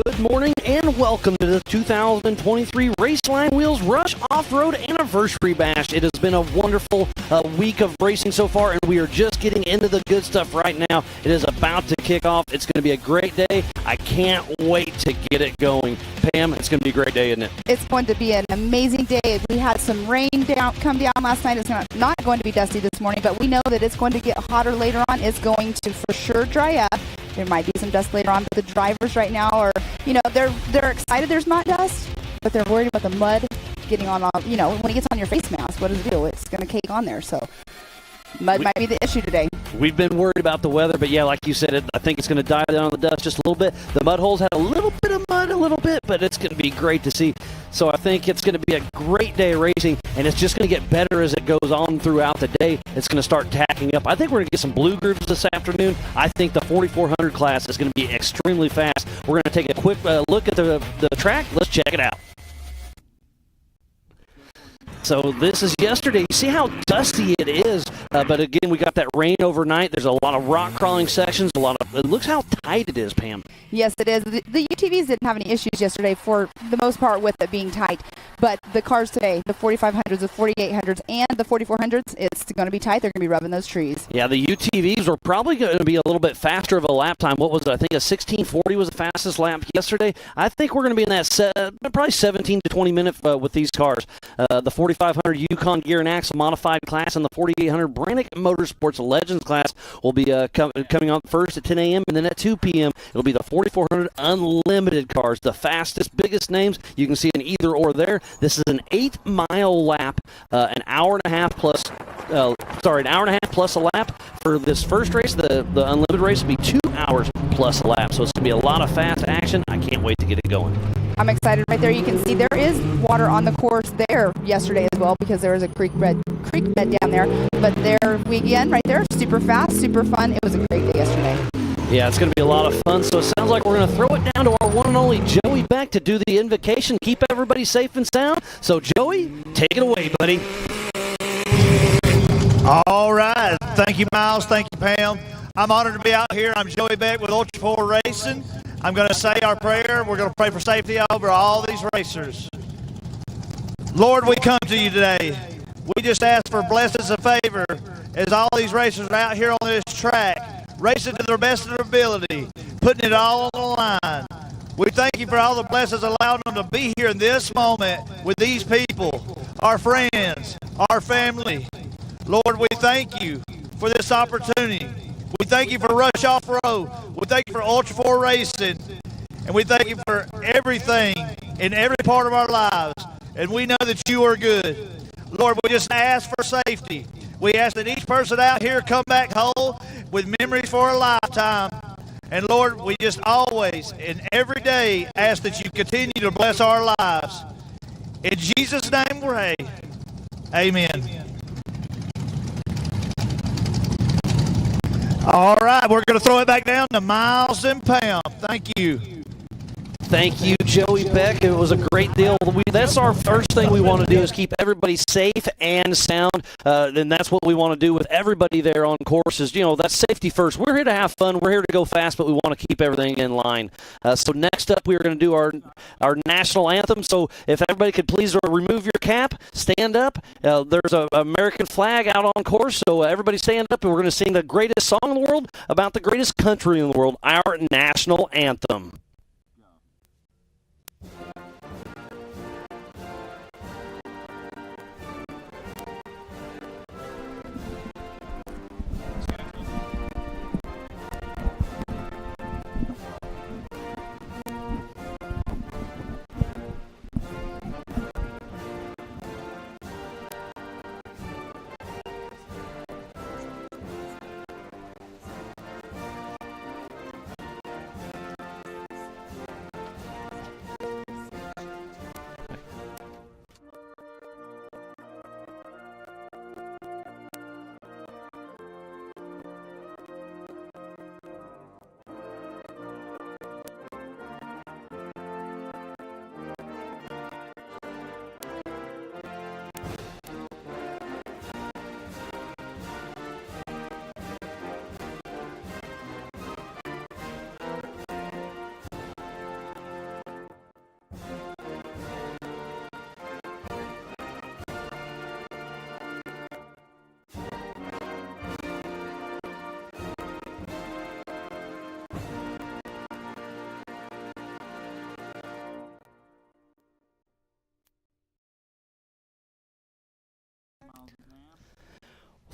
Good morning and welcome to the 2023 Raceline Wheels Rush Off-Road Anniversary Bash. It has been a wonderful week of racing so far, and we are just getting into the good stuff right now. It is about to kick off. It's going to be a great day. I can't wait to get it going. Pam, it's going to be a great day, isn't it? It's going to be an amazing day. We had some rain come down last night. It's not going to be dusty this morning, but we know that it's going to get hotter later on. It's going to for sure dry up. There might be some dust later on, but the drivers right now are, they're excited there's not dust, but they're worried about the mud getting on, when it gets on your face mask, what does it do? It's going to cake on there, so mud might be the issue today. We've been worried about the weather, but yeah, like you said, I think it's going to die down on the dust just a little bit. The mud holes had a little bit of mud, but it's going to be great to see. So I think it's going to be a great day of racing, and it's just going to get better as it goes on throughout the day. It's going to start tacking up. I think we're going to get some blue grooves this afternoon. I think the 4400 class is going to be extremely fast. We're going to take a quick look at the track. Let's check it out. So this is yesterday. You see how dusty it is, but again, we got that rain overnight. There's a lot of rock crawling sections. It looks how tight it is, Pam. Yes, it is. The UTVs didn't have any issues yesterday for the most part with it being tight, but the cars today, the 4500s, the 4800s, and the 4400s, it's going to be tight. They're going to be rubbing those trees. Yeah, the UTVs were probably going to be a little bit faster of a lap time. What was it? I think a 1640 was the fastest lap yesterday. I think we're going to be in that probably 17 to 20 minute with these cars. The 4500 Yukon Gear and Axle Modified class and the 4800 Brannick Motorsports Legends class will be coming on first at 10 a.m. and then at 2 p.m. it'll be the 4400 Unlimited cars, the fastest, biggest names. You can see an either or there. This is an 8-mile lap, an hour and a half plus a lap. For this first race, the Unlimited race will be 2 hours plus a lap. So it's going to be a lot of fast action. I can't wait to get it going. I'm excited. Right there you can see there is water on the course there yesterday as well because there was a creek bed down there. But there we again, right there, super fast, super fun. It was a great day yesterday. Yeah, it's going to be a lot of fun. So it sounds like we're going to throw it down to our one and only Joey Beck to do the invocation. Keep everybody safe and sound. So Joey, take it away, buddy. All right. Thank you, Miles. Thank you, Pam. I'm honored to be out here. I'm Joey Beck with Ultra 4 Racing. I'm going to say our prayer. We're going to pray for safety over all these racers. Lord, we come to you today. We just ask for blessings and favor as all these racers are out here on this track, racing to their best of their ability, putting it all on the line. We thank you for all the blessings allowing them to be here in this moment with these people, our friends, our family. Lord, we thank you for this opportunity. We thank you for Rush Off-Road. We thank you for Ultra 4 Racing. And we thank you for everything in every part of our lives. And we know that you are good. Lord, we just ask for safety. We ask that each person out here come back whole with memories for a lifetime. And Lord, we just always and every day ask that you continue to bless our lives. In Jesus' name we pray. Amen. All right, we're going to throw it back down to Miles and Pam. Thank you. Thank you, Joey Beck. It was a great deal. That's our first thing we want to do is keep everybody safe and sound. And that's what we want to do with everybody there on courses. That's safety first. We're here to have fun. We're here to go fast, but we want to keep everything in line. So next up, we're going to do our national anthem. So if everybody could please remove your cap, stand up. There's an American flag out on course, so everybody stand up, and we're going to sing the greatest song in the world about the greatest country in the world, our national anthem.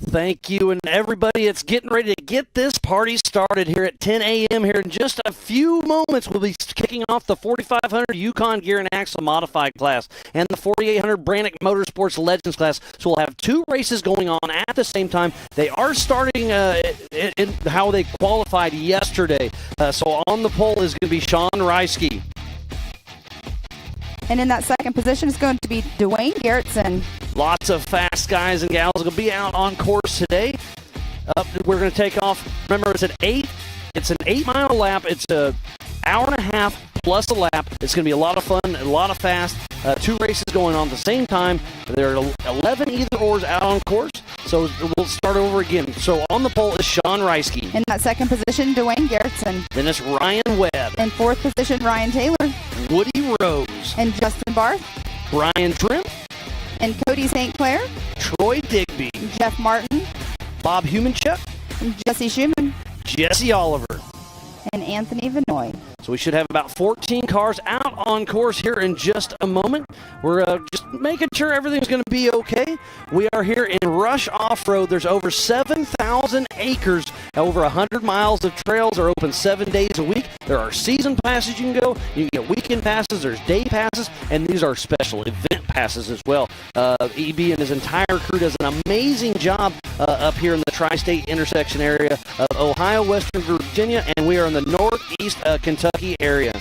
Thank you, and everybody, it's getting ready to get this party started here at 10 a.m. Here in just a few moments. We'll be kicking off the 4500 Yukon Gear and Axle Modified class and the 4800 Brannick Motorsports Legends class. So we'll have two races going on at the same time. They are starting in how they qualified yesterday. So on the pole is going to be Sean Reisky. And in that second position is going to be Dwayne Garrettson. Lots of fast guys and gals will be out on course today. We're going to take off. Remember, it's an 8-mile lap. It's an hour and a half plus a lap. It's going to be a lot of fun, a lot of fast. Two races going on at the same time. There are 11 either-ors out on course. So we'll start over again. So on the pole is Sean Reisky. In that second position, Dwayne Garrettson. Then it's Ryan Webb. In fourth position, Ryan Taylor. Woody Rose. And Justin Barth. Brian Trimp. And Cody St. Clair. Troy Digby. Jeff Martin. Bob Humanchuk. And Jesse Schumann. Jesse Oliver. And Anthony Vinoy. So we should have about 14 cars out on course here in just a moment. We're just making sure everything's going to be okay. We are here in Rush Off-Road. There's over 7,000 acres. Over 100 miles of trails are open 7 days a week. There are season passes you can go. You can get weekend passes. There's day passes. And these are special event passes as well. EB and his entire crew does an amazing job up here in the tri-state intersection area of Ohio, Western Virginia, and we are in the northeast Kentucky area.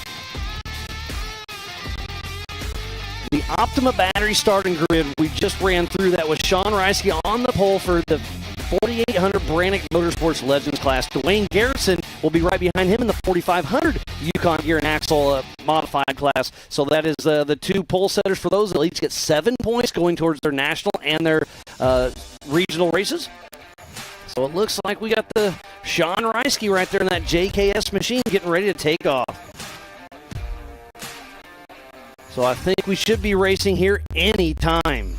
The Optima battery starting grid, we just ran through that with Sean Reisky on the pole for the 4800 Brannick Motorsports Legends class. Dwayne Garrettson will be right behind him in the 4500 Yukon Gear and Axle Modified class. So that is the two pole setters for those. They'll each get 7 points going towards their national and their regional races. So it looks like we got the Sean Reisky right there in that JKS machine getting ready to take off. So I think we should be racing here anytime.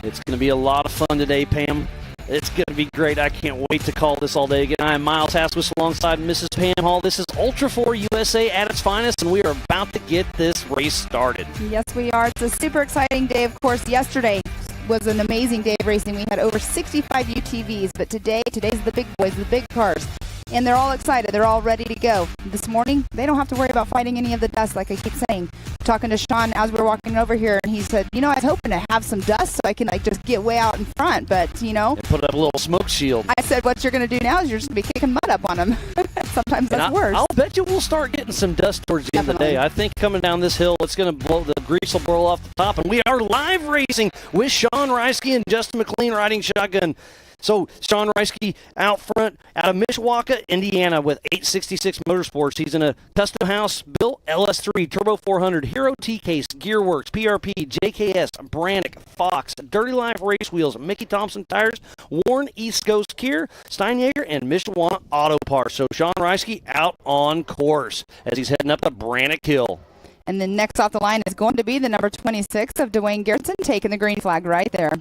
It's going to be a lot of fun today, Pam. It's going to be great. I can't wait to call this all day again. I am Miles Hasquist alongside Mrs. Pam Hall. This is Ultra 4 USA at its finest, and we are about to get this race started. Yes, we are. It's a super exciting day. Of course, yesterday was an amazing day of racing. We had over 65 UTVs, but today's the big boys, the big cars. And they're all excited. They're all ready to go. This morning, they don't have to worry about fighting any of the dust, like I keep saying. Talking to Sean as we were walking over here, and he said, I was hoping to have some dust so I can just get way out in front, but, And put up a little smoke shield. I said, what you're going to do now is you're just going to be kicking mud up on them. Sometimes that's worse. I'll bet you we'll start getting some dust towards the end of the day. I think coming down this hill, it's going to blow, the grease will blow off the top, and we are live racing with Sean Reisky and Justin McLean riding shotgun. So Sean Reisky out front out of Mishawaka, Indiana with 866 Motorsports. He's in a custom house built LS3, Turbo 400, Hero T-Case, Gearworks, PRP, JKS, Brannick, Fox, Dirty Life Race Wheels, Mickey Thompson Tires, Warren East Coast Kier, Steinjager, and Mishawaka Auto Parts. So Sean Reisky out on course as he's heading up the Brannick Hill. And then next off the line is going to be the number 26 of Dwayne Garrettson, taking the green flag right there.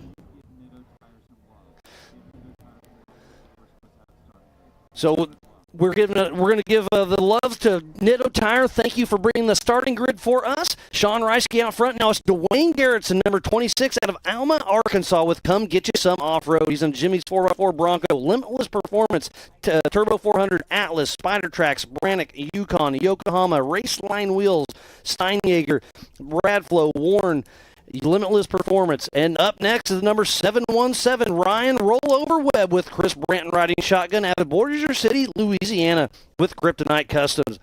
So we're going to give the love to Nitto Tire. Thank you for bringing the starting grid for us. Sean Reisky out front. Now it's Dwayne Garrettson, number 26, out of Alma, Arkansas, with Come Get You Some Off-Road. He's in Jimmy's 4x4 Bronco, Limitless Performance, Turbo 400, Atlas, Spider Tracks, Brannick, Yukon, Yokohama, Raceline Wheels, Steinjager, Bradflow, Warren, Limitless Performance. And up next is the number 717, Ryan Rollover Webb with Chris Branton riding shotgun out of Bossier City, Louisiana with Kryptonite Customs.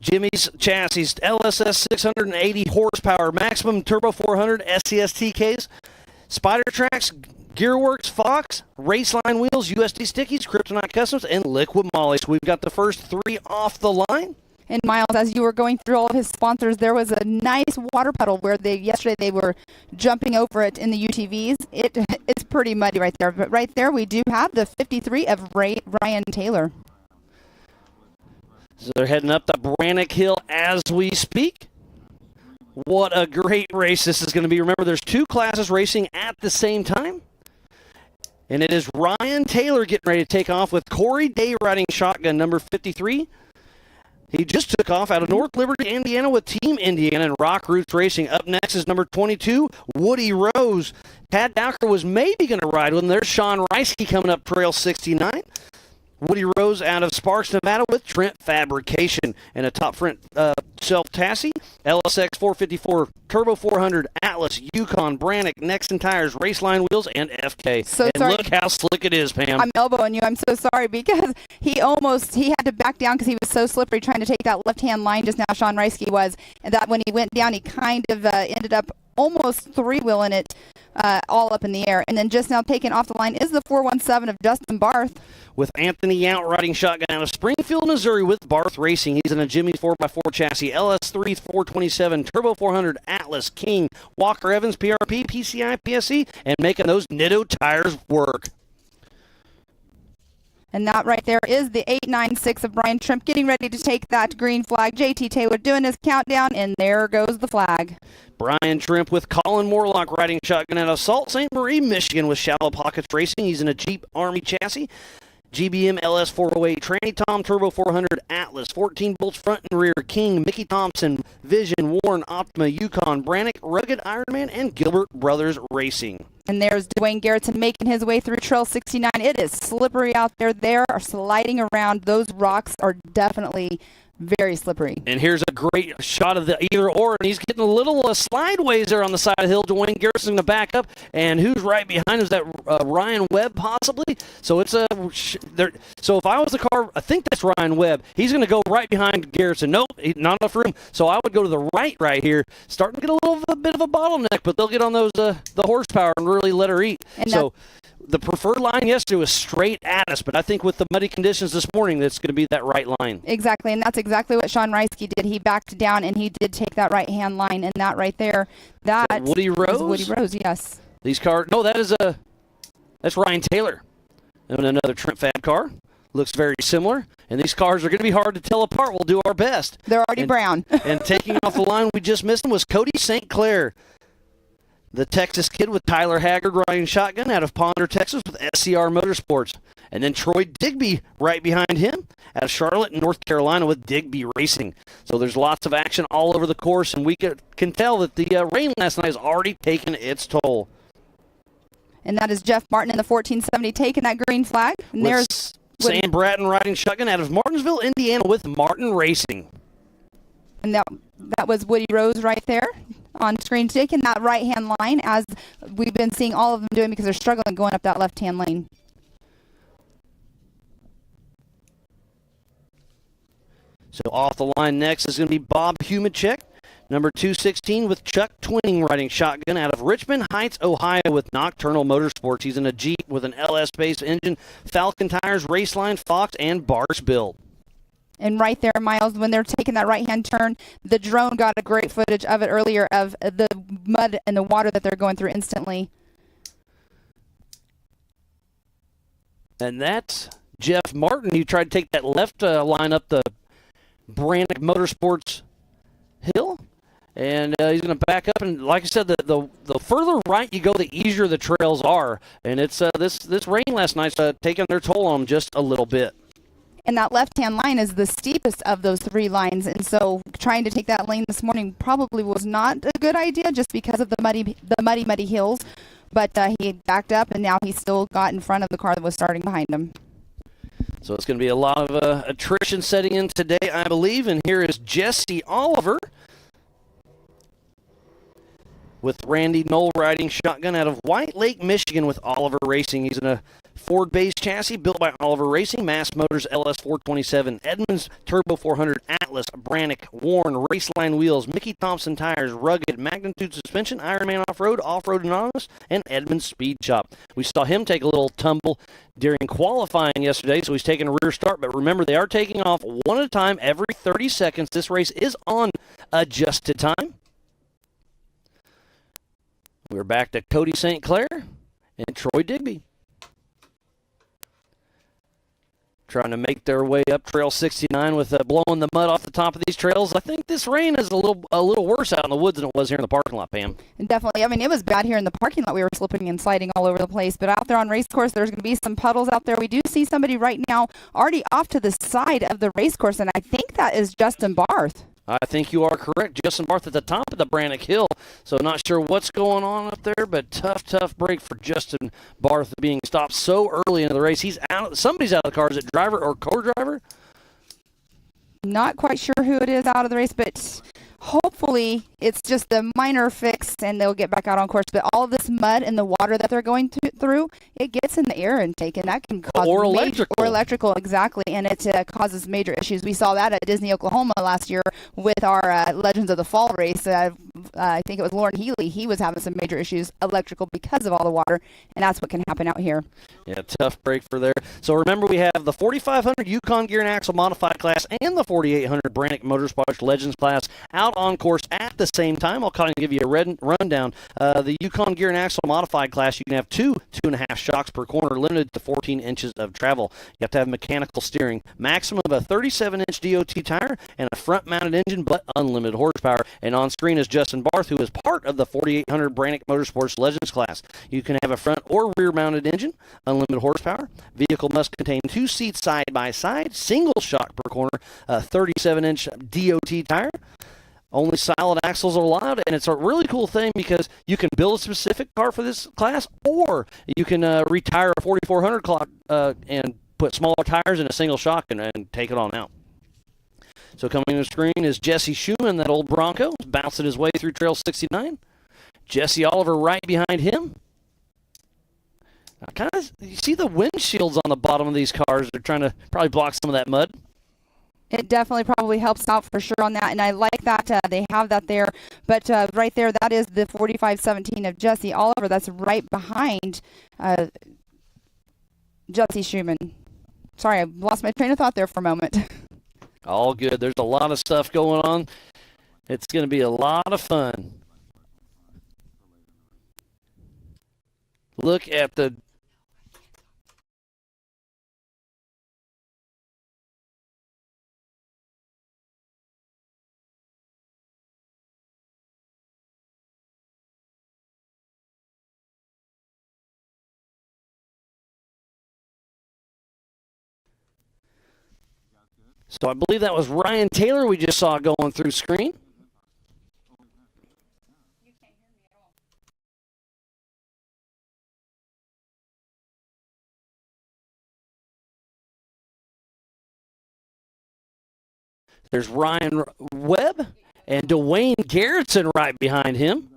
Jimmy's chassis, LSS 680 horsepower, maximum turbo 400 SCSTKs, Spider Tracks, Gearworks, Fox, Raceline Wheels, USD Stickies, Kryptonite Customs, and Liquid Molly. So we've got the first three off the line. And Miles, as you were going through all of his sponsors, there was a nice water puddle where yesterday they were jumping over it in the UTVs. It's pretty muddy right there. But right there we do have the 53 of Ryan Taylor. So they're heading up the Brannick Hill as we speak. What a great race this is going to be. Remember, there's two classes racing at the same time. And it is Ryan Taylor getting ready to take off with Corey Day riding shotgun, number 53. He just took off out of North Liberty, Indiana with Team Indiana and Rock Roots Racing. Up next is number 22, Woody Rose. Tad Dowker was maybe going to ride with him. There's Sean Reisky coming up trail 69. Woody Rose out of Sparks, Nevada with Trent Fabrication and a top front self-chassis, LSX 454, Turbo 400, Atlas, Yukon, Brannick, Nexon Tires, Raceline Wheels, and FK. So and sorry. look how slick it is, Pam. I'm elbowing you. I'm so sorry because he had to back down because he was so slippery trying to take that left-hand line just now, Sean Reisky was. And that when he went down, he kind of ended up almost three-wheeling it all up in the air. And then just now taken off the line is the 417 of Dustin Barth. With Anthony out riding shotgun out of Springfield, Missouri with Barth Racing. He's in a Jimmy's 4x4 chassis, LS3 427, Turbo 400, Atlas, King, Walker Evans, PRP, PCI, PSE, and making those Nitto tires work. And that right there is the 896 of Brian Trimp getting ready to take that green flag. JT Taylor doing his countdown, and there goes the flag. Brian Trimp with Colin Morlock riding shotgun out of Sault Ste. Marie, Michigan with Shallow Pockets Racing. He's in a Jeep Army chassis. GBM LS 408, Tranny Tom Turbo 400, Atlas, 14 bolts front and rear, King, Mickey Thompson, Vision, Warren, Optima, Yukon, Brannick, Rugged Ironman, and Gilbert Brothers Racing. And there's Dwayne Garrettson making his way through Trail 69. It is slippery out there. They are sliding around. Those rocks are definitely very slippery. And here's a great shot of the either or, and he's getting a little slideways there on the side of the hill. Dwayne Garrett's going to back up, and who's right behind? Is that Ryan Webb possibly? So it's a so if I was the car, I think that's Ryan Webb. He's going to go right behind Garrettson. Nope, not enough room. So I would go to the right here, starting to get a bit of a bottleneck, but they'll get on those the horsepower and really let her eat. And so the preferred line yesterday was straight at us, but I think with the muddy conditions this morning, that's going to be that right line. Exactly, and that's exactly what Sean Reisky did. He backed down, and he did take that right-hand line, and that right there, that Woody Rose? Woody Rose, yes. These cars, no, that's Ryan Taylor. And another Trent Fab car. Looks very similar, and these cars are going to be hard to tell apart. We'll do our best. They're already brown. And taking off the line, we just missed him, was Cody St. Clair. The Texas kid with Tyler Haggard riding shotgun out of Ponder, Texas with SCR Motorsports. And then Troy Digby right behind him out of Charlotte, North Carolina with Digby Racing. So there's lots of action all over the course, and we can tell that the rain last night has already taken its toll. And that is Jeff Martin in the 1470 taking that green flag. And there's Sam Bratton riding shotgun out of Martinsville, Indiana with Martin Racing. And that was Woody Rose right there on screen, taking that right-hand line, as we've been seeing all of them doing because they're struggling going up that left-hand lane. So off the line next is going to be Bob Humacek, number 216 with Chuck Twinning riding shotgun out of Richmond Heights, Ohio with Nocturnal Motorsports. He's in a Jeep with an LS-based engine, Falcon Tires, Raceline, Fox, and Bars build. And right there, Miles, when they're taking that right-hand turn, the drone got a great footage of it earlier of the mud and the water that they're going through instantly. And that's Jeff Martin. He tried to take that left line up the Brannick Motorsports hill. And he's going to back up. And like I said, the further right you go, the easier the trails are. And it's this rain last night's taking their toll on them just a little bit. And that left-hand line is the steepest of those three lines. And so trying to take that lane this morning probably was not a good idea just because of the muddy hills. But he backed up, and now he's still got in front of the car that was starting behind him. So it's going to be a lot of attrition setting in today, I believe. And here is Jesse Oliver with Randy Knoll riding shotgun out of White Lake, Michigan with Oliver Racing. He's in a Ford-based chassis built by Oliver Racing, Mass Motors LS 427, Edmunds Turbo 400, Atlas, Brannick, Warren, Raceline Wheels, Mickey Thompson Tires, Rugged, Magnitude Suspension, Ironman Off-Road, Off-Road Anonymous, and Edmunds Speed Shop. We saw him take a little tumble during qualifying yesterday, so he's taking a rear start. But remember, they are taking off one at a time every 30 seconds. This race is on adjusted time. We're back to Cody St. Clair and Troy Digby. trying to make their way up Trail 69 with blowing the mud off the top of these trails. I think this rain is a little worse out in the woods than it was here in the parking lot, Pam. And definitely. I mean, it was bad here in the parking lot. We were slipping and sliding all over the place. But out there on race course, there's going to be some puddles out there. We do see somebody right now already off to the side of the race course, and I think that is Justin Barth. I think you are correct. Justin Barth at the top of the Brannock Hill. So not sure what's going on up there, but tough break for Justin Barth being stopped so early into the race. He's out. Somebody's out of the car. Is it driver or co-driver? Not quite sure who it is out of the race, but hopefully it's just a minor fix and they'll get back out on course. But all of this mud and the water that they're going through, it gets in the air intake, and that can cause electrical, exactly, and it causes major issues. We saw that at Disney, Oklahoma last year with our Legends of the Fall race. I think it was Lauren Healy. He was having some major issues electrical because of all the water, and that's what can happen out here. Yeah, tough break for there. So remember, we have the 4500 Yukon Gear and Axle Modified class and the 4800 Brannock Motorsports Legends class out on course at the same time. I'll kind of give you a rundown. The Yukon Gear and Axle Modified class, you can have 2.5 shocks per corner, limited to 14 inches of travel. You have to have mechanical steering, maximum of a 37-inch DOT tire, and a front-mounted engine, but unlimited horsepower. And on screen is Justin Barth, who is part of the 4800 Brannock Motorsports Legends class. You can have a front or rear-mounted engine, unlimited horsepower. Vehicle must contain 2 seats side by side, single shock per corner, a 37-inch DOT tire. Only solid axles are allowed, and it's a really cool thing because you can build a specific car for this class, or you can retire a 4400 clock and put smaller tires in a single shock and take it on out. So coming to the screen is Jesse Schumann, that old Bronco, bouncing his way through Trail 69. Jesse Oliver right behind him. You see the windshields on the bottom of these cars. They're trying to probably block some of that mud. It definitely probably helps out for sure on that, and I like that they have that there. But right there, that is the 4517 of Jesse Oliver. That's right behind Jesse Schumann. Sorry, I lost my train of thought there for a moment. All good. There's a lot of stuff going on. It's going to be a lot of fun. Look at the So I believe that was Ryan Taylor we just saw going through screen. There's Ryan Webb and Dwayne Garrettson right behind him.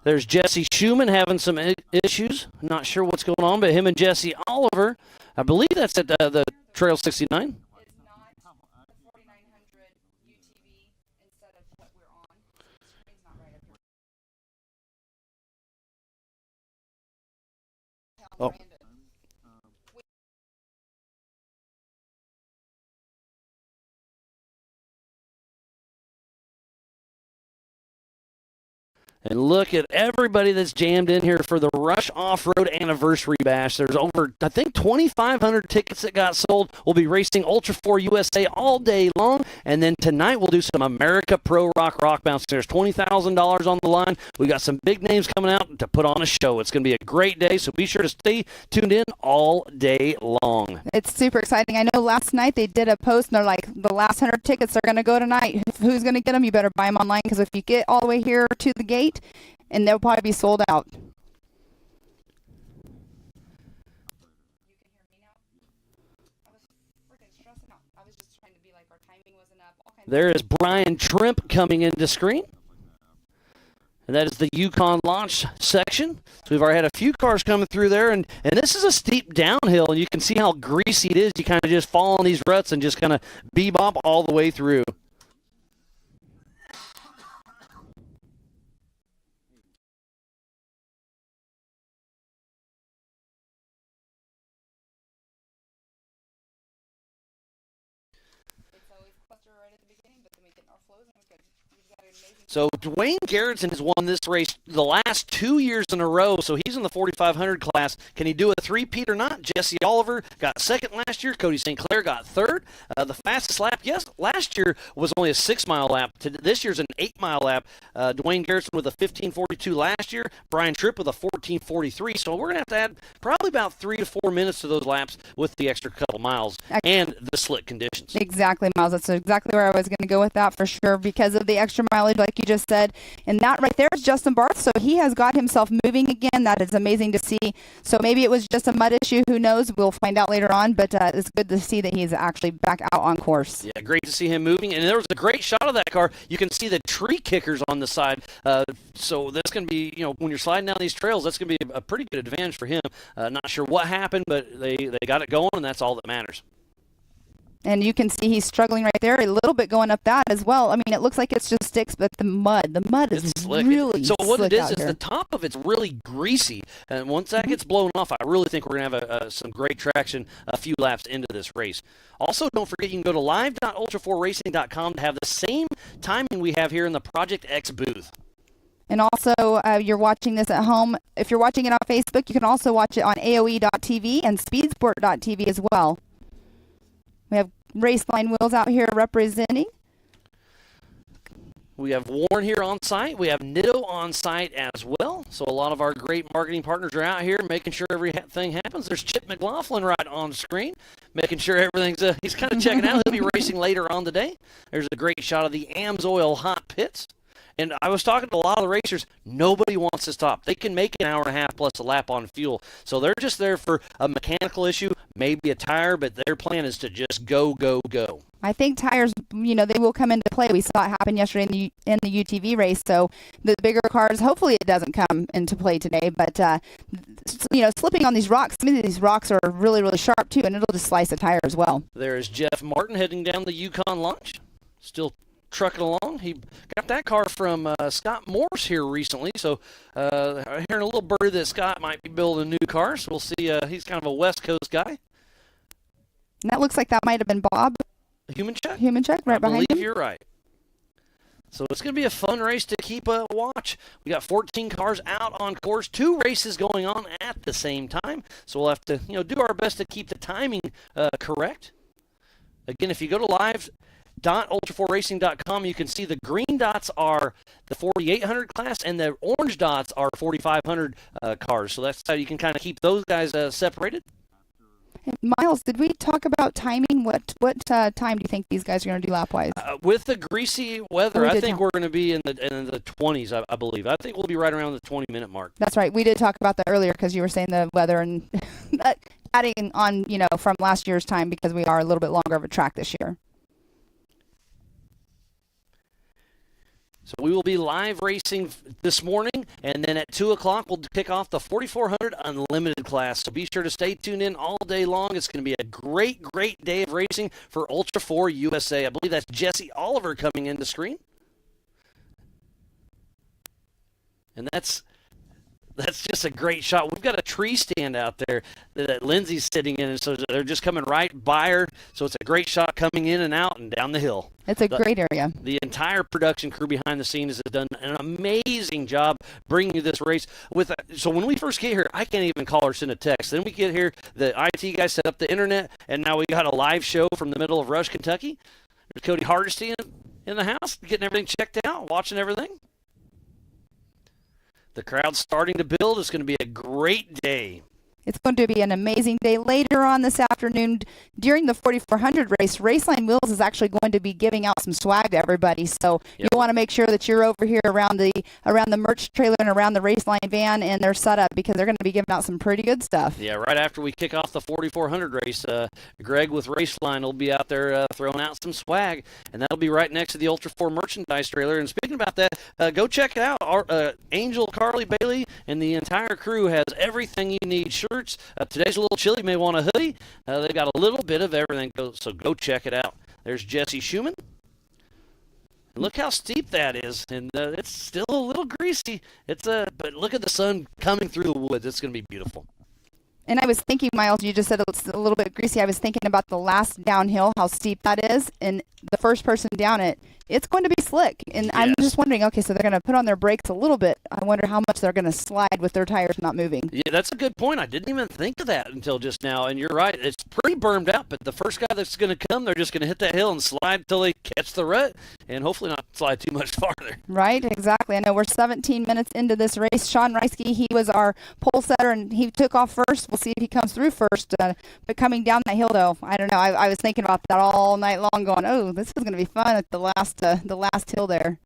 There's Jesse Schumann having some issues. Not sure what's going on, but him and Jesse Oliver, I believe that's at the Trail 69. It's not the 4900 UTV instead of what we're on. It's not right up here. Oh. And look at everybody that's jammed in here for the Rush Off-Road Anniversary Bash. There's over, I think, 2,500 tickets that got sold. We'll be racing Ultra 4 USA all day long. And then tonight we'll do some America Pro Rock Bounce. There's $20,000 on the line. We got some big names coming out to put on a show. It's going to be a great day, so be sure to stay tuned in all day long. It's super exciting. I know last night they did a post, and they're like, the last 100 tickets are going to go tonight. Who's going to get them? You better buy them online, because if you get all the way here to the gate, and they'll probably be sold out. You can hear me now? I was freaking stressing out. I was just trying to be like, our timing wasn't up. There is Brian Trimp coming into screen. And that is the Yukon launch section. So we've already had a few cars coming through there, and this is a steep downhill, and you can see how greasy it is. You kind of just fall in these ruts and just kind of bebop all the way through. So Dwayne Garrettson has won this race the last 2 years in a row, so he's in the 4,500 class. Can he do a three-peat or not? Jesse Oliver got second last year. Cody St. Clair got third. The fastest lap, yes, last year was only a 6-mile lap. This year's an 8-mile lap. Dwayne Garrettson with a 15:42 last year. Brian Tripp with a 14:43. So we're going to have to add probably about 3 to 4 minutes to those laps with the extra couple miles and the slick conditions. Exactly, Miles. That's exactly where I was going to go with that for sure because of the extra mileage, like you just said. And that right there is Justin Barth. So he has got himself moving again. That is amazing to see. So maybe it was just a mud issue. Who knows? We'll find out later on. But it's good to see that he's actually back out on course. Yeah, great to see him moving. And there was a great shot of that car. You can see the tree kickers on the side. So that's going to be, when you're sliding down these trails, that's going to be a pretty good advantage for him. Not sure what happened, but they got it going, and that's all that matters. And you can see he's struggling right there, a little bit going up that as well. I mean, it looks like it's just sticks, but the mud is slick. really so what slick it out is here. the top of it's really greasy. And once that gets blown off, I really think we're going to have some great traction a few laps into this race. Also, don't forget you can go to live.ultra4racing.com to have the same timing we have here in the Project X booth. And also, you're watching this at home. If you're watching it on Facebook, you can also watch it on AOE.tv and Speedsport.tv as well. We have Raceline wheels out here representing. We have Warren here on site. We have Nitto on site as well. So a lot of our great marketing partners are out here making sure everything happens. There's Chip McLaughlin right on screen, making sure everything's, he's kind of checking out. He'll be racing later on today. There's a great shot of the AMSOIL hot pits. And I was talking to a lot of the racers. Nobody wants to stop. They can make an hour and a half plus a lap on fuel. So they're just there for a mechanical issue, maybe a tire, but their plan is to just go, go, go. I think tires, they will come into play. We saw it happen yesterday in the UTV race. So the bigger cars, hopefully it doesn't come into play today. But, slipping on these rocks, some of these rocks are really, really sharp too, and it'll just slice a tire as well. There's Jeff Martin heading down the Yukon launch. Still trucking along. He got that car from Scott Morse here recently, so I'm hearing a little birdie that Scott might be building a new car, so we'll see. He's kind of a West Coast guy. And that looks like that might have been Bob. Human check right behind him. I believe you're right. So it's going to be a fun race to keep a watch. We got 14 cars out on course, 2 races going on at the same time, so we'll have to do our best to keep the timing correct. Again, if you go to live.ultra4racing.com, you can see the green dots are the 4,800 class and the orange dots are 4,500 cars. So that's how you can kind of keep those guys separated. And Miles, did we talk about timing? What time do you think these guys are going to do lap-wise? With the greasy weather, I think we're going to be in the 20s, I believe. I think we'll be right around the 20-minute mark. That's right. We did talk about that earlier because you were saying the weather and adding on, from last year's time because we are a little bit longer of a track this year. So we will be live racing this morning, and then at 2 o'clock we'll kick off the 4,400 Unlimited class. So be sure to stay tuned in all day long. It's going to be a great, great day of racing for Ultra 4 USA. I believe that's Jesse Oliver coming into screen. And that's just a great shot. We've got a tree stand out there that Lindsay's sitting in, and so they're just coming right by her. So it's a great shot coming in and out and down the hill. It's a great area. The entire production crew behind the scenes has done an amazing job bringing you this race. So when we first get here, I can't even call or send a text. Then we get here, the IT guys set up the internet, and now we got a live show from the middle of Rush, Kentucky. There's Cody Hardesty in the house, getting everything checked out, watching everything. The crowd's starting to build. It's going to be a great day. It's going to be an amazing day. Later on this afternoon, during the 4,400 race, Raceline Wheels is actually going to be giving out some swag to everybody. So you want to make sure that you're over here around the merch trailer and around the Raceline van and their setup because they're going to be giving out some pretty good stuff. Yeah, right after we kick off the 4,400 race, Greg with Raceline will be out there throwing out some swag, and that'll be right next to the Ultra 4 merchandise trailer. And speaking about that, go check it out. Our, Angel Carly Bailey and the entire crew has everything you need. Shirts. Today's a little chilly. You may want a hoodie. They've got a little bit of everything, so go check it out. There's Jesse Schumann. Look how steep that is, and it's still a little greasy. But look at the sun coming through the woods. It's going to be beautiful. And I was thinking, Miles, you just said it's a little bit greasy. I was thinking about the last downhill, how steep that is, and the first person down it it's going to be slick. And I'm just wondering, okay, so they're going to put on their brakes a little bit. I wonder how much they're going to slide with their tires not moving. Yeah, that's a good point. I didn't even think of that until just now. And you're right. It's pretty burned out, but the first guy that's going to come, they're just going to hit that hill and slide until they catch the rut and hopefully not slide too much farther. Right, exactly. I know we're 17 minutes into this race. Sean Reisky, he was our pole setter, and he took off first. We'll see if he comes through first. But coming down that hill, though, I don't know. I was thinking about that all night long, going, oh, this is going to be fun at the last hill there.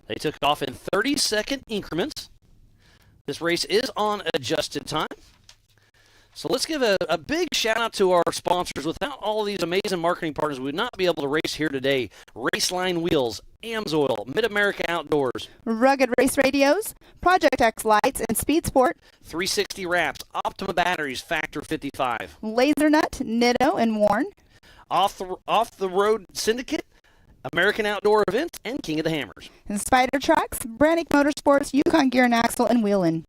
They took off in 30-second increments. This race is on adjusted time. So let's give a big shout out to our sponsors. Without all of these amazing marketing partners, we would not be able to race here today. Raceline Wheels, AMSOIL, Mid-America Outdoors, Rugged Race Radios, Project X Lights, and Speed Sport, 360 Wraps, Optima Batteries, Factor 55, Laser Nut, Nitto, and Warren, Off the Road Syndicate, American Outdoor Events, and King of the Hammers. and Spider Tracks, Brannick Motorsports, Yukon Gear and Axle, and Wheelin'.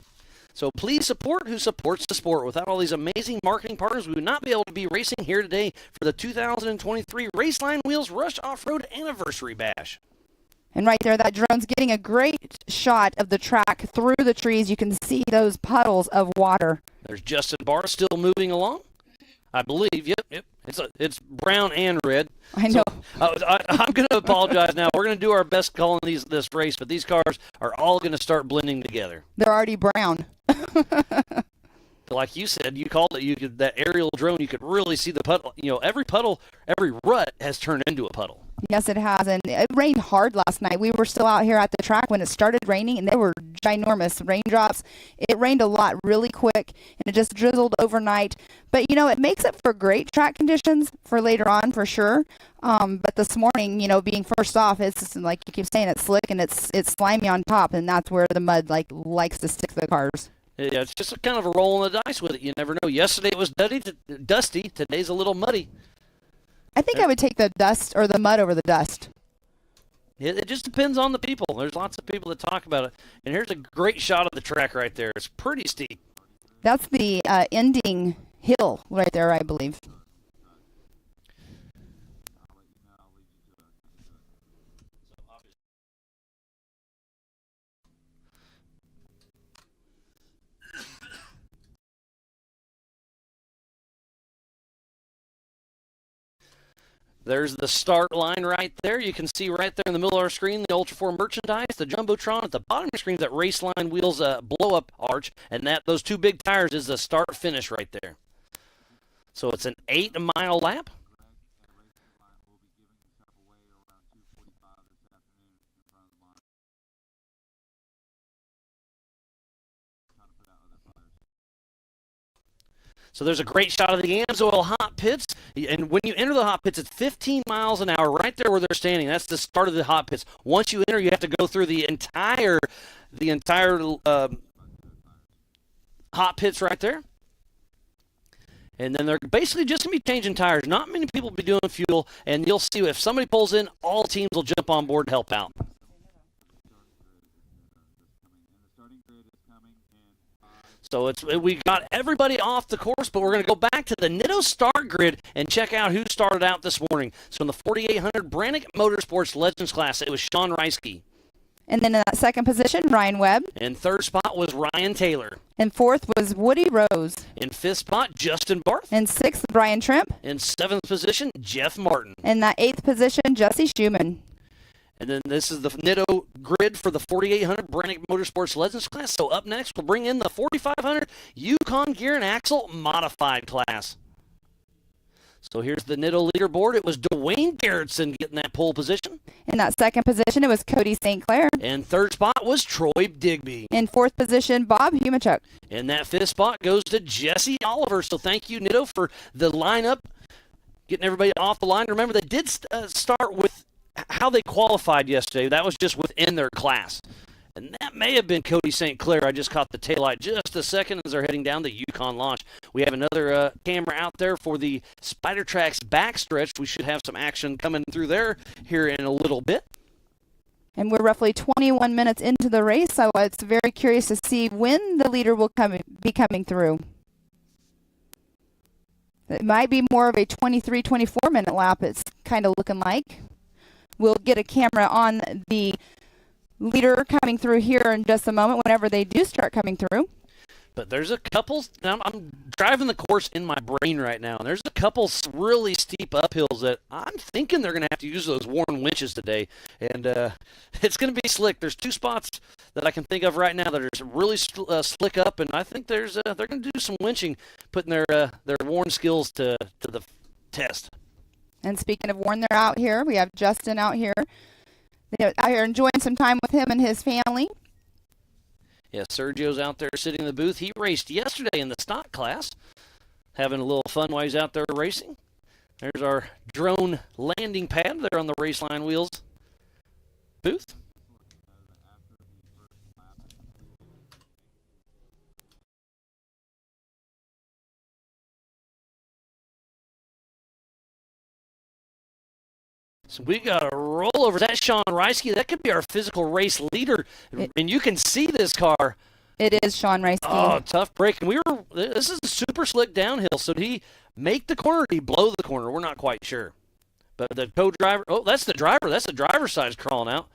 So please support who supports the sport. Without all these amazing marketing partners, we would not be able to be racing here today for the 2023 Raceline Wheels Rush Off-Road Anniversary Bash. And right there, that drone's getting a great shot of the track through the trees. You can see those puddles of water. There's Justin Barr still moving along, I believe. Yep. It's brown and red. I know. So, I'm going to apologize now. We're going to do our best calling this race, but these cars are all going to start blending together. They're already brown. Like you said, you called it. That aerial drone. You could really see the puddle. Every puddle, every rut has turned into a puddle. Yes, it has, and it rained hard last night. We were still out here at the track when it started raining, and they were ginormous raindrops. It rained a lot really quick, and it just drizzled overnight. But, it makes it for great track conditions for later on, for sure. But this morning, being first off, it's just, like you keep saying, it's slick, and it's slimy on top, and that's where the mud, likes to stick to the cars. Yeah, it's just kind of a roll in the dice with it. You never know. Yesterday it was dusty. Today's a little muddy. I think I would take the dust or the mud over the dust. It just depends on the people. There's lots of people that talk about it. And here's a great shot of the track right there. It's pretty steep. That's the ending hill right there, I believe. There's the start line right there. You can see right there in the middle of our screen the Ultra 4 merchandise, the Jumbotron. At the bottom of the screen is that Raceline Wheels blow-up arch, and those two big tires is the start-finish right there. So it's an 8-mile lap. So there's a great shot of the AMSOIL hot pits. And when you enter the hot pits, it's 15 miles an hour right there where they're standing. That's the start of the hot pits. Once you enter, you have to go through the entire hot pits right there. And then they're basically just going to be changing tires. Not many people will be doing fuel. And you'll see if somebody pulls in, all teams will jump on board to help out. So we got everybody off the course, but we're going to go back to the Nitto start grid and check out who started out this morning. So in the 4800 Brannick Motorsports Legends class, it was Sean Reisky. And then in that second position, Ryan Webb. In third spot was Ryan Taylor. And fourth was Woody Rose. In fifth spot, Justin Barth. In sixth, Brian Trimp. In seventh position, Jeff Martin. In that eighth position, Jesse Schumann. And then this is the Nitto grid for the 4800 Brannick Motorsports Legends class. So up next, we'll bring in the 4500 Yukon Gear and Axle Modified class. So here's the Nitto leaderboard. It was Dwayne Garrettson getting that pole position. In that second position, it was Cody St. Clair. And third spot was Troy Digby. In fourth position, Bob Humachuk. And that fifth spot goes to Jesse Oliver. So thank you, Nitto, for the lineup, getting everybody off the line. Remember, they did start with how they qualified yesterday. That was just within their class. And that may have been Cody St. Clair. I just caught the taillight just a second as they're heading down the Yukon launch. We have another camera out there for the Spider Tracks backstretch. We should have some action coming through there here in a little bit. And we're roughly 21 minutes into the race, so it's very curious to see when the leader will be coming through. It might be more of a 23, 24-minute lap, it's kind of looking like. We'll get a camera on the leader coming through here in just a moment whenever they do start coming through. But there's a couple, I'm driving the course in my brain right now, and there's a couple really steep uphills that I'm thinking they're going to have to use those Warren winches today. And it's going to be slick. There's 2 spots that I can think of right now that are really slick up, and I think they're going to do some winching, putting their Warren skills to the test. And speaking of Warren, they're out here. We have Justin out here. They're out here enjoying some time with him and his family. Yeah, Sergio's out there sitting in the booth. He raced yesterday in the stock class, having a little fun while he's out there racing. There's our drone landing pad there on the Raceline wheels booth. So we got a rollover. That's Sean Reisky. That could be our physical race leader. And you can see this car. It is Sean Reisky. Oh, tough break. And this is a super slick downhill. So did he make the corner or did he blow the corner? We're not quite sure. But the co-driver, that's the driver. That's the driver's side crawling out.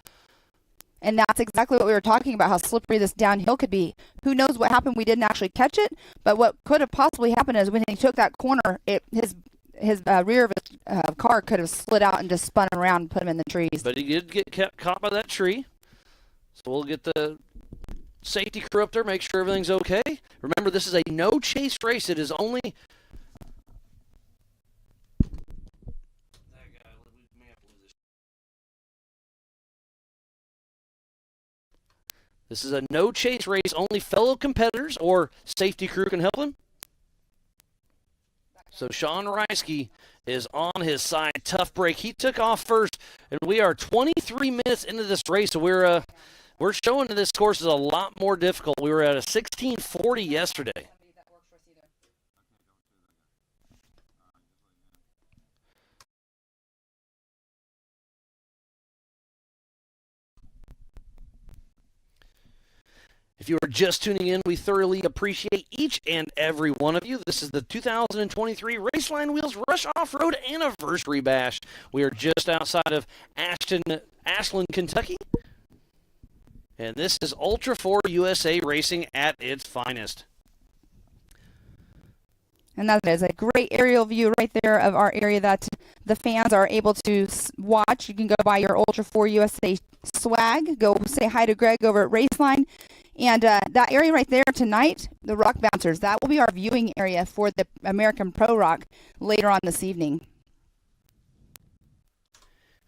And that's exactly what we were talking about, how slippery this downhill could be. Who knows what happened? We didn't actually catch it. But what could have possibly happened is when he took that corner, his rear of his car could have slid out and just spun around and put him in the trees. But he did get caught by that tree. So we'll get the safety crew up there, make sure everything's okay. Remember, this is a no-chase race. It is only... This is a no-chase race. Only fellow competitors or safety crew can help him. So Sean Reisky is on his side. Tough break. He took off first, and we are 23 minutes into this race. So we're showing that this course is a lot more difficult. We were at a 1640 yesterday. If you are just tuning in, we thoroughly appreciate each and every one of you. This is the 2023 Raceline Wheels Rush Off-Road Anniversary Bash. We are just outside of Ashland, Kentucky. And this is Ultra 4 USA Racing at its finest. And that is a great aerial view right there of our area that the fans are able to watch. You can go buy your Ultra 4 USA swag. Go say hi to Greg over at Raceline. And that area right there tonight, the Rock Bouncers, that will be our viewing area for the American Pro Rock later on this evening.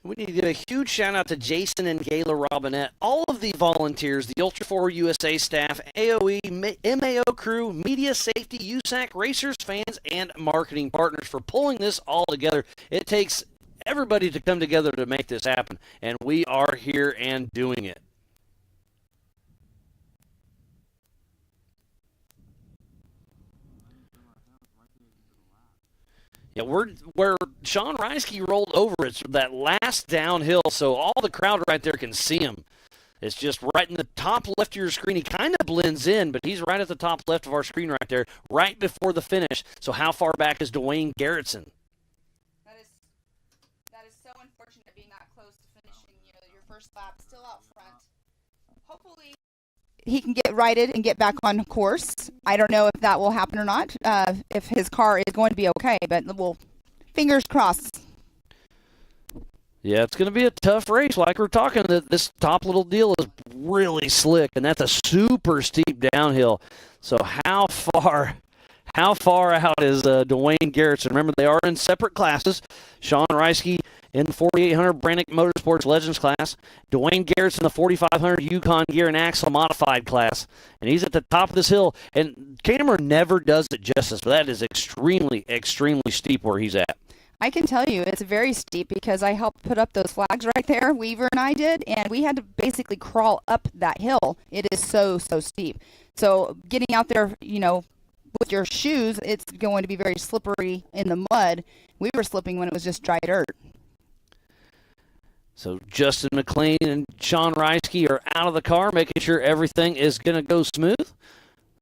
We need to give a huge shout out to Jason and Gayla Robinette, all of the volunteers, the Ultra 4 USA staff, AOE, MAO crew, media safety, USAC, racers, fans, and marketing partners for pulling this all together. It takes everybody to come together to make this happen, and we are here and doing it. Yeah, where Sean Reisky rolled over, it's that last downhill, so all the crowd right there can see him. It's just right in the top left of your screen. He kind of blends in, but he's right at the top left of our screen right there, right before the finish. So how far back is Dwayne Garrettson? That is so unfortunate being that close to finishing your first lap, still out front. Hopefully he can get righted and get back on course. I don't know if that will happen or not, if his car is going to be okay, but we'll fingers crossed. Yeah, it's going to be a tough race. Like we're talking, this top little deal is really slick, and that's a super steep downhill. So how far out is Dwayne Garrettson? Remember, they are in separate classes. Sean Reisky in the 4800 Brannick Motorsports Legends class. Dwayne Garrettson in the 4500 Yukon Gear and Axle Modified class. And he's at the top of this hill. And camera never does it justice, but that is extremely, extremely steep where he's at. I can tell you it's very steep because I helped put up those flags right there. Weaver and I did, and we had to basically crawl up that hill. It is so, so steep. So getting out there, with your shoes, it's going to be very slippery in the mud. We were slipping when it was just dry dirt. So Justin McLean and Sean Reisky are out of the car, making sure everything is going to go smooth.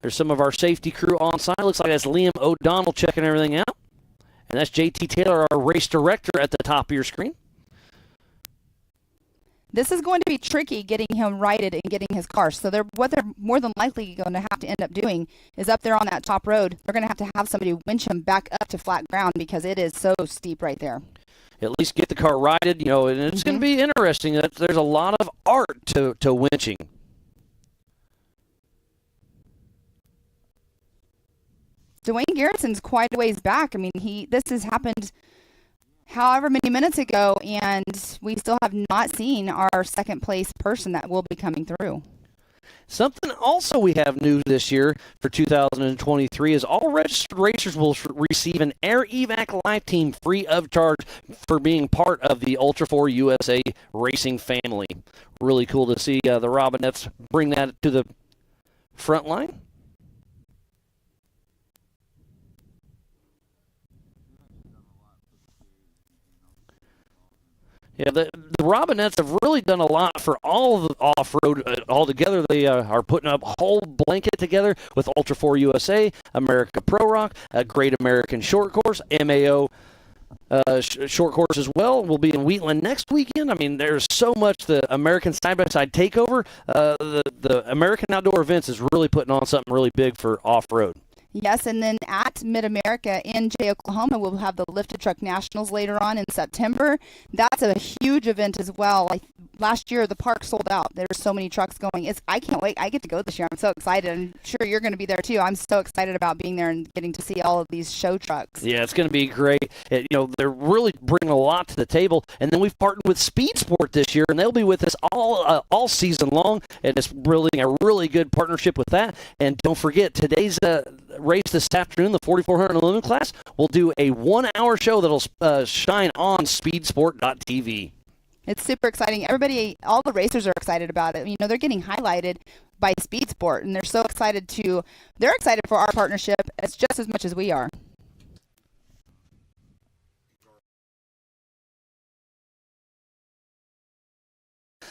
There's some of our safety crew on site. Looks like that's Liam O'Donnell checking everything out. And that's JT Taylor, our race director, at the top of your screen. This is going to be tricky getting him righted and getting his car. So what they're more than likely going to have to end up doing is up there on that top road, they're going to have somebody winch him back up to flat ground because it is so steep right there. At least get the car righted, and it's going to be interesting. There's a lot of art to winching. Dwayne Garrettson's quite a ways back. I mean, this has happened however many minutes ago, and we still have not seen our second place person that will be coming through. Something also we have new this year for 2023 is all registered racers will receive an Air Evac Life Team free of charge for being part of the Ultra 4 USA racing family. Really cool to see the Robinettes bring that to the front line. Yeah, the Robinettes have really done a lot for all of the off-road altogether. They are putting up a whole blanket together with Ultra 4 USA, America Pro Rock, a Great American Short Course, MAO Short Course as well. We'll be in Wheatland next weekend. I mean, there's so much. The American Side-by-Side Takeover, the American Outdoor Events is really putting on something really big for off-road. Yes, and then at Mid-America in Jay, Oklahoma, we'll have the Lifted Truck Nationals later on in September. That's a huge event as well. Last year, the park sold out. There's so many trucks going. I can't wait. I get to go this year. I'm so excited. I'm sure you're going to be there, too. I'm so excited about being there and getting to see all of these show trucks. Yeah, it's going to be great. They're really bringing a lot to the table. And then we've partnered with Speed Sport this year, and they'll be with us all season long. And it's building a really good partnership with that. And don't forget, today's race this afternoon, the 4,400 Aluminum class, we'll do a 1-hour show that'll shine on speedsport.tv. It's super exciting. Everybody, all the racers are excited about it. They're getting highlighted by Speed Sport, and they're so excited they're excited for our partnership just as much as we are.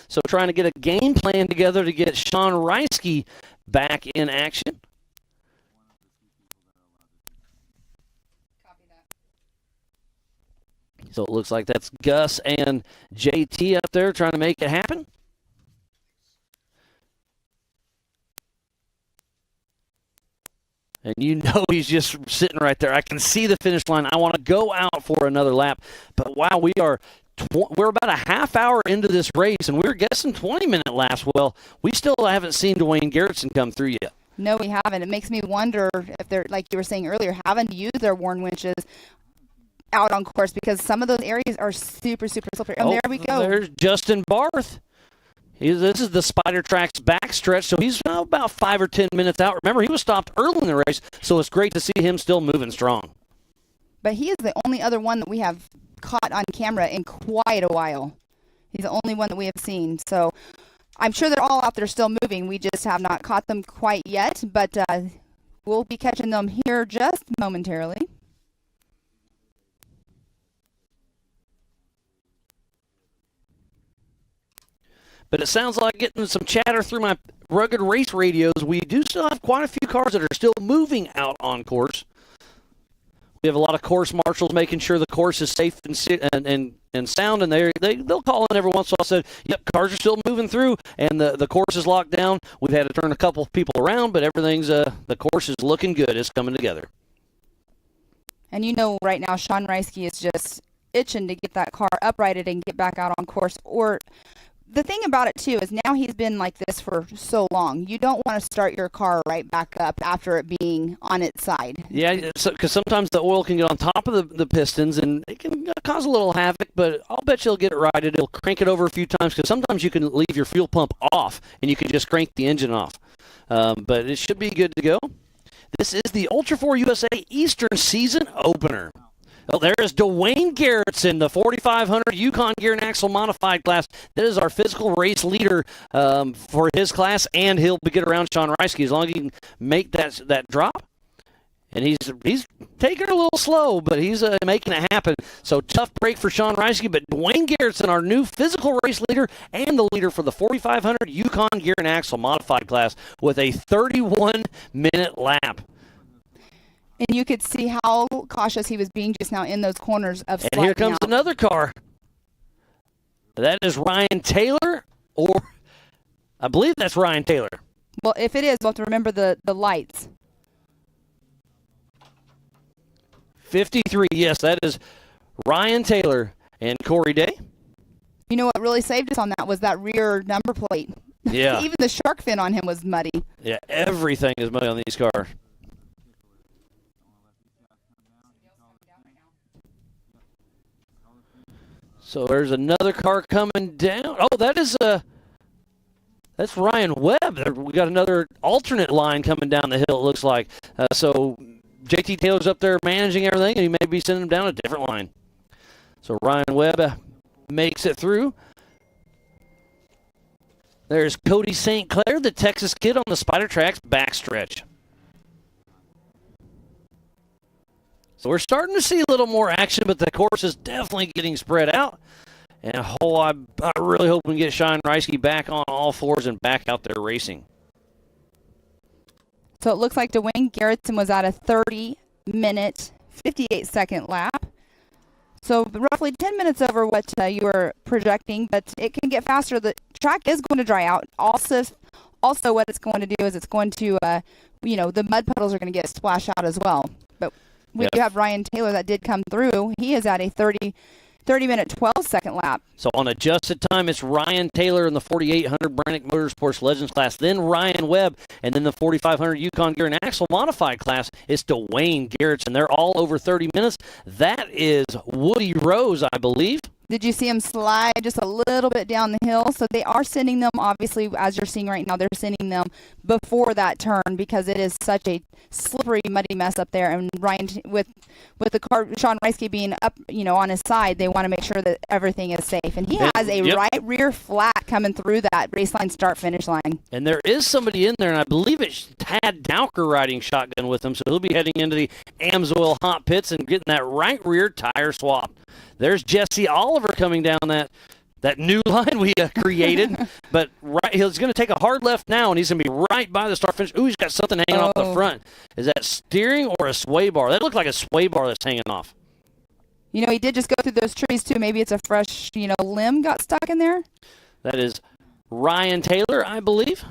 So trying to get a game plan together to get Sean Reisky back in action. So it looks like that's Gus and JT up there trying to make it happen. And he's just sitting right there. I can see the finish line. I want to go out for another lap. But wow, we're about a half hour into this race, and we're guessing 20-minute laps. Well, we still haven't seen Dwayne Garrettson come through yet. No, we haven't. It makes me wonder if they're, like you were saying earlier, having to use their worn winches out on course because some of those areas are super, super slippery. And there we go. There's Justin Barth. This is the Spider Tracks backstretch, so he's about 5 or 10 minutes out. Remember, he was stopped early in the race, so it's great to see him still moving strong. But he is the only other one that we have caught on camera in quite a while. He's the only one that we have seen. So I'm sure they're all out there still moving. We just have not caught them quite yet, but we'll be catching them here just momentarily. But it sounds like getting some chatter through my rugged race radios. We do still have quite a few cars that are still moving out on course. We have a lot of course marshals making sure the course is safe and sound, and they'll call in every once in a while. Said, "Yep, cars are still moving through, and the course is locked down." We've had to turn a couple of people around, but everything's the course is looking good. It's coming together. And right now, Sean Reisky is just itching to get that car uprighted and get back out on course. Or the thing about it, too, is now he's been like this for so long. You don't want to start your car right back up after it being on its side. Yeah, because sometimes the oil can get on top of the pistons, and it can cause a little havoc, but I'll bet you'll get it righted. It'll crank it over a few times, because sometimes you can leave your fuel pump off, and you can just crank the engine off. But it should be good to go. This is the Ultra 4 USA Eastern Season Opener. Well, there is Dwayne Garrettson, the 4,500 Yukon Gear and Axle Modified class. That is our physical race leader for his class, and he'll get around Sean Reisky as long as he can make that drop. And he's taking it a little slow, but he's making it happen. So tough break for Sean Reisky, but Dwayne Garrettson, our new physical race leader and the leader for the 4,500 Yukon Gear and Axle Modified class with a 31-minute lap. And you could see how cautious he was being just now in those corners of sliding And here comes out. another car. That is Ryan Taylor, or I believe that's Ryan Taylor. Well, if it is, we'll have to remember the lights. 53, yes, that is Ryan Taylor and Corey Day. You know what really saved us on that was that rear number plate. Yeah. Even the shark fin on him was muddy. Yeah, everything is muddy on these cars. So there's another car coming down. Oh, that's Ryan Webb. We got another alternate line coming down the hill, it looks like. So JT Taylor's up there managing everything, and he may be sending them down a different line. So Ryan Webb makes it through. There's Cody St. Clair, the Texas kid on the Spider Tracks backstretch. So we're starting to see a little more action, but the course is definitely getting spread out. And I really hope we can get Sean Reisky back on all fours and back out there racing. So it looks like Dwayne Garrettson was at a 30-minute, 58-second lap. So roughly 10 minutes over what you were projecting, but it can get faster. The track is going to dry out. Also what it's going to do is it's going to, the mud puddles are going to get splashed out as well. But we do have Ryan Taylor that did come through. He is at a 30-minute, 12-second lap. So on adjusted time, it's Ryan Taylor in the 4800 Brannick Motorsports Legends class, then Ryan Webb, and then the 4500 Yukon Gear and Axle Modified class, it's Dwayne Garrettson. They're all over 30 minutes. That is Woody Rose, I believe. Did you see him slide just a little bit down the hill? So they are sending them, obviously, as you're seeing right now, they're sending them before that turn because it is such a slippery, muddy mess up there. And Ryan, with the car, Sean Reisky being up, on his side, they want to make sure that everything is safe. And he has a right rear flat coming through that Raceline start-finish line. And there is somebody in there, and I believe it's Tad Dowker riding shotgun with him. So he'll be heading into the Amsoil hot pits and getting that right rear tire swap. There's Jesse Oliver coming down that new line we created. But he's going to take a hard left now, and he's going to be right by the start finish. Ooh, he's got something hanging off the front. Is that steering or a sway bar? That looked like a sway bar that's hanging off. He did just go through those trees, too. Maybe it's a fresh, limb got stuck in there. That is Ryan Taylor, I believe.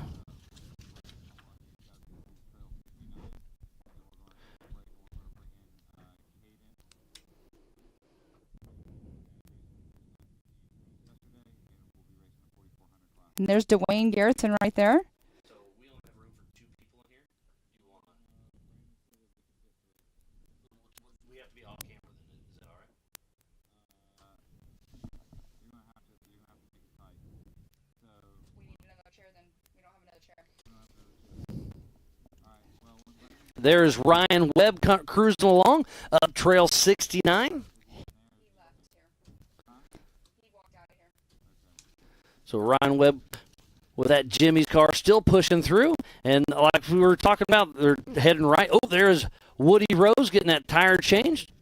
And there's Dwayne Garrettson right there. So we only have room for 2 people in here. We have to be off camera then. Is that all right? You're going to have to make it tight. So we need another chair then. We don't have another chair. All right. There's Ryan Webb cruising along up Trail 69. So Ryan Webb with that Jimmy's car still pushing through. And like we were talking about, they're heading right. Oh, there's Woody Rose getting that tire changed.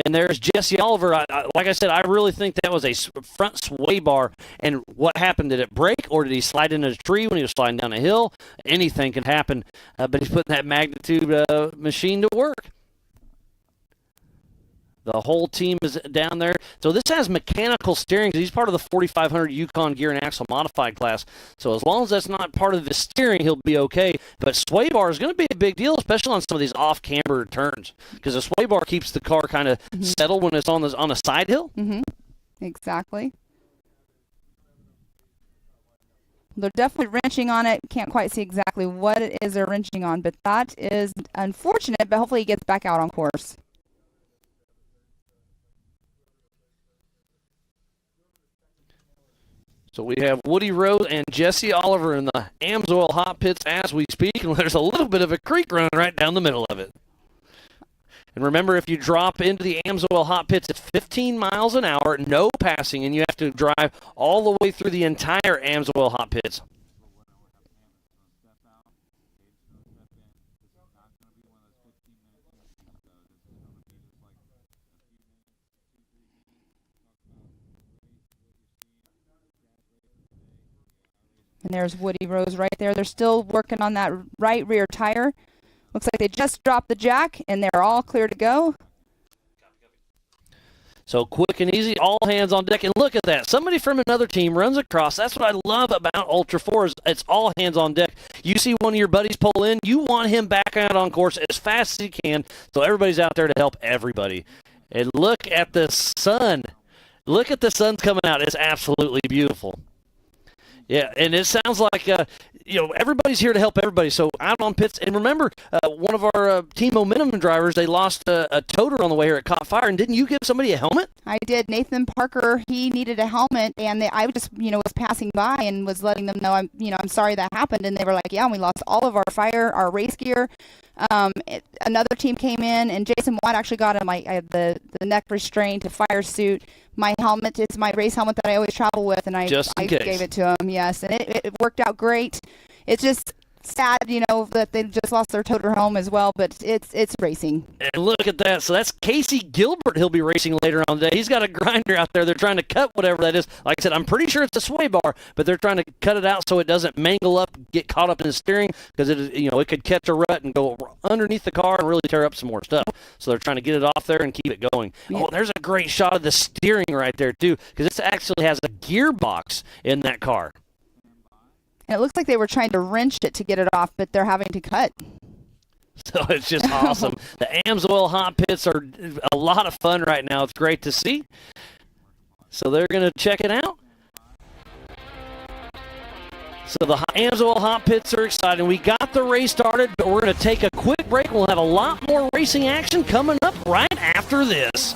And there's Jesse Oliver. Like I said, I really think that was a front sway bar. And what happened? Did it break, or did he slide into a tree when he was sliding down a hill? Anything can happen. But he's putting that magnitude machine to work. The whole team is down there. So this has mechanical steering because he's part of the 4500 Yukon Gear and Axle Modified class. So as long as that's not part of the steering, he'll be okay. But sway bar is going to be a big deal, especially on some of these off-camber turns, because the sway bar keeps the car kind of settled when it's on a side hill. Mm-hmm. Exactly. They're definitely wrenching on it. Can't quite see exactly what it is they're wrenching on, but that is unfortunate, but hopefully he gets back out on course. So we have Woody Rose and Jesse Oliver in the Amsoil hot pits as we speak, and there's a little bit of a creek running right down the middle of it. And remember, if you drop into the Amsoil hot pits, it's 15 miles an hour, no passing, and you have to drive all the way through the entire Amsoil hot pits. And there's Woody Rose right there. They're still working on that right rear tire. Looks like they just dropped the jack, and they're all clear to go. So quick and easy, all hands on deck. And look at that. Somebody from another team runs across. That's what I love about Ultra 4 is it's all hands on deck. You see one of your buddies pull in, you want him back out on course as fast as he can. So everybody's out there to help everybody. And look at the sun. Look at the sun's coming out. It's absolutely beautiful. Yeah, and it sounds like, everybody's here to help everybody. So out on pits. And remember, one of our team momentum drivers, they lost a toter on the way here. It caught fire. And didn't you give somebody a helmet? I did. Nathan Parker, he needed a helmet. And I just, was passing by and was letting them know, I'm sorry that happened. And they were like, yeah, and we lost all of our race gear. Another team came in, and Jason Watt actually got the neck restraint, a fire suit. My helmet is my race helmet that I always travel with, and I gave it to him, yes. And it worked out great. It's just sad, that they just lost their toter home as well, but it's racing. And look at that. So that's Casey Gilbert. He'll be racing later on today. He's got a grinder out there. They're trying to cut whatever that is. Like I said, I'm pretty sure it's a sway bar, but they're trying to cut it out so it doesn't mangle up, get caught up in the steering, because it could catch a rut and go underneath the car and really tear up some more stuff. So they're trying to get it off there and keep it going. Yeah. Oh, there's a great shot of the steering right there, too, because this actually has a gearbox in that car. And it looks like they were trying to wrench it to get it off, but they're having to cut. So it's just awesome. The AMSOIL hot pits are a lot of fun right now. It's great to see. So they're going to check it out. So the AMSOIL hot pits are exciting. We got the race started, but we're going to take a quick break. We'll have a lot more racing action coming up right after this.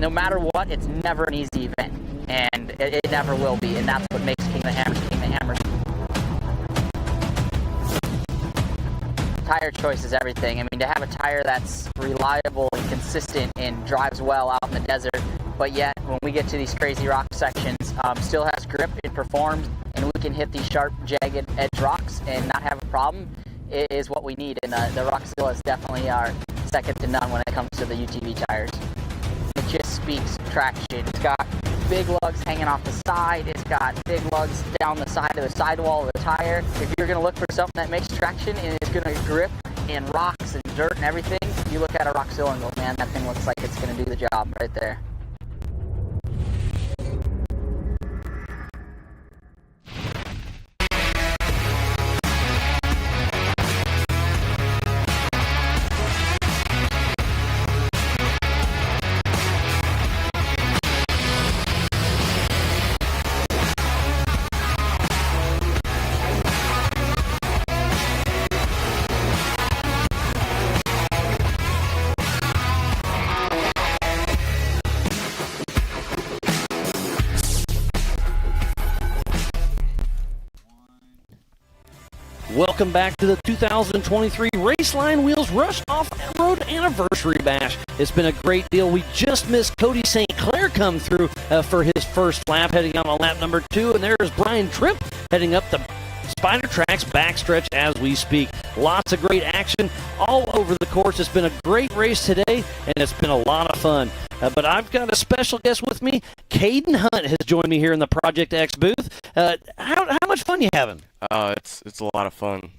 no matter what, it's never an easy event, and it never will be, and that's what makes King of the Hammers King of the Hammers. Tire choice is everything. I mean, to have a tire that's reliable and consistent and drives well out in the desert, but yet when we get to these crazy rock sections, still has grip and performs, and we can hit these sharp, jagged edge rocks and not have a problem. is what we need, and the Rockzilla's definitely are second to none when it comes to the UTV tires. It just speaks traction. It's got big lugs hanging off the side. It's got big lugs down the side of the sidewall of the tire. If you're going to look for something that makes traction and is going to grip in rocks and dirt and everything, you look at a Rockzilla and go, man, that thing looks like it's going to do the job right there. Welcome back to the 2023 Raceline Wheels Rush Off-Road Anniversary Bash. It's been a great deal. We just missed Cody St. Clair come through for his first lap, heading on lap number 2, and there's Brian Tripp heading up the Spider Tracks backstretch as we speak. Lots of great action all over the course. It's been a great race today, and it's been a lot of fun. But I've got a special guest with me. Caden Hunt has joined me here in the Project X booth. How much fun you having? It's a lot of fun.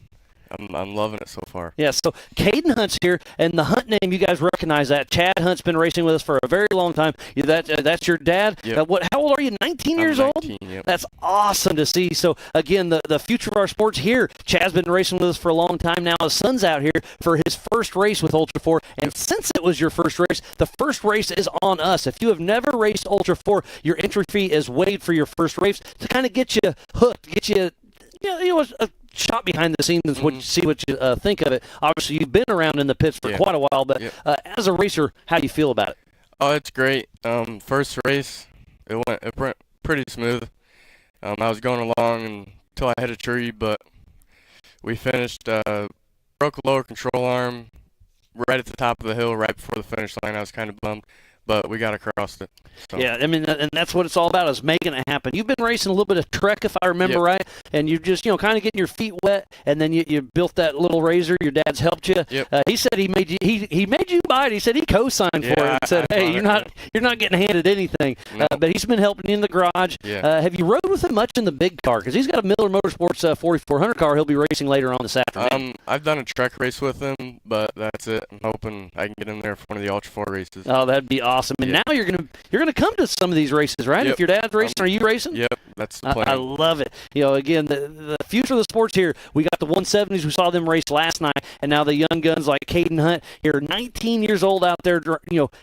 I'm loving it so far. Yeah, so Caden Hunt's here, and the Hunt name, you guys recognize that. Chad Hunt's been racing with us for a very long time. That's your dad? Yep. How old are you, 19 years 19, old? yep. That's awesome to see. So, again, the future of our sports here. Chad's been racing with us for a long time now. His son's out here for his first race with Ultra 4, and since it was your first race, the first race is on us. If you have never raced Ultra 4, your entry fee is waived for your first race to kind of get you hooked, get you a shot behind the scenes, see what you think of it. Obviously, you've been around in the pits for quite a while, but as a racer, how do you feel about it? Oh, it's great. First race, it went pretty smooth. I was going along until I hit a tree, but we finished, broke a lower control arm right at the top of the hill right before the finish line. I was kind of bummed, but we got across it. So. Yeah, I mean, and that's what it's all about, is making it happen. You've been racing a little bit of Trek, if I remember right, and you're just, kind of getting your feet wet, and then you built that little razor. Your dad's helped you. Yep. He said he made you buy it. He said he co-signed for it. And said, hey, you're not getting handed anything. No. But he's been helping you in the garage. Yeah. Have you rode with him much in the big car? Because he's got a Miller Motorsports 4400 car he'll be racing later on this afternoon. I've done a Trek race with him, but that's it. I'm hoping I can get in there for one of the Ultra 4 races. Oh, that'd be awesome. And now you're gonna come to some of these races, right? Yep. If your dad's racing, are you racing? Yep, that's the plan. I love it. Again, the future of the sports here. We got the 170s. We saw them race last night, and now the young guns like Caden Hunt here, 19 years old out there.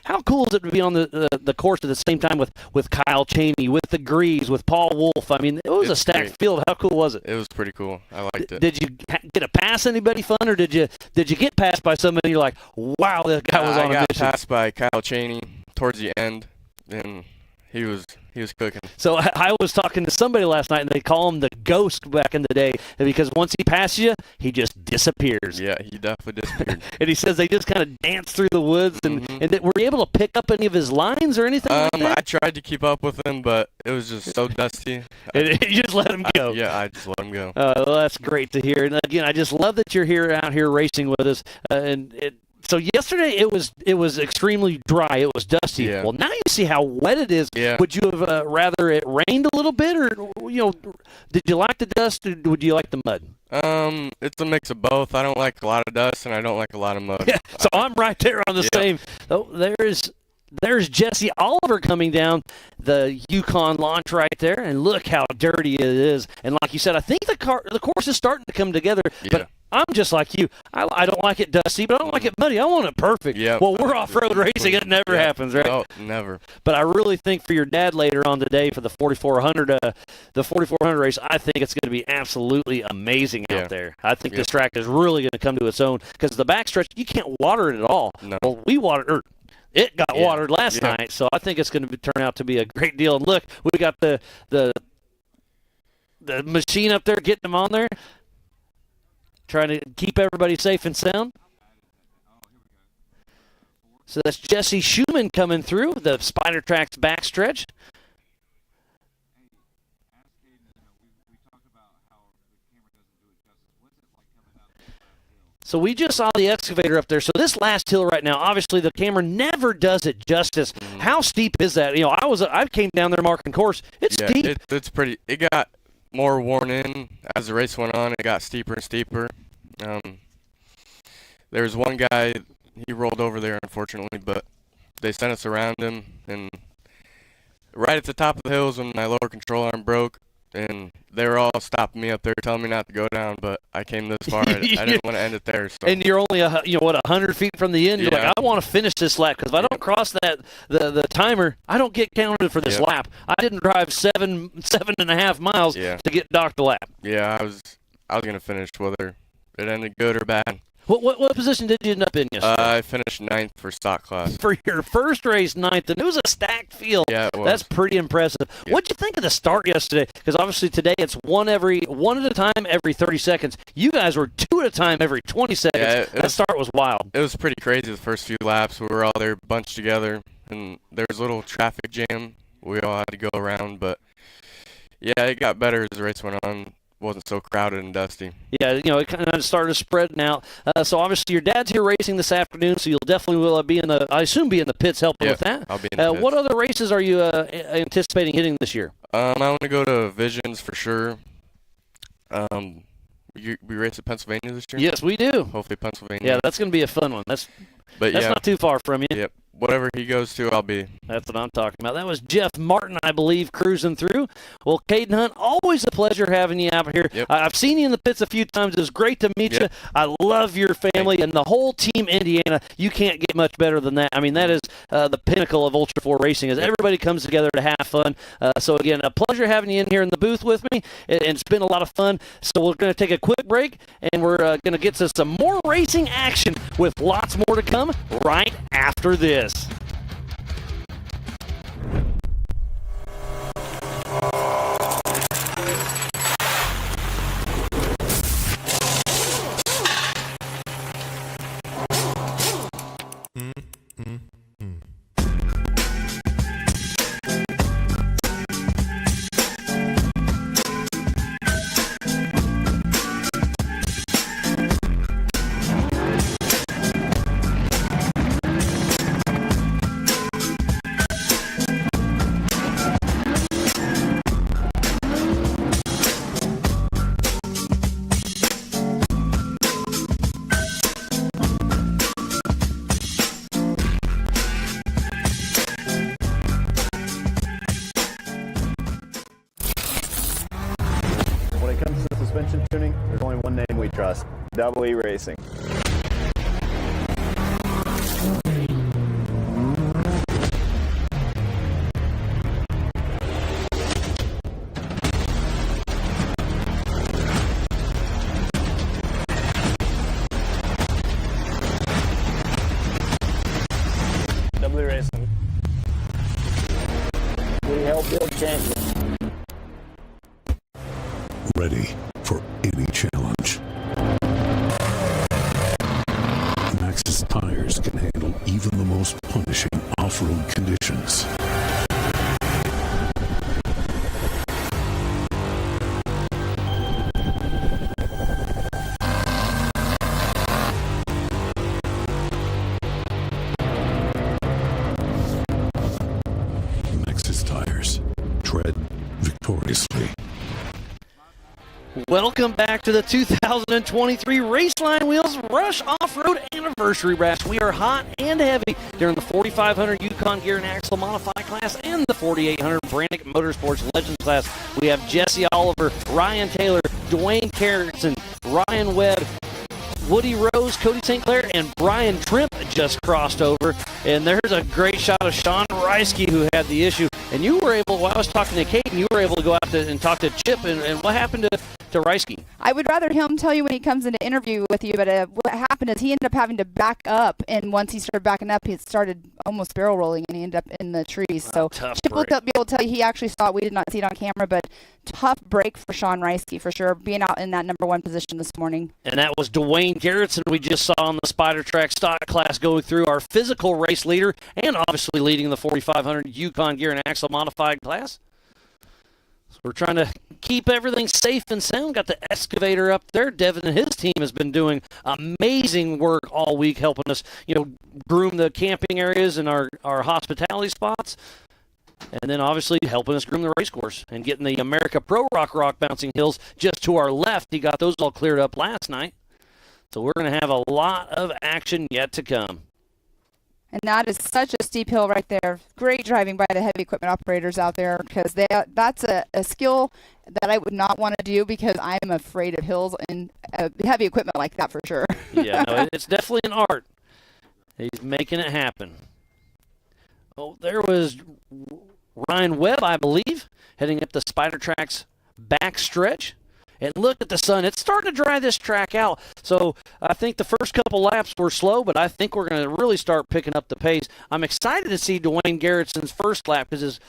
How cool is it to be on the course at the same time with Kyle Cheney, with the Greaves, with Paul Wolf? I mean, it was a stacked field. How cool was it? It was pretty cool. I liked it. Did you get to pass anybody fun, or did you get passed by somebody you're like, wow, that guy was on a mission? I got passed by Kyle Cheney towards the end, and he was cooking. So I was talking to somebody last night, and they call him the ghost back in the day, because once he passes you, he just disappears. Yeah, he definitely disappeared. And he says they just kind of dance through the woods. And were you able to pick up any of his lines or anything like that? I tried to keep up with him, but it was just so dusty. You just let him go. I just let him go. Well, that's great to hear. And again, I just love that you're out here racing with us. So yesterday it was extremely dry. It was dusty. Yeah. Well, now you see how wet it is. Yeah. Would you have rather it rained a little bit, or did you like the dust, or would you like the mud? It's a mix of both. I don't like a lot of dust, and I don't like a lot of mud. Yeah. So I'm right there on the same. Oh, there's Jesse Oliver coming down the Yukon launch right there, and look how dirty it is. And like you said, I think the course is starting to come together. Yeah. But I'm just like you. I don't like it dusty, but I don't like it muddy. I want it perfect. Yeah. Well, we're off-road racing. It never happens, right? No, never. But I really think for your dad later on today for the 4400 race, I think it's going to be absolutely amazing out there. I think this track is really going to come to its own, because the backstretch, you can't water it at all. No. Well, it got watered last night, so I think it's going to turn out to be a great deal. And look, we got the machine up there getting them on there, trying to keep everybody safe and sound. So that's Jesse Schumann coming through the Spider Tracks backstretch. So we just saw the excavator up there. So this last hill right now, obviously the camera never does it justice. How steep is that? I came down there marking course. It's steep. It's pretty. It got more worn in as the race went on. It got steeper and steeper. There was one guy, he rolled over there unfortunately, but they sent us around him, and right at the top of the hills when my lower control arm broke, and they were all stopping me up there, telling me not to go down, but I came this far. I didn't want to end it there. So. And you're only 100 feet from the end. You're like, I want to finish this lap because if I don't cross the timer, I don't get counted for this lap. I didn't drive 7.5 miles to get docked a lap. Yeah, I was gonna finish whether it ended good or bad. What position did you end up in yesterday? I finished 9th for stock class. For your first race, 9th, and it was a stacked field. Yeah, it was. That's pretty impressive. Yeah. What'd you think of the start yesterday? Because obviously today it's one at a time every 30 seconds. You guys were 2 at a time every 20 seconds. Yeah, that start was wild. It was pretty crazy the first few laps. We were all there bunched together, and there was a little traffic jam. We all had to go around, but yeah, it got better as the race went on. Wasn't so crowded and dusty. Yeah, it kind of started spreading out. So obviously your dad's here racing this afternoon, so you'll definitely be in the pits helping with that. I'll be in the pits. What other races are you anticipating hitting this year? I want to go to Visions for sure. We race at Pennsylvania this year? Yes, we do. Hopefully Pennsylvania. Yeah, that's going to be a fun one. That's not too far from you. Yep. Whatever he goes to, I'll be. That's what I'm talking about. That was Jeff Martin, I believe, cruising through. Well, Caden Hunt, always a pleasure having you out here. Yep. I've seen you in the pits a few times. It was great to meet you. I love your family and the whole team Indiana. You can't get much better than that. I mean, that is the pinnacle of Ultra 4 racing, as everybody comes together to have fun. So, again, a pleasure having you in here in the booth with me, and it's been a lot of fun. So we're going to take a quick break, and we're going to get to some more racing action with lots more to come right after this. When it comes to suspension tuning, there's only one name we trust: Double E Racing. Double E Racing. We help build champions. Ready for any challenge. Maxxis tires can handle even the most punishing off-road conditions. Maxxis tires. Tread victoriously. Welcome back to the 2023 Raceline Wheels Rush Off-Road Anniversary Race. We are hot and heavy during the 4500 Yukon Gear and Axle Modified class and the 4800 Brannick Motorsports Legends class. We have Jesse Oliver, Ryan Taylor, Dwayne Carrington, Ryan Webb, Woody Rose, Cody St. Clair, and Brian Trimp just crossed over. And there's a great shot of Sean Reisky, who had the issue. And you were able, while I was talking to Kate, you were able to go out and talk to Chip. And what happened to Reisky? I would rather him tell you when he comes in to interview with you, but what happened is he ended up having to back up, and once he started backing up, he started almost barrel rolling, and he ended up in the trees. So Chip will be able to tell you he actually saw it. We did not see it on camera, but tough break for Sean Reisky for sure, being out in that number one position this morning. And that was Dwayne Garrettson we just saw on the Spider Track stock class, going through our physical race leader and obviously leading the 4500 Yukon Gear and Axle Modified class. So we're trying to keep everything safe and sound. Got the excavator up there. Devin and his team has been doing amazing work all week, helping us, groom the camping areas and our hospitality spots. And then obviously helping us groom the race course and getting the America Pro rock bouncing hills just to our left. He got those all cleared up last night. So we're going to have a lot of action yet to come. And that is such a steep hill right there. Great driving by the heavy equipment operators out there, because that's a skill that I would not want to do, because I'm afraid of hills and heavy equipment like that for sure. Yeah, no, it's definitely an art. He's making it happen. Oh, there was Ryan Webb, I believe, heading up the Spider Track's back stretch. And look at the sun. It's starting to dry this track out. So I think the first couple laps were slow, but I think we're going to really start picking up the pace. I'm excited to see Dwayne Garrettson's first lap, his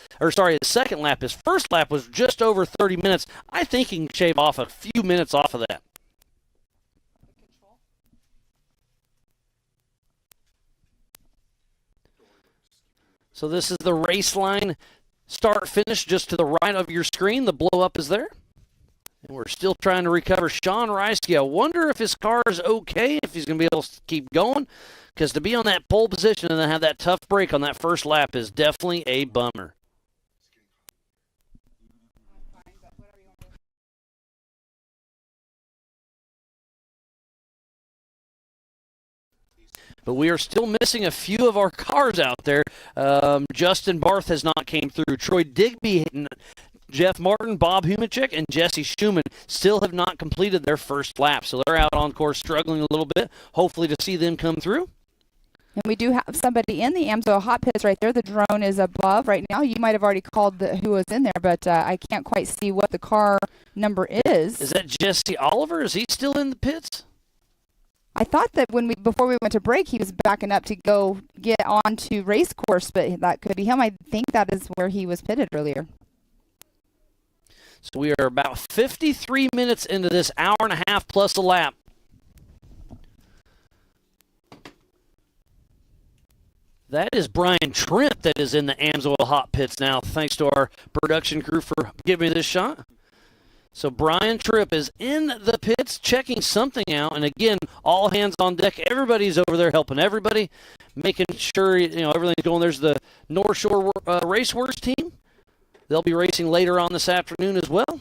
second lap. His first lap was just over 30 minutes. I think he can shave off a few minutes off of that. So this is the Raceline start-finish just to the right of your screen. The blow-up is there. And we're still trying to recover Sean Reisky. I wonder if his car is okay, if he's going to be able to keep going, because to be on that pole position and then have that tough break on that first lap is definitely a bummer. But we are still missing a few of our cars out there. Justin Barth has not came through. Troy Digby, Jeff Martin, Bob Humachek, and Jesse Schumann still have not completed their first lap. So they're out on course struggling a little bit. Hopefully to see them come through. And we do have somebody in the AMSO hot pits right there. The drone is above right now. You might have already called who was in there, but I can't quite see what the car number is. Is that Jesse Oliver? Is he still in the pits? I thought that before we went to break, he was backing up to go get on to race course, but that could be him. I think that is where he was pitted earlier. So we are about 53 minutes into this hour and a half plus a lap. That is Brian Trent that is in the AMSOIL hot pits now. Thanks to our production crew for giving me this shot. So Brian Tripp is in the pits checking something out. And again, all hands on deck. Everybody's over there helping everybody, making sure everything's going. There's the North Shore Raceworks team. They'll be racing later on this afternoon as well.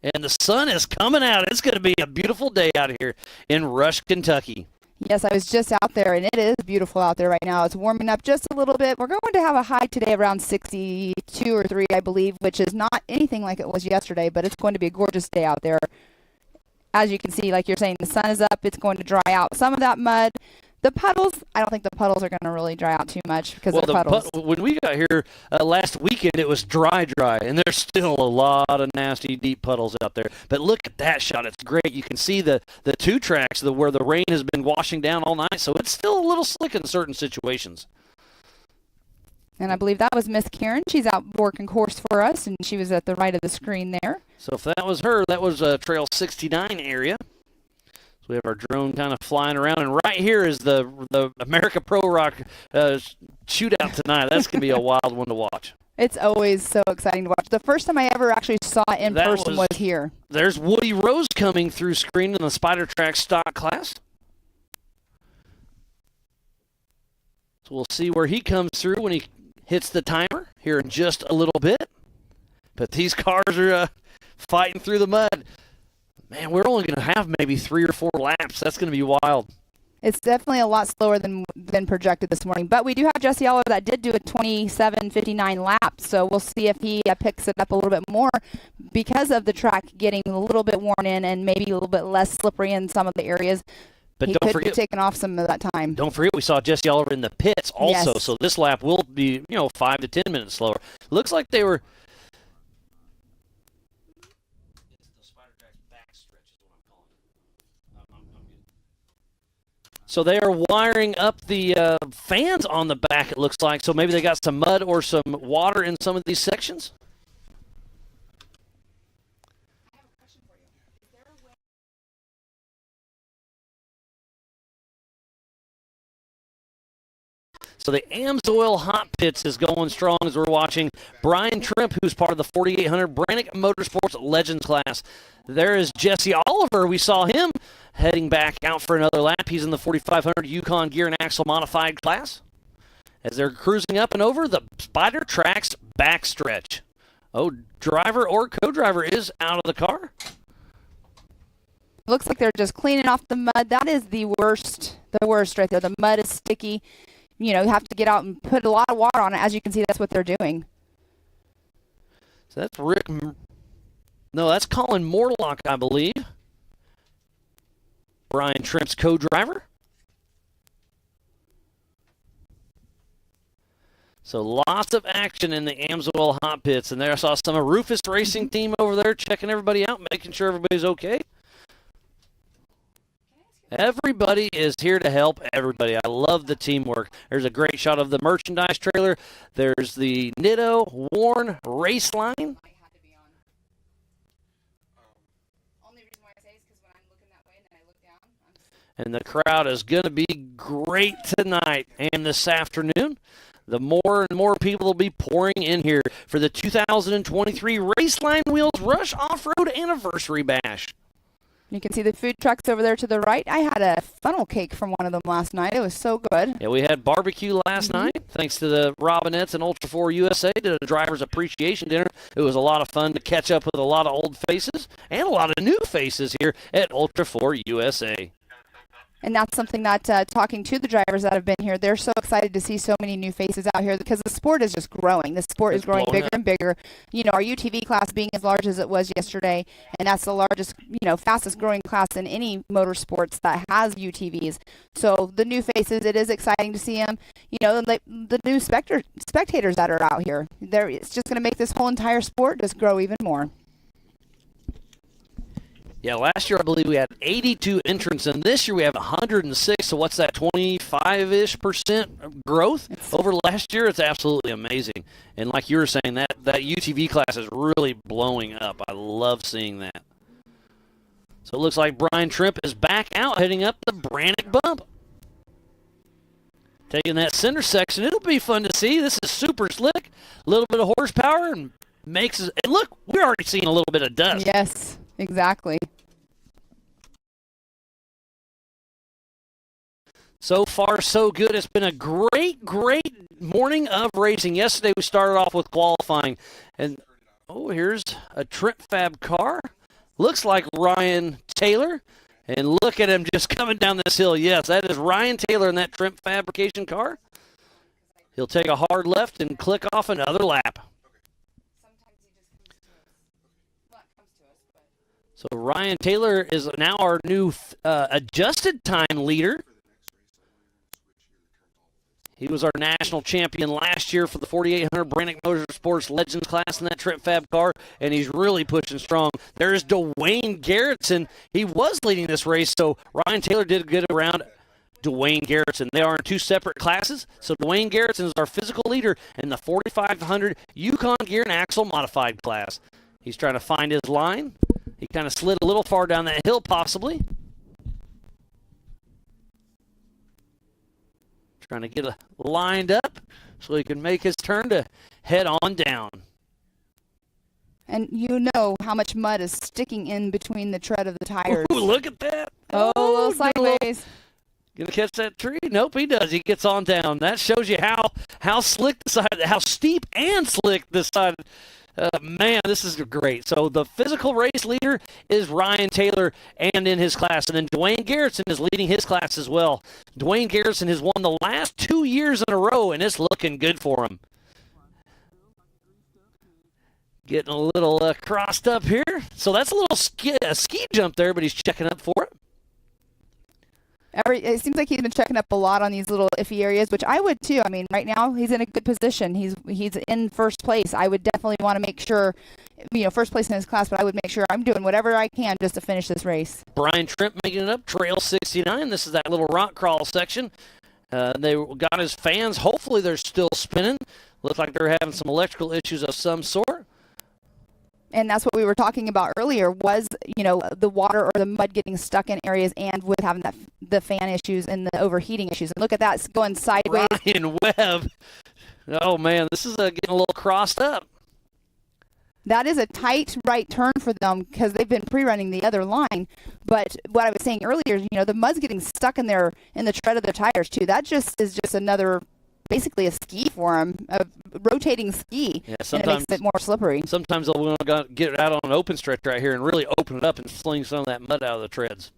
And the sun is coming out. It's going to be a beautiful day out here in Rush, Kentucky. Yes, I was just out there, and it is beautiful out there right now. It's warming up just a little bit. We're going to have a high today around 62 or 3, I believe, which is not anything like it was yesterday, but it's going to be a gorgeous day out there. As you can see, like you're saying, the sun is up. It's going to dry out some of that mud. The puddles, I don't think the puddles are going to really dry out too much because of the puddles. When we got here last weekend, it was dry, and there's still a lot of nasty, deep puddles out there. But look at that shot. It's great. You can see the two tracks where the rain has been washing down all night, so it's still a little slick in certain situations. And I believe that was Miss Karen. She's out working course for us, and she was at the right of the screen there. So if that was her, that was Trail 69 area. We have our drone kind of flying around, and right here is the America Pro Rock shootout tonight. That's going to be a wild one to watch. It's always so exciting to watch. The first time I ever actually saw it in person was here. There's Woody Rose coming through screen in the Spider Track stock class. So we'll see where he comes through when he hits the timer here in just a little bit. But these cars are fighting through the mud. Man, we're only going to have maybe 3 or 4 laps. That's going to be wild. It's definitely a lot slower than projected this morning. But we do have Jesse Oliver that did do a 27:59 lap. So we'll see if he picks it up a little bit more because of the track getting a little bit worn in and maybe a little bit less slippery in some of the areas. But he could be taking off some of that time. Don't forget we saw Jesse Oliver in the pits also. Yes. So this lap will be 5 to 10 minutes slower. Looks like they were... So they are wiring up the fans on the back, it looks like. So maybe they got some mud or some water in some of these sections. I have a question for you. Is there a way... So the Amsoil Hot Pits is going strong as we're watching Brian Trimp, who's part of the 4800 Brannick Motorsports Legends class. There is Jesse Oliver. We saw him heading back out for another lap. He's in the 4500 Yukon Gear and Axle Modified class. As they're cruising up and over the Spider Tracks backstretch. Oh, driver or co-driver is out of the car. Looks like they're just cleaning off the mud. That is the worst right there. The mud is sticky. You know, you have to get out and put a lot of water on it. As you can see, that's what they're doing. So that's Rick. No, that's Colin Morlock, I believe. Brian Trimp's co-driver. So lots of action in the Amsoil Hot Pits. And there I saw some of Rufus Racing Team over there checking everybody out, making sure everybody's okay. Everybody is here to help everybody. I love the teamwork. There's a great shot of the merchandise trailer. There's the Nitto Warn Raceline. And the crowd is going to be great tonight and this afternoon. The more and more people will be pouring in here for the 2023 Raceline Wheels Rush Off-Road Anniversary Bash. You can see the food trucks over there to the right. I had a funnel cake from one of them last night. It was so good. Yeah, we had barbecue last night, thanks to the Robinettes and Ultra 4 USA, did a driver's appreciation dinner. It was a lot of fun to catch up with a lot of old faces and a lot of new faces here at Ultra 4 USA. And that's something that, talking to the drivers that have been here, they're so excited to see so many new faces out here because the sport is just growing. The sport is growing bigger and bigger. You know, our UTV class being as large as it was yesterday, and that's the largest, fastest growing class in any motorsports that has UTVs. So the new faces, it is exciting to see them. You know, the new spectators that are out here. It's just going to make this whole entire sport just grow even more. Yeah, last year I believe we had 82 entrants, and this year we have 106. So what's that, 25% growth over last year? It's absolutely amazing. And like you were saying, that UTV class is really blowing up. I love seeing that. So it looks like Brian Trimp is back out, heading up the Brannick bump. Taking that center section, it'll be fun to see. This is super slick, a little bit of horsepower, and makes us. And look, we're already seeing a little bit of dust. Yes. Exactly. So far, so good. It's been a great morning of racing. Yesterday, we started off with qualifying. And, here's a Trent Fab car. Looks like Ryan Taylor. And look at him just coming down this hill. Yes, that is Ryan Taylor in that Trent Fabrication car. He'll take a hard left and click off another lap. So Ryan Taylor is now our new adjusted time leader. He was our national champion last year for the 4800 Brannick Motorsports Legends class in that Trent Fab car, and he's really pushing strong. There's Dwayne Garrettson. He was leading this race, so Ryan Taylor did good around Dwayne Garrettson. They are in two separate classes, so Dwayne Garrettson is our physical leader in the 4500 Yukon Gear and Axle Modified class. He's trying to find his line. He kind of slid a little far down that hill, possibly. Trying to get lined up so he can make his turn to head on down. And you know how much mud is sticking in between the tread of the tires. Ooh, look at that. Oh, a little sideways. Gonna catch that tree? Nope, he does. He gets on down. That shows you how slick the side, how steep and slick this side. Man, this is great. So the physical race leader is Ryan Taylor and in his class. And then Dwayne Garrettson is leading his class as well. Dwayne Garrettson has won the last 2 years in a row, and it's looking good for him. Getting a little crossed up here. So that's a little ski jump there, but he's checking up for it. It seems like he's been checking up a lot on these little iffy areas, which I would too. I mean, right now he's in a good position. He's in first place. I would definitely want to make sure, first place in his class, but I would make sure I'm doing whatever I can just to finish this race. Brian Trimp making it up, Trail 69. This is that little rock crawl section. They got his fans. Hopefully they're still spinning. Looks like they're having some electrical issues of some sort. And that's what we were talking about earlier was, the water or the mud getting stuck in areas and with having the fan issues and the overheating issues. And look at that, it's going sideways. Ryan Webb. Oh, man, this is getting a little crossed up. That is a tight right turn for them because they've been pre-running the other line. But what I was saying earlier, the mud's getting stuck in the tread of their tires too. That is just another, basically a ski for them, a rotating ski, and it makes it more slippery. Sometimes they'll want to get out on an open stretch right here and really open it up and fling some of that mud out of the treads.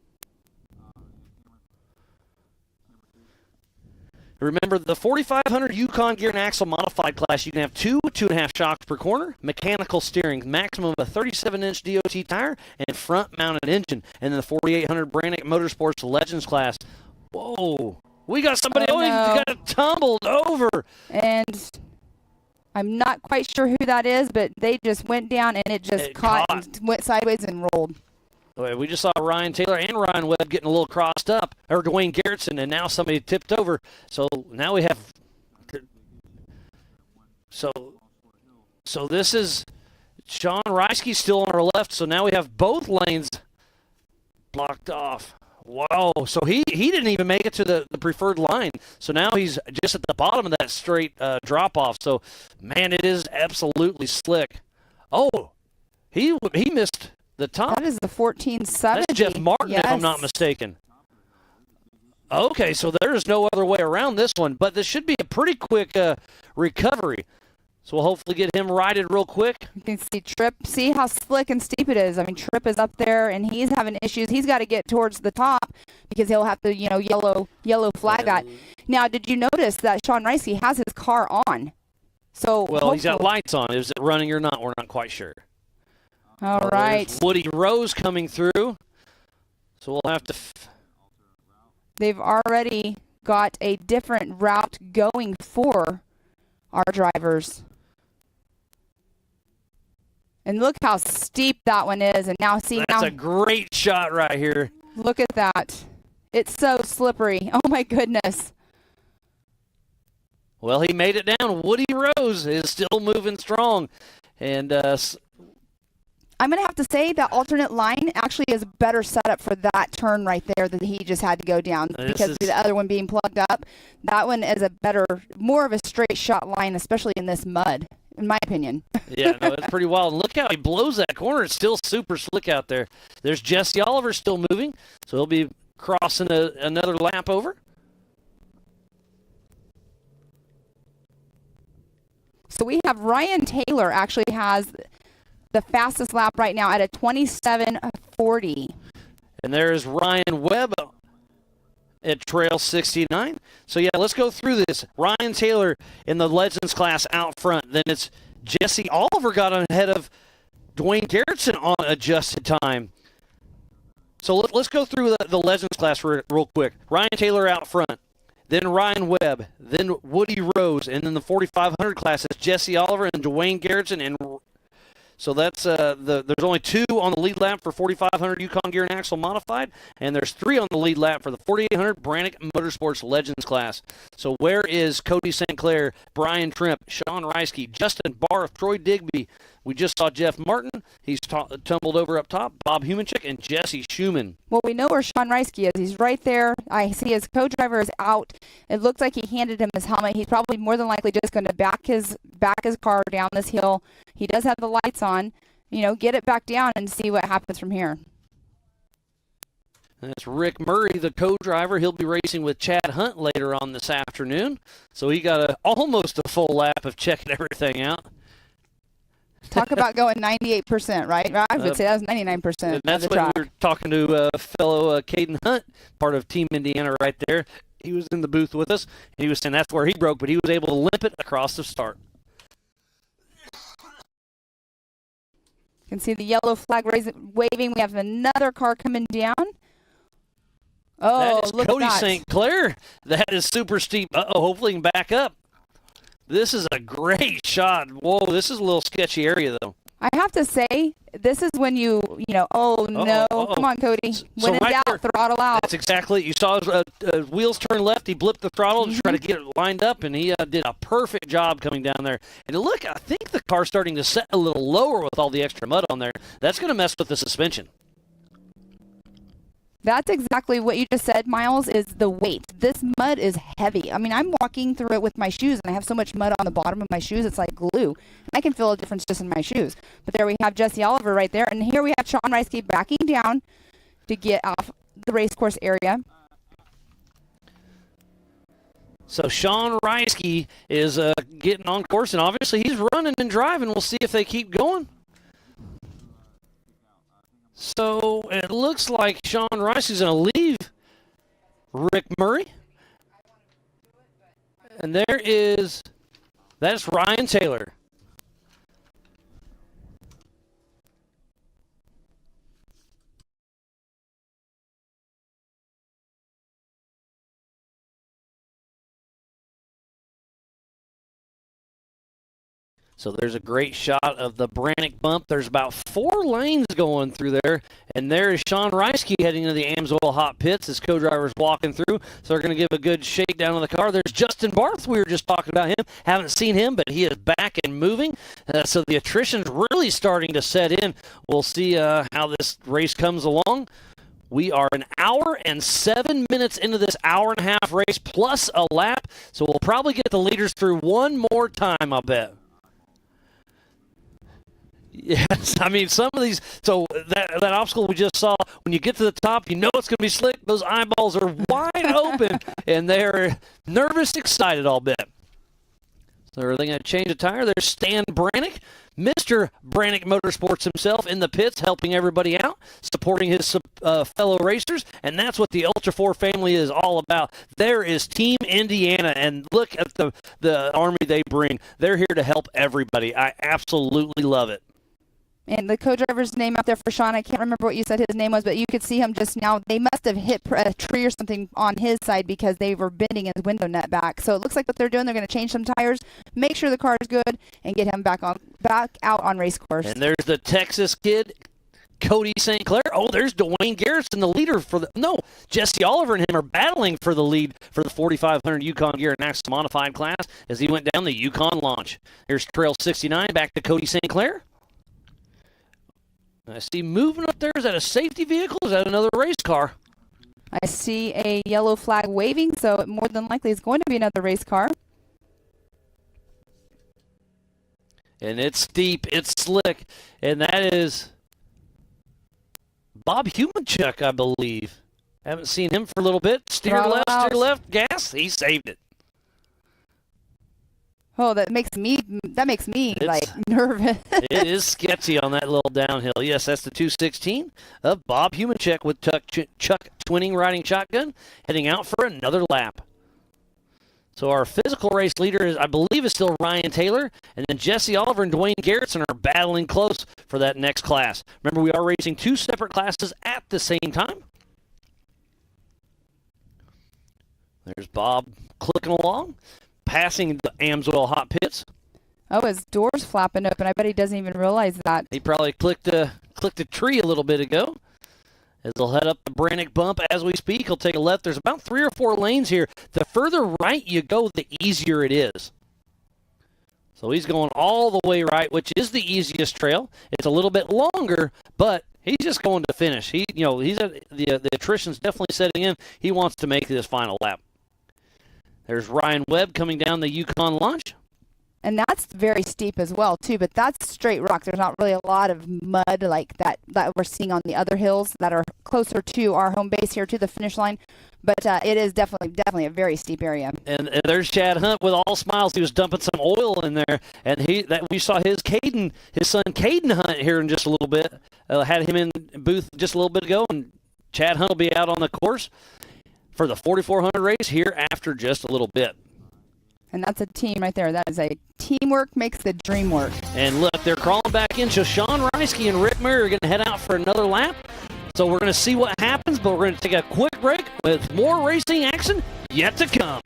Remember, the 4500 Yukon Gear and Axle Modified class, you can have 2.5 shocks per corner, mechanical steering, maximum of a 37-inch DOT tire, and front-mounted engine. And then the 4800 Brannick Motorsports Legends class. Whoa, we got somebody got tumbled over. And I'm not quite sure who that is, but they just went down and it caught and went sideways and rolled. We just saw Ryan Taylor and Ryan Webb getting a little crossed up, or Dwayne Garrettson, and now somebody tipped over. So now we have. So this is Sean Reisky still on our left. So now we have both lanes blocked off. Wow! So he didn't even make it to the preferred line. So now he's just at the bottom of that straight drop off. So man, it is absolutely slick. Oh, he missed the top. That is the 1470. That's Jeff Martin, yes, if I'm not mistaken. Okay, so there's no other way around this one, but this should be a pretty quick recovery. So we'll hopefully get him righted real quick. You can see Tripp. See how slick and steep it is. I mean, Tripp is up there, and he's having issues. He's got to get towards the top because he'll have to, yellow flag that. Now, did you notice that Sean Reisky has his car on? So he's got lights on. Is it running or not? We're not quite sure. All right. There's Woody Rose coming through. So we'll have to. They've already got a different route going for our drivers. And look how steep that one is. And now That's a great shot right here. Look at that. It's so slippery. Oh, my goodness. Well, he made it down. Woody Rose is still moving strong. And I'm going to have to say that alternate line actually is a better setup for that turn right there that he just had to go down because the other one being plugged up. That one is more of a straight shot line, especially in this mud, in my opinion. Yeah, no, it's pretty wild. Look how he blows that corner. It's still super slick out there. There's Jesse Oliver still moving, so he'll be crossing another lap over. So we have Ryan Taylor actually has the fastest lap right now at a 27:40. And there's Ryan Webb at Trail 69. So, yeah, let's go through this. Ryan Taylor in the Legends class out front. Then it's Jesse Oliver got ahead of Dwayne Garrettson on adjusted time. So let's go through the Legends class real quick. Ryan Taylor out front. Then Ryan Webb. Then Woody Rose. And then the 4500 class is Jesse Oliver and Dwayne Garrettson. And so that's there's only 2 on the lead lap for 4500 Yukon Gear and Axle Modified, and there's 3 on the lead lap for the 4800 Brannick Motorsports Legends class. So where is Cody St. Clair, Brian Trimp, Sean Reisky, Justin Barth, Troy Digby? We just saw Jeff Martin. He's tumbled over up top. Bob Humanchik and Jesse Schumann. Well, we know where Sean Reisky is. He's right there. I see his co-driver is out. It looks like he handed him his helmet. He's probably more than likely just going to back his car down this hill. He does have the lights on. Get it back down and see what happens from here. That's Rick Murray, the co-driver. He'll be racing with Chad Hunt later on this afternoon. So he got almost a full lap of checking everything out. Talk about going 98%, right? I would say that was 99%. That's when we were talking to fellow Caden Hunt, part of Team Indiana right there. He was in the booth with us. He was saying that's where he broke, but he was able to limp it across the start. You can see the yellow flag waving. We have another car coming down. Oh, that is look Cody at that. St. Clair. That is super steep. Hopefully he can back up. This is a great shot. Whoa, this is a little sketchy area, though. I have to say, this is when no. Come on, Cody. When in doubt, throttle out. That's exactly. You saw his wheels turn left. He blipped the throttle to try to get it lined up, and he did a perfect job coming down there. And look, I think the car's starting to set a little lower with all the extra mud on there. That's going to mess with the suspension. That's exactly what you just said, Miles, is the weight. This mud is heavy. I mean, I'm walking through it with my shoes, and I have so much mud on the bottom of my shoes, it's like glue. I can feel a difference just in my shoes. But there we have Jesse Oliver right there. And here we have Sean Reisky backing down to get off the race course area. So Sean Reisky is getting on course, and obviously he's running and driving. We'll see if they keep going. So it looks like Sean Reisky's going to leave Rick Murray. And that's Ryan Taylor. So there's a great shot of the Brannick bump. There's about 4 lanes going through there. And there is Sean Reisky heading to the Amsoil hot pits as co-driver's walking through. So they're going to give a good shakedown of the car. There's Justin Barth. We were just talking about him. Haven't seen him, but he is back and moving. So the attrition's really starting to set in. We'll see how this race comes along. We are an hour and 7 minutes into this hour-and-a-half race plus a lap. So we'll probably get the leaders through one more time, I bet. Yes, I mean, some of these, so that obstacle we just saw, when you get to the top, you know it's going to be slick. Those eyeballs are wide open, and they're nervous, excited, I'll bet. So are they going to change a tire? There's Stan Brannick, Mr. Brannick Motorsports himself in the pits, helping everybody out, supporting his fellow racers, and that's what the Ultra 4 family is all about. There is Team Indiana, and look at the army they bring. They're here to help everybody. I absolutely love it. And the co-driver's name out there for Sean, I can't remember what you said his name was, but you could see him just now. They must have hit a tree or something on his side because they were bending his window net back. So it looks like what they're doing, they're going to change some tires, make sure the car is good, and get him back out on race course. And there's the Texas kid, Cody St. Clair. Oh, there's Dwayne Garrison, the leader Jesse Oliver and him are battling for the lead for the 4,500 Yukon Gear and Axis Modified class as he went down the Yukon launch. Here's Trail 69, back to Cody St. Clair. I see moving up there. Is that a safety vehicle? Is that another race car? I see a yellow flag waving, so it more than likely is going to be another race car. And it's steep. It's slick. And that is Bob Humanchuk, I believe. Haven't seen him for a little bit. Steer left, gas. He saved it. Oh, that makes me like nervous. It is sketchy on that little downhill. Yes, that's the 216 of Bob Humanchuk with Chuck twinning riding shotgun, heading out for another lap. So our physical race leader is, I believe, is still Ryan Taylor, and then Jesse Oliver and Dwayne Garrison are battling close for that next class. Remember, we are racing 2 separate classes at the same time. There's Bob clicking along, passing the Amsoil hot pits. Oh, his door's flapping open. I bet he doesn't even realize that. He probably clicked a tree a little bit ago. As he'll head up the Brannick bump as we speak, he'll take a left. There's about 3 or 4 lanes here. The further right you go, the easier it is. So he's going all the way right, which is the easiest trail. It's a little bit longer, but he's just going to finish. The attrition's definitely setting in. He wants to make this final lap. There's Ryan Webb coming down the Yukon launch. And that's very steep as well, too, but that's straight rock. There's not really a lot of mud like that we're seeing on the other hills that are closer to our home base here to the finish line. But it is definitely a very steep area. And there's Chad Hunt with all smiles. He was dumping some oil in there, and we saw his son Caden Hunt here in just a little bit. Had him in booth just a little bit ago, and Chad Hunt will be out on the course for the 4,400 race here after just a little bit. And that's a team right there. That is a teamwork makes the dream work. And look, they're crawling back in. So Sean Reisky and Rick Murray are going to head out for another lap. So we're going to see what happens, but we're going to take a quick break with more racing action yet to come.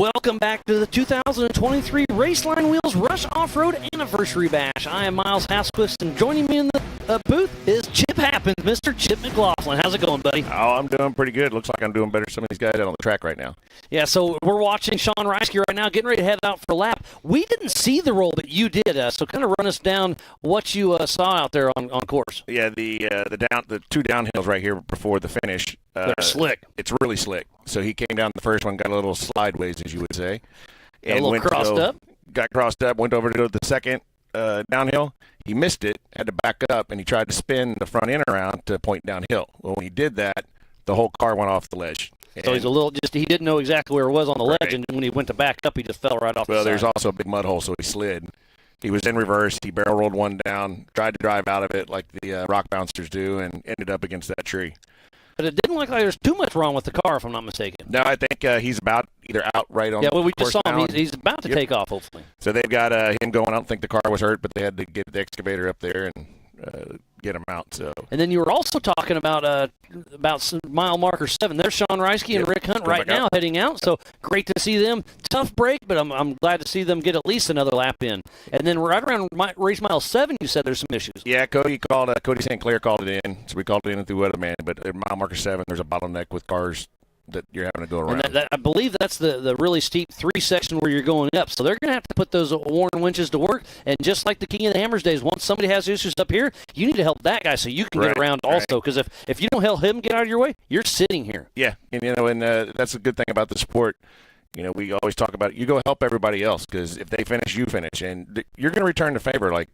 Welcome back to the 2023 Raceline Wheels Rush Off-Road Anniversary Bash. I am Miles Hasquist, and joining me in the booth is Chip Happens, Mr. Chip McLaughlin. How's it going, buddy? Oh, I'm doing pretty good. Looks like I'm doing better than some of these guys out on the track right now. Yeah, so we're watching Sean Reisky right now, getting ready to head out for a lap. We didn't see the roll, but you did, so kind of run us down what you saw out there on course. Yeah, the two downhills right here before the finish. They're slick. It's really slick. So he came down the first one, got a little slideways, as you would say. And a little crossed up. Got crossed up, went over to go to the second downhill. He missed it, had to back up, and he tried to spin the front end around to point downhill. Well, when he did that, the whole car went off the ledge. So he's he didn't know exactly where it was on the ledge, and when he went to back up, he just fell right off the side. Well, there's also a big mud hole, so he slid. He was in reverse. He barrel rolled one down, tried to drive out of it like the rock bouncers do, and ended up against that tree. But it didn't look like there's too much wrong with the car, if I'm not mistaken. No, I think he's about either out right on. Yeah, well, we just course saw him. now. He's about to take off, hopefully. So they've got him going. I don't think the car was hurt, but they had to get the excavator up there and get him out. So. And then you were also talking about mile marker 7. There's Sean Reisky and Rick Hunt right now heading out. So great to see them. Tough break, but I'm glad to see them get at least another lap in. And then right around race mile 7, you said there's some issues. Yeah, Cody St. Clair called it in. So we called it in through Weatherman. But at mile marker 7, there's a bottleneck with cars that you're having to go around. And I believe that's the really steep 3 section where you're going up. So they're going to have to put those Warren winches to work. And just like the King of the Hammers days, once somebody has issues up here, you need to help that guy so you can get around also. Because if you don't help him get out of your way, you're sitting here. Yeah, and that's a good thing about the sport. We always talk about you go help everybody else because if they finish, you finish. And you're going to return the favor. Like,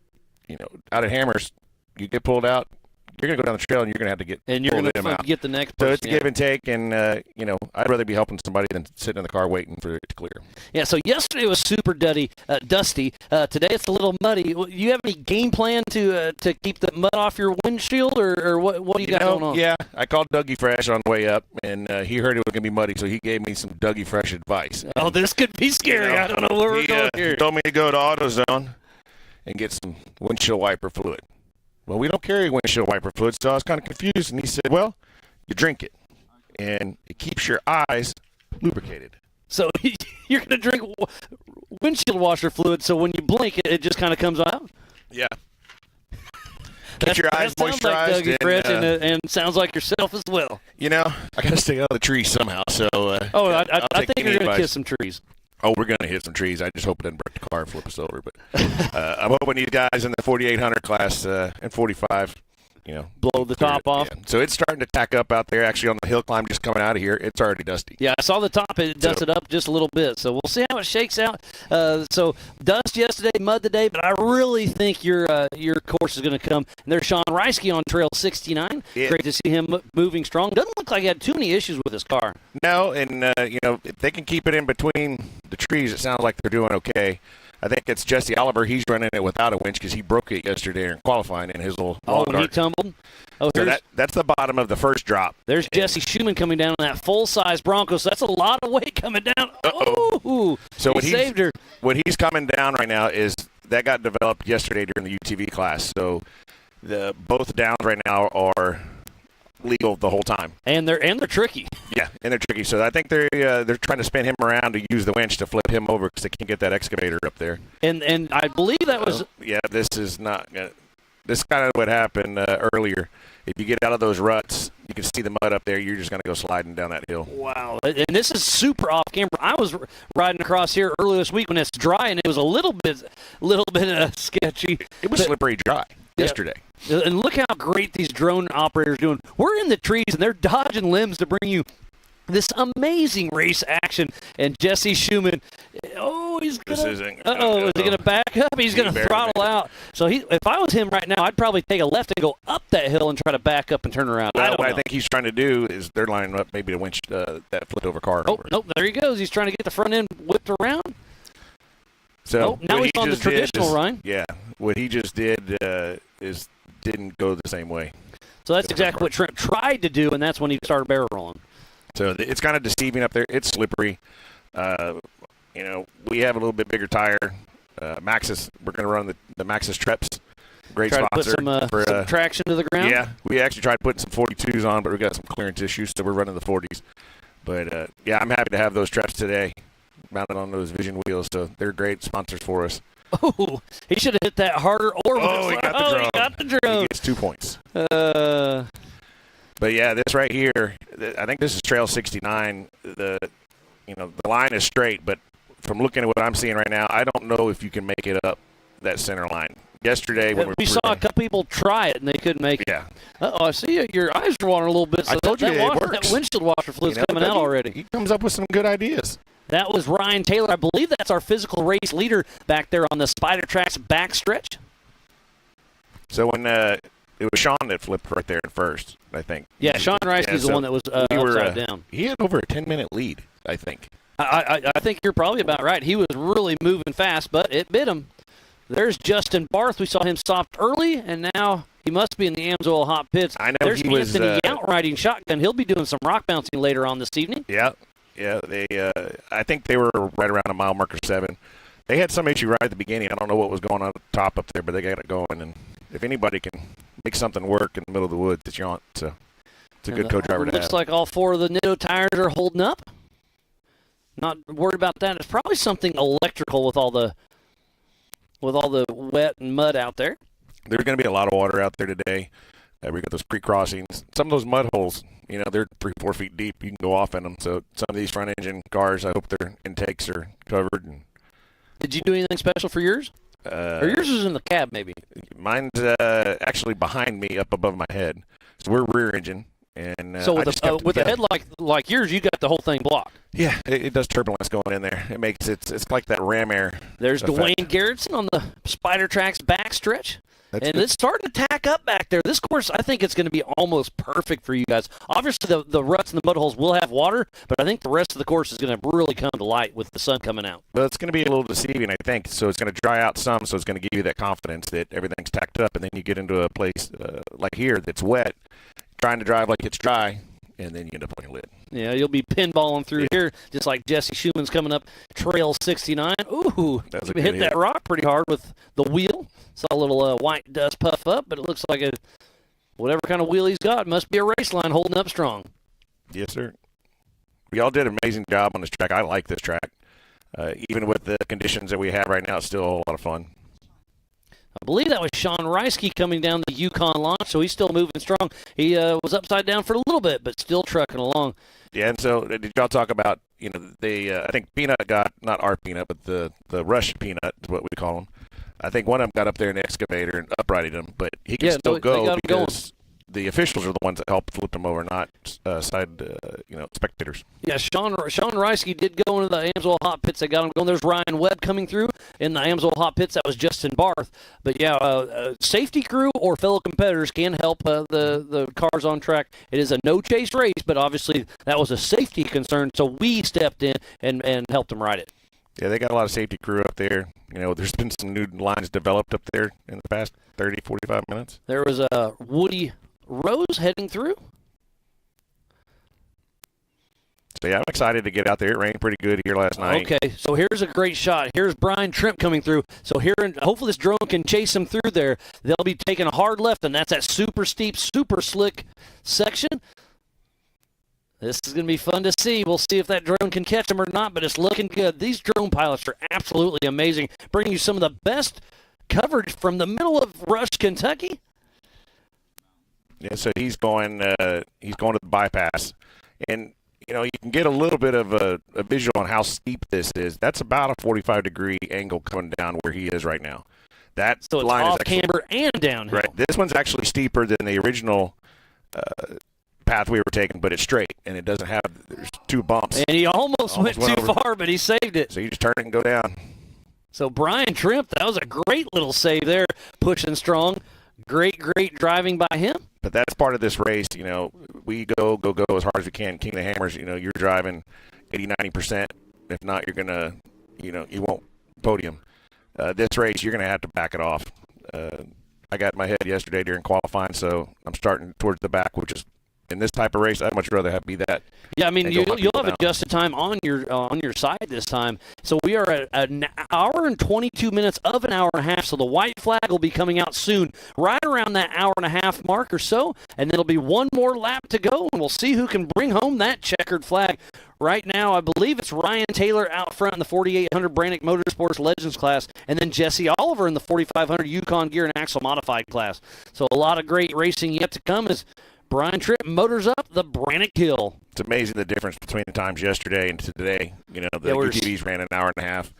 out at Hammers, you get pulled out. You're going to go down the trail, and you're going to have to get the next person. So it's give and take, and, I'd rather be helping somebody than sitting in the car waiting for it to clear. Yeah, so yesterday was super dusty. Today it's a little muddy. You have any game plan to keep the mud off your windshield, or what do you got going on? Yeah, I called Dougie Fresh on the way up, and he heard it was going to be muddy, so he gave me some Dougie Fresh advice. Oh, this could be scary. I don't know where we're going here. He told me to go to AutoZone and get some windshield wiper fluid. Well, we don't carry windshield wiper fluid, so I was kind of confused. And he said, well, you drink it, and it keeps your eyes lubricated. So you're going to drink windshield washer fluid, so when you blink, it just kind of comes out? Yeah. Keep your eyes moisturized. Like Dougie Fresh, and sounds like yourself as well. I got to stay out of the trees somehow. So. I think you're going to kiss some trees. Oh, we're going to hit some trees. I just hope it doesn't break the car and flip us over. But I'm hoping these guys in the 4800 class and 45, blow the top off. Yeah. So it's starting to tack up out there. Actually, on the hill climb just coming out of here, it's already dusty. Yeah, I saw the top. It dusted up just a little bit. So we'll see how it shakes out. So dust yesterday, mud today, but I really think your course is going to come. And there's Sean Reisky on Trail 69. Yeah. Great to see him moving strong. Doesn't look like he had too many issues with his car. No, and, if they can keep it in between the trees, it sounds like they're doing okay. I think it's Jesse Oliver. He's running it without a winch because he broke it yesterday in qualifying in his little lawn dart. He tumbled? Oh, so that's the bottom of the first drop. There's Jesse Schumann coming down on that full-size Bronco, so that's a lot of weight coming down. Oh, so he saved her. What he's coming down right now is that got developed yesterday during the UTV class. So both downs right now are legal the whole time, and they're tricky. Yeah, and they're tricky. So I think they're trying to spin him around to use the winch to flip him over because they can't get that excavator up there. And I believe that was this is not. This is kind of what happened earlier. If you get out of those ruts, you can see the mud up there. You're just going to go sliding down that hill. Wow. And this is super off camera. I was riding across here earlier this week when it's dry, and it was a little bit sketchy. It was slippery dry yesterday. And look how great these drone operators are doing. We're in the trees, and they're dodging limbs to bring you this amazing race action. And Jesse Schumann, he's going to... is he going to back up? He's going to throttle out. So if I was him right now, I'd probably take a left and go up that hill and try to back up and turn around. Well, what I think he's trying to do is they're lining up maybe to winch that flipped-over car over. Nope, there he goes. He's trying to get the front end whipped around. So now he's on the traditional Ryan. Yeah, what he just did is didn't go the same way. So that's exactly what Trent tried to do, and that's when he started barrel rolling. So it's kind of deceiving up there. It's slippery. We have a little bit bigger tire. Maxxis, we're going to run the Maxxis Treps. Great sponsor. Put some traction to the ground? Yeah, we actually tried putting some 42s on, but we got some clearance issues, so we're running the 40s. But, I'm happy to have those Treps today. mounted on those Vision wheels, so they're great sponsors for us. Oh, he should have hit that harder. Or Oh, he got the drone. He got the drone. He gets 2 points. Uh, But yeah, this right here, I think this is Trail 69. The line is straight, but from looking at what I'm seeing right now, I don't know if you can make it up that center line. Yesterday, when we saw a couple people try it and they couldn't make it. Yeah. I see your eyes are watering a little bit. So I told you it works. That windshield washer fluid's coming out already. He comes up with some good ideas. That was Ryan Taylor. I believe that's our physical race leader back there on the Spider Tracks backstretch. So when it was Sean that flipped right there at first, I think. Yeah, Sean Reiske's the one that was upside down. He had over a 10-minute lead, I think. I think you're probably about right. He was really moving fast, but it bit him. There's Justin Barth. We saw him stopped early, and now he must be in the Amsoil Hot Pits. I know There's he was Anthony Yount riding shotgun. He'll be doing some rock bouncing later on this evening. Yeah. They, I think they were right around a mile marker 7. They had some issue right at the beginning. I don't know what was going on at the top up there, but they got it going. And if anybody can make something work in the middle of the woods, it's Yount. So it's a good co-driver to have. Looks like all 4 of the Nitto tires are holding up. Not worried about that. It's probably something electrical with all the wet and mud out there. There's going to be a lot of water out there today. We got those pre-crossings. Some of those mud holes, they're 3-4 feet deep. You can go off in them. So some of these front engine cars, I hope their intakes are covered. And did you do anything special for yours? Or yours is in the cab, maybe? Mine's actually behind me, up above my head. So we're rear engine. And so with a head like yours, you got the whole thing blocked. Yeah, it does turbulence going in there. It makes it's like that ram air. There's effect. Dwayne Garrettson on the Spider Tracks backstretch. And good. It's starting to tack up back there. This course, I think it's going to be almost perfect for you guys. Obviously, the ruts and the mud holes will have water, but I think the rest of the course is going to really come to light with the sun coming out. Well, it's going to be a little deceiving, I think. So it's going to dry out some, so it's going to give you that confidence that everything's tacked up, and then you get into a place like here that's wet, trying to drive like it's dry, and then you end up on your lid. Yeah, you'll be pinballing through here, just like Jesse Schumann's coming up Trail 69. Ooh, he hit that rock pretty hard with the wheel. Saw a little white dust puff up, but it looks like whatever kind of wheel he's got must be a Raceline holding up strong. Yes, sir. We all did an amazing job on this track. I like this track. Even with the conditions that we have right now, it's still a whole lot of fun. I believe that was Sean Reisky coming down the Yukon launch, so he's still moving strong. He was upside down for a little bit, but still trucking along. Yeah, and so did y'all talk about, I think Peanut got, not our Peanut, but the Rush Peanut is what we call them. I think one of them got up there in the excavator and uprighted him, but he can still go because the officials are the ones that helped flip him over, not spectators. Yeah, Sean Reisky did go into the Amsoil Hot Pits. They got him going. There's Ryan Webb coming through in the Amsoil Hot Pits. That was Justin Barth. But yeah, safety crew or fellow competitors can help the cars on track. It is a no-chase race, but obviously that was a safety concern, so we stepped in and helped them ride it. Yeah, they got a lot of safety crew up there. There's been some new lines developed up there in the past 30, 45 minutes. There was a Woody Rose heading through. So, yeah, I'm excited to get out there. It rained pretty good here last night. Okay, so here's a great shot. Here's Brian Trimp coming through. So here, hopefully this drone can chase him through there. They'll be taking a hard left, and that's that super steep, super slick section. This is going to be fun to see. We'll see if that drone can catch him or not, but it's looking good. These drone pilots are absolutely amazing, bringing you some of the best coverage from the middle of Rush, Kentucky. Yeah, so he's going to the bypass, and you can get a little bit of a visual on how steep this is. That's about a 45-degree angle coming down where he is right now. That so it's line off is actually, camber and downhill. Right. This one's actually steeper than the original path we were taking, but it's straight, and it doesn't have – there's 2 bumps. And he almost went too far, but he saved it. So you just turn it and go down. So Brian Trimp, that was a great little save there, pushing strong. Great driving by him. But that's part of this race. We go as hard as we can. King of the Hammers, you're driving 80, 90%. If not, you're going to, you won't podium. This race, you're going to have to back it off. I got in my head yesterday during qualifying, so I'm starting towards the back, which is, in this type of race, I'd much rather be that. Yeah, I mean, you'll have adjusted time on your side this time. So we are at an hour and 22 minutes of an hour and a half, so the white flag will be coming out soon, right around that hour and a half mark or so, and then it'll be one more lap to go, and we'll see who can bring home that checkered flag. right now, I believe it's Ryan Taylor out front in the 4800 Brannick Motorsports Legends class, and then Jesse Oliver in the 4500 Yukon Gear and Axle Modified class. So a lot of great racing yet to come as Brian Tripp motors up the Brannick Hill. It's amazing the difference between the times yesterday and today. You know, the UTVs ran an hour and a half.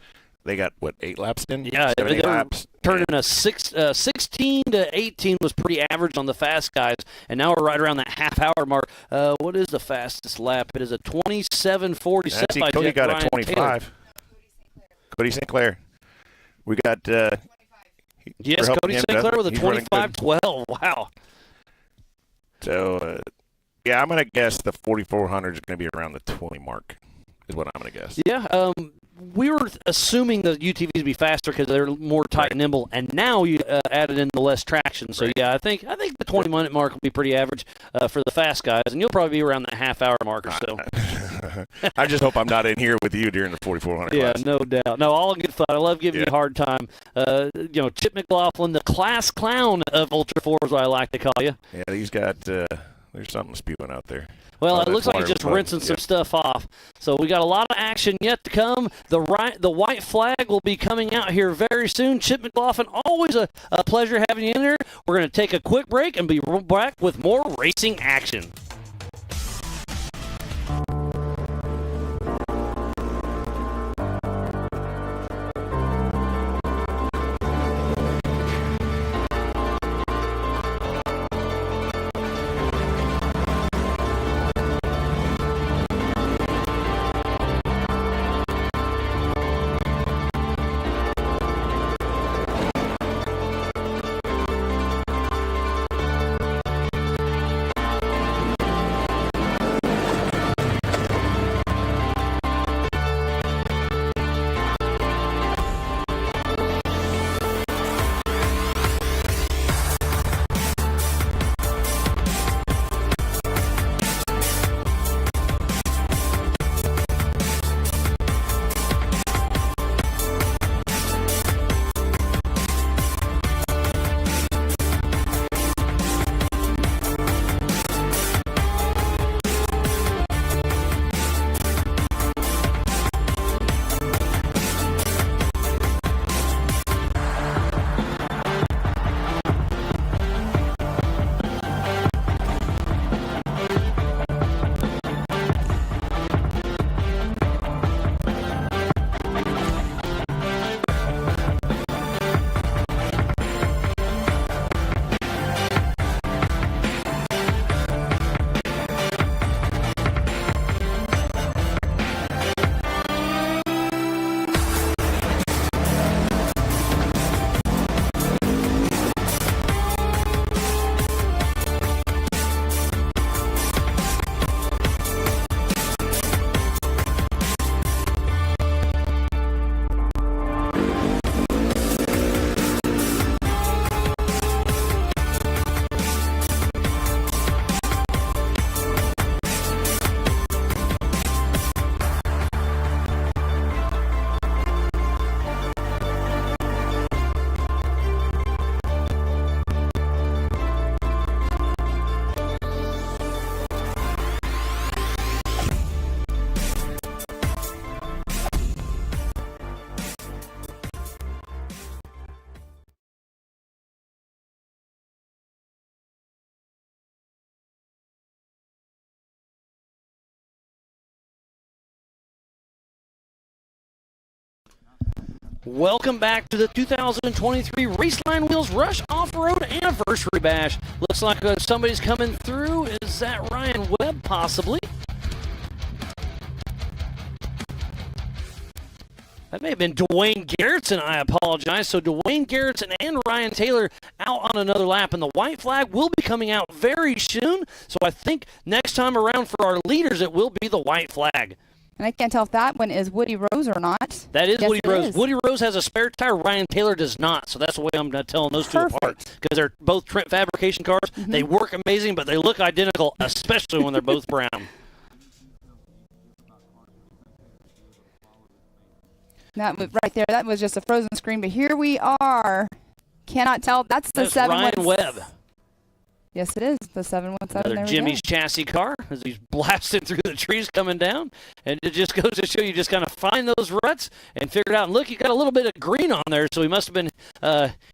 They got, 8 laps in? Yeah, 7, 8 laps. Turning a 16 to 18 was pretty average on the fast guys, and now we're right around that half-hour mark. What is the fastest lap? It is a 27:40 set by Cody got Ryan a 25. Taylor. Cody St. Clair. We got yes, Cody St. Clair with a 25:12. Wow. So, yeah, I'm going to guess the 4400 is going to be around the 20 mark is what I'm going to guess. Yeah, we were assuming the UTVs would be faster because they're more tight and nimble, and now you added in the less traction. So, yeah, I think the 20-minute mark will be pretty average for the fast guys, and you'll probably be around that half-hour mark or so. I just hope I'm not in here with you during the 4400 Yeah, class. no doubt. No, all good fun. I love giving you a hard time. Chip McLaughlin, the class clown of Ultra 4 is what I like to call you. Yeah, he's got there's something spewing out there. Well, it looks like he's just rinsing some stuff off. So we got a lot of action yet to come. The white flag will be coming out here very soon. Chip McLaughlin, always a pleasure having you in here. We're going to take a quick break and be back with more racing action. Welcome back to the 2023 Raceline Wheels Rush Off-Road Anniversary Bash. Looks like somebody's coming through. Is that Ryan Webb, possibly? That may have been Dwayne Garrettson, I apologize. So Dwayne Garrettson and Ryan Taylor out on another lap, and the white flag will be coming out very soon. So I think next time around for our leaders, it will be the white flag. And I can't tell if that one is Woody Rose or not. That is yes, Woody Rose. Is. Woody Rose has a spare tire. Ryan Taylor does not. So that's the way I'm telling those two apart. Because they're both Trent fabrication cars. Mm-hmm. They work amazing, but they look identical, especially when they're both brown. That was right there. That was just a frozen screen. But here we are. Cannot tell. That's the 716. Ryan Webb. Yes, it is. The 717. Another there we Jimmy's go. chassis car as he's blasting through the trees coming down. And it just goes to show you just kind of find those ruts and figure it out. And look, you got a little bit of green on there, so he must have been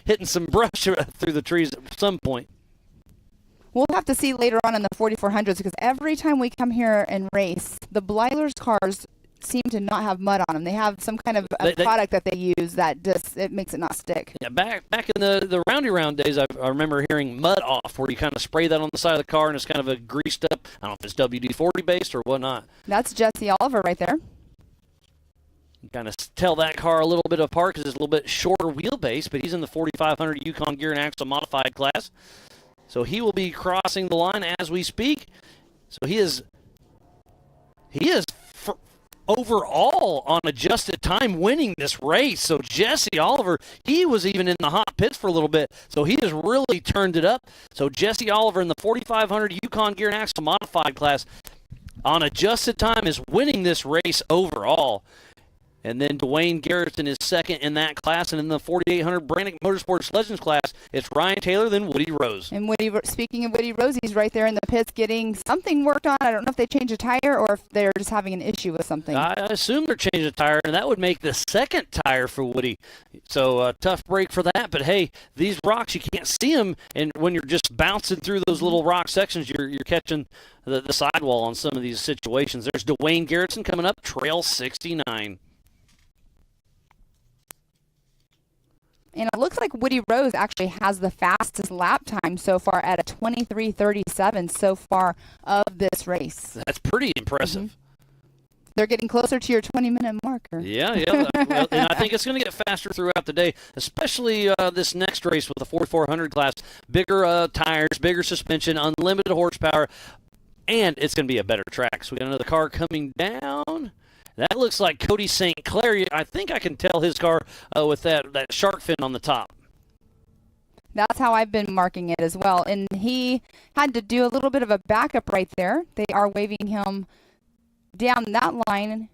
hitting some brush through the trees at some point. We'll have to see later on in the 4400s because every time we come here and race, the Blyler's cars seem to not have mud on them. They have some kind of product that they use that just it makes it not stick. Yeah, back in the roundy round days, I remember hearing mud off, where you kind of spray that on the side of the car and it's kind of a greased up. I don't know if it's WD-40 based or whatnot. That's Jesse Oliver right there. You kind of tell that car a little bit apart because it's a little bit shorter wheelbase, but he's in the 4500 Yukon Gear and Axle modified class, so he will be crossing the line as we speak. So he is overall on adjusted time winning this race. So Jesse Oliver, he was even in the hot pits for a little bit, so he has really turned it up. So Jesse Oliver in the 4500 Yukon Gear and Axle modified class on adjusted time is winning this race overall. And then Dwayne Garrison is second in that class. And in the 4800 Brannick Motorsports Legends class, it's Ryan Taylor, then Woody Rose. And speaking of Woody Rose, he's right there in the pits getting something worked on. I don't know if they changed a tire or if they're just having an issue with something. I assume they're changing a tire, and that would make the second tire for Woody. So tough break for that. But, hey, these rocks, you can't see them. And when you're just bouncing through those little rock sections, you're catching the sidewall on some of these situations. There's Dwayne Garrison coming up, trail 69. And it looks like Woody Rose actually has the fastest lap time so far at a 23:37 so far of this race. That's pretty impressive. Mm-hmm. They're getting closer to your 20-minute marker. Yeah. And I think it's going to get faster throughout the day, especially this next race with the 4400 class. Bigger tires, bigger suspension, unlimited horsepower, and it's going to be a better track. So we got another car coming down. That looks like Cody St. Clair. I think I can tell his car with that shark fin on the top. That's how I've been marking it as well. And he had to do a little bit of a backup right there. They are waving him down that line.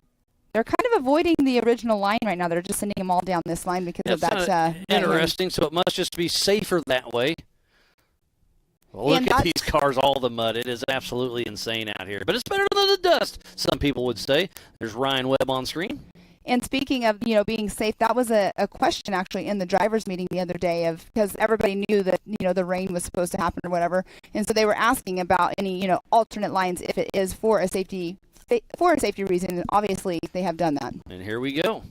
They're kind of avoiding the original line right now. They're just sending him all down this line because of that. Interesting. So it must just be safer that way. Well, look at these cars, all the mud. It is absolutely insane out here. But it's better than the dust, some people would say. There's Ryan Webb on screen. And speaking of, being safe, that was a question actually in the drivers' meeting the other day because everybody knew that, the rain was supposed to happen or whatever. And so they were asking about any, alternate lines if it is for a safety reason. And obviously they have done that. And here we go.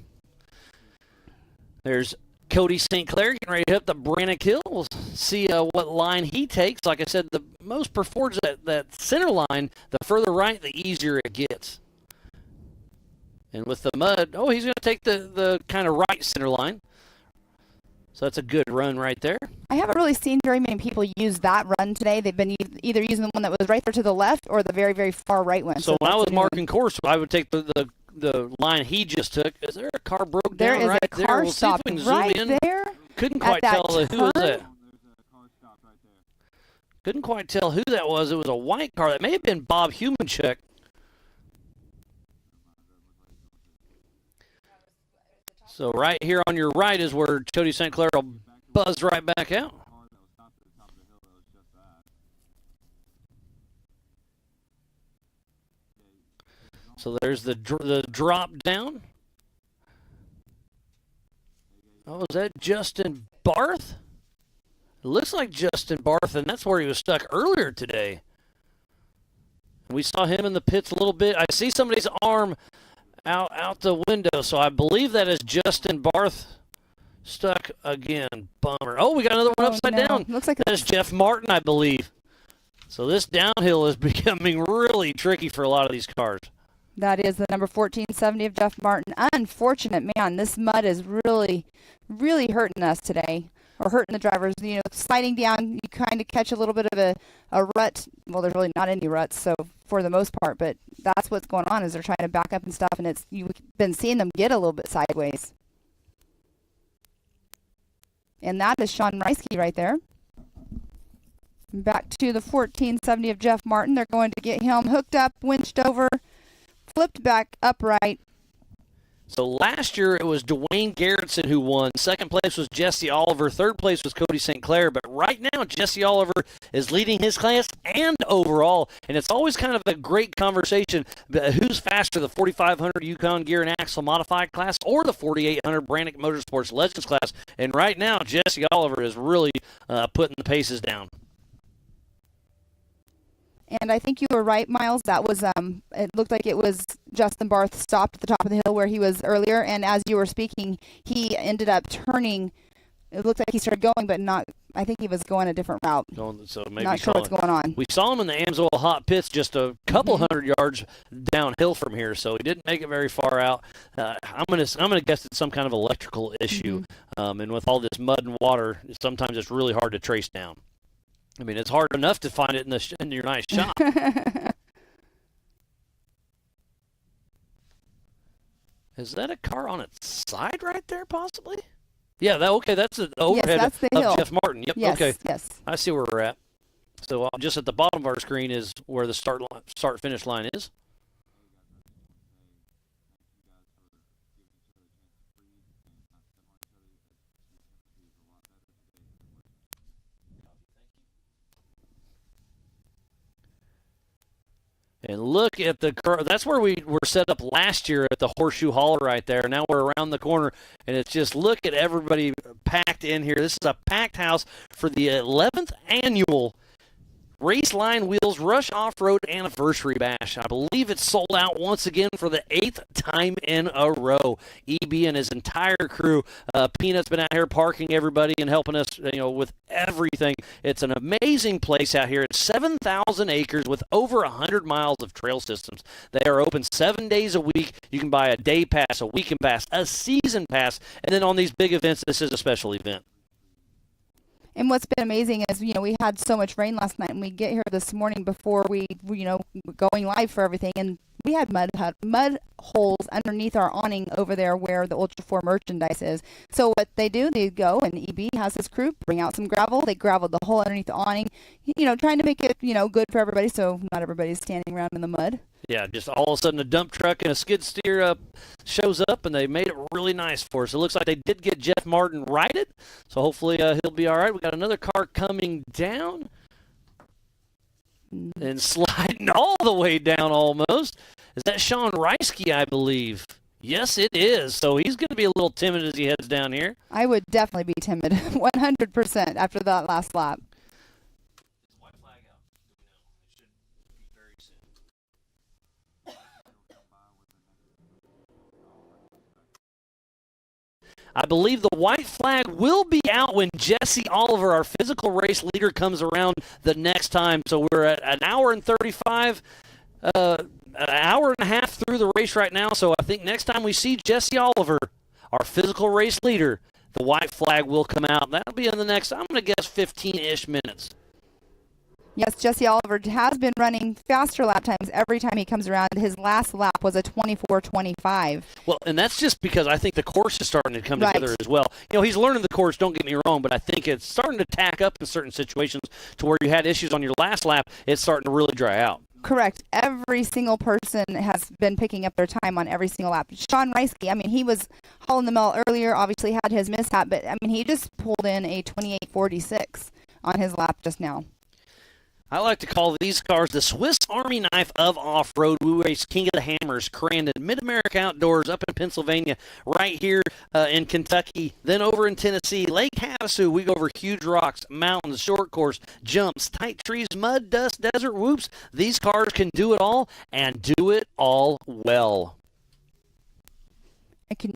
There's Cody St. Clair getting ready to hit the Brannick Hill. We'll see what line he takes. Like I said, the most prefers that center line. The further right, the easier it gets. And with the mud, he's going to take the kind of right center line. So that's a good run right there. I haven't really seen very many people use that run today. They've been either using the one that was right there to the left or the very, very far right one. So when I was marking course, I would take the line he just took. Is there a car broke down right there? There is a car stop right there. Couldn't quite tell who was that. Couldn't quite tell who that was. It was a white car. That may have been Bob Humanchuk. So right here on your right is where Cody St. Clair will buzz right back out. So there's the drop down. Oh, is that Justin Barth? It looks like Justin Barth, and that's where he was stuck earlier today. We saw him in the pits a little bit. I see somebody's arm out the window, so I believe that is Justin Barth stuck again. Bummer. Oh, we got another one upside down. Looks like that is Jeff Martin, I believe. So this downhill is becoming really tricky for a lot of these cars. That is the number 1470 of Jeff Martin. Unfortunate, man. This mud is really, really hurting us today, or hurting the drivers. Sliding down, you kind of catch a little bit of a rut. Well, there's really not any ruts, so for the most part, but that's what's going on is they're trying to back up and stuff, and you've been seeing them get a little bit sideways. And that is Sean Reisky right there. Back to the 1470 of Jeff Martin. They're going to get him hooked up, winched over, flipped back upright. So last year it was Dwayne Garrettson who won. Second place was Jesse Oliver. Third place was Cody St. Clair. But right now Jesse Oliver is leading his class and overall. And it's always kind of a great conversation. Who's faster, the 4500 Yukon Gear and Axle Modified class or the 4800 Brannick Motorsports Legends class? And right now Jesse Oliver is really putting the paces down. And I think you were right, Miles. That was, it looked like it was Justin Barth stopped at the top of the hill where he was earlier. And as you were speaking, he ended up turning. It looked like he started going, but not, I think he was going a different route. So maybe not sure what's going on. We saw him in the Amsoil hot pits just a couple hundred yards downhill from here, so he didn't make it very far out. I'm gonna guess it's some kind of electrical issue. And with all this mud and water, sometimes it's really hard to trace down. I mean, it's hard enough to find it in your nice shop. Is that a car on its side right there, possibly? Yeah, that's the overhead that's the of hill. Jeff Martin. Yep, Yes, okay. yes. I see where we're at. So just at the bottom of our screen is where the start-finish line is. And look at that's where we were set up last year at the Horseshoe Hall right there. Now we're around the corner, and it's just look at everybody packed in here. This is a packed house for the 11th annual Raceline Wheels Rush Off-Road Anniversary Bash. I believe it's sold out once again for the 8th time in a row. EB and his entire crew. Peanut's been out here parking everybody and helping us, with everything. It's an amazing place out here. It's 7,000 acres with over 100 miles of trail systems. They are open 7 days a week. You can buy a day pass, a weekend pass, a season pass, and then on these big events, this is a special event. And what's been amazing is, we had so much rain last night, and we get here this morning before we going live for everything, and we had mud holes underneath our awning over there where the Ultra 4 merchandise is. So what they do, they go, and EB has his crew bring out some gravel. They graveled the hole underneath the awning, trying to make it, good for everybody so not everybody's standing around in the mud. Yeah, just all of a sudden a dump truck and a skid steer shows up, and they made it really nice for us. It looks like they did get Jeff Martin righted, so hopefully he'll be all right. We got another car coming down and sliding all the way down almost. Is that Sean Reisky, I believe? Yes, it is. So he's going to be a little timid as he heads down here. I would definitely be timid, 100% after that last lap. I believe the white flag will be out when Jesse Oliver, our physical race leader, comes around the next time. So we're at an hour and 35, an hour and a half through the race right now. So I think next time we see Jesse Oliver, our physical race leader, the white flag will come out. That'll be in the next, I'm going to guess, 15-ish minutes. Yes, Jesse Oliver has been running faster lap times every time he comes around. His last lap was a 24:25. Well, and that's just because I think the course is starting to come together as well. He's learning the course, don't get me wrong, but I think it's starting to tack up in certain situations to where you had issues on your last lap. It's starting to really dry out. Correct. Every single person has been picking up their time on every single lap. Sean Reisky, he was hauling the mail earlier, obviously had his mishap, but, he just pulled in a 28:46 on his lap just now. I like to call these cars the Swiss Army knife of off-road. We race King of the Hammers, Crandon, Mid-America Outdoors up in Pennsylvania, right here in Kentucky, then over in Tennessee, Lake Havasu. We go over huge rocks, mountains, short course, jumps, tight trees, mud, dust, desert, whoops. These cars can do it all and do it all well.